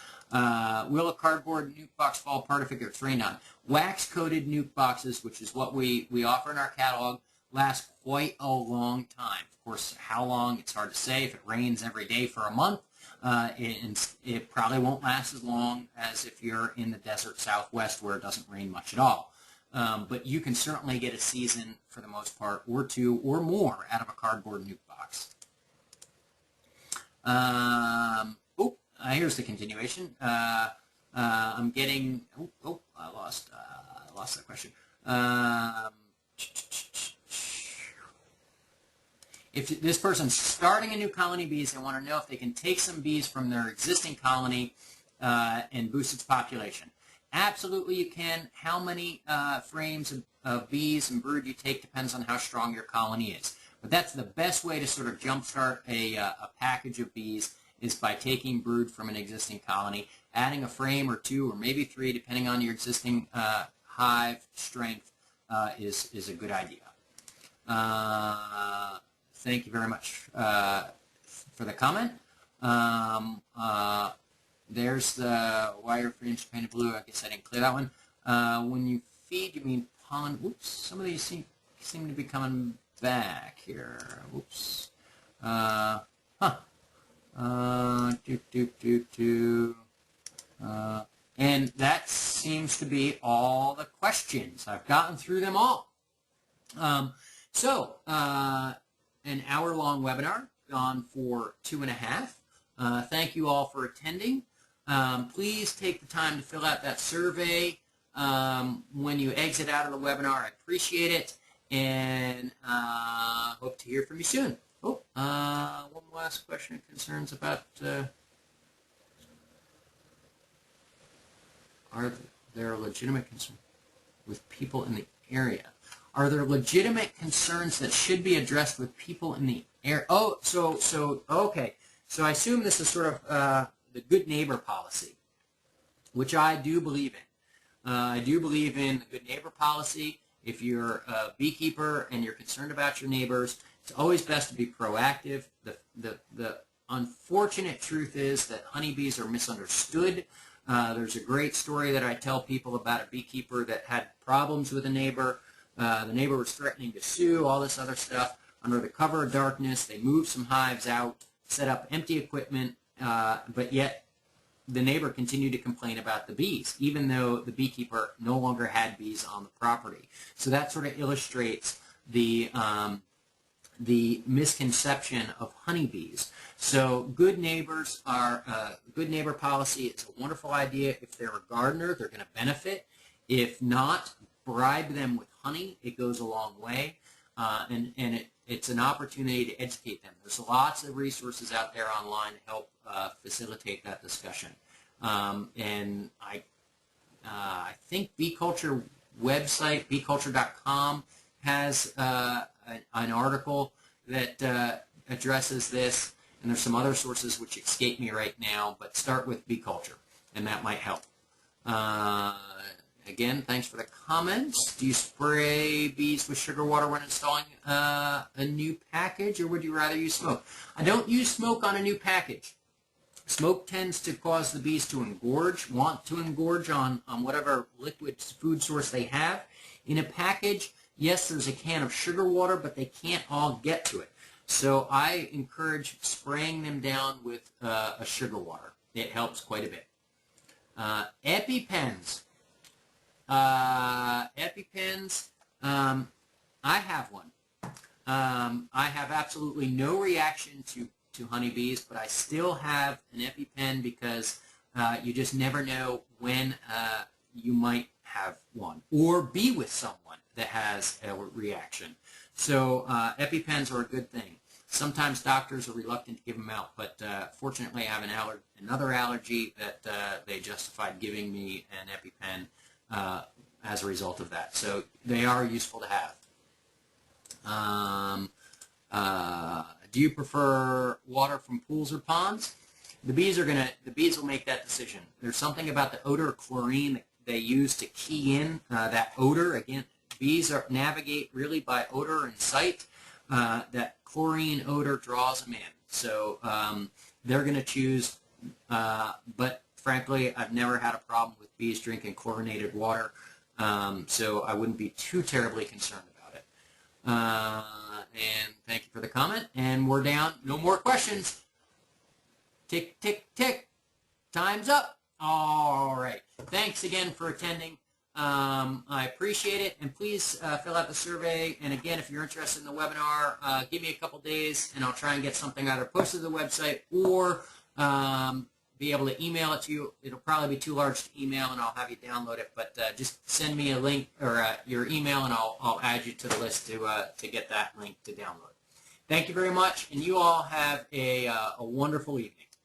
Will a cardboard nuke box fall apart if it gets rained on? Wax-coated nuke boxes, which is what we offer in our catalog, last quite a long time. Of course, how long, it's hard to say. If it rains every day for a month, it probably won't last as long as if you're in the desert Southwest where it doesn't rain much at all. But you can certainly get a season, for the most part, or two or more out of a cardboard nuke box. Here's the continuation. I'm getting, I lost that question. If this person's starting a new colony of bees, they want to know if they can take some bees from their existing colony and boost its population. Absolutely you can. How many frames of bees and brood you take depends on how strong your colony is. But that's the best way to sort of jumpstart a package of bees, is by taking brood from an existing colony, adding a frame or two or maybe three, depending on your existing hive strength, is a good idea. Thank you very much for the comment. There's the wire frames painted blue. I guess I didn't clear that one. When you feed, you mean pollen. Whoops, some of these seem to be coming back here. Whoops. And that seems to be all the questions. I've gotten through them all. An hour-long webinar, gone for 2.5. Thank you all for attending. Please take the time to fill out that survey. when you exit out of the webinar. I appreciate it, and hope to hear from you soon. Oh, one last question and concerns about, are there legitimate concerns with people in the area? Are there legitimate concerns that should be addressed with people in the area? Oh, okay. So I assume this is sort of the good neighbor policy, which I do believe in. I do believe in the good neighbor policy. If you're a beekeeper and you're concerned about your neighbors, it's always best to be proactive. The unfortunate truth is that honeybees are misunderstood. There's a great story that I tell people about a beekeeper that had problems with a neighbor. The neighbor was threatening to sue, all this other stuff. Under the cover of darkness, they moved some hives out, set up empty equipment, but yet the neighbor continued to complain about the bees, even though the beekeeper no longer had bees on the property. So that sort of illustrates the misconception of honeybees. So good neighbors are, good neighbor policy is a wonderful idea. If they're a gardener, they're going to benefit. If not, bribe them with honey. It goes a long way. It's an opportunity to educate them. There's lots of resources out there online to help facilitate that discussion. And I think Bee Culture website, beeculture.com, has an article that addresses this, and there's some other sources which escape me right now, but start with Bee Culture, and that might help. Again, thanks for the comments. Do you spray bees with sugar water when installing a new package, or would you rather use smoke? I don't use smoke on a new package. Smoke tends to cause the bees to want to engorge on whatever liquid food source they have. In a package, yes, there's a can of sugar water, but they can't all get to it. So I encourage spraying them down with a sugar water. It helps quite a bit. EpiPens. EpiPens, I have one. I have absolutely no reaction to honeybees, but I still have an EpiPen because you just never know when you might have one or be with someone that has a reaction. So EpiPens are a good thing. Sometimes doctors are reluctant to give them out, but fortunately I have another allergy that they justified giving me an EpiPen as a result of that. So they are useful to have. Do you prefer water from pools or ponds? The bees will make that decision. There's something about the odor of chlorine that they use to key in that odor. Again, bees navigate really by odor and sight. That chlorine odor draws them in. So they're going to choose, but frankly, I've never had a problem with bees drinking chlorinated water, so I wouldn't be too terribly concerned about it. And thank you for the comment. And we're down. No more questions. Tick, tick, tick. Time's up. All right. Thanks again for attending. I appreciate it. And please fill out the survey. And again, if you're interested in the webinar, give me a couple days, and I'll try and get something either posted to the website or be able to email it to you. It'll probably be too large to email, and I'll have you download it. But just send me a link or your email, and I'll add you to the list to get that link to download. Thank you very much, and you all have a wonderful evening.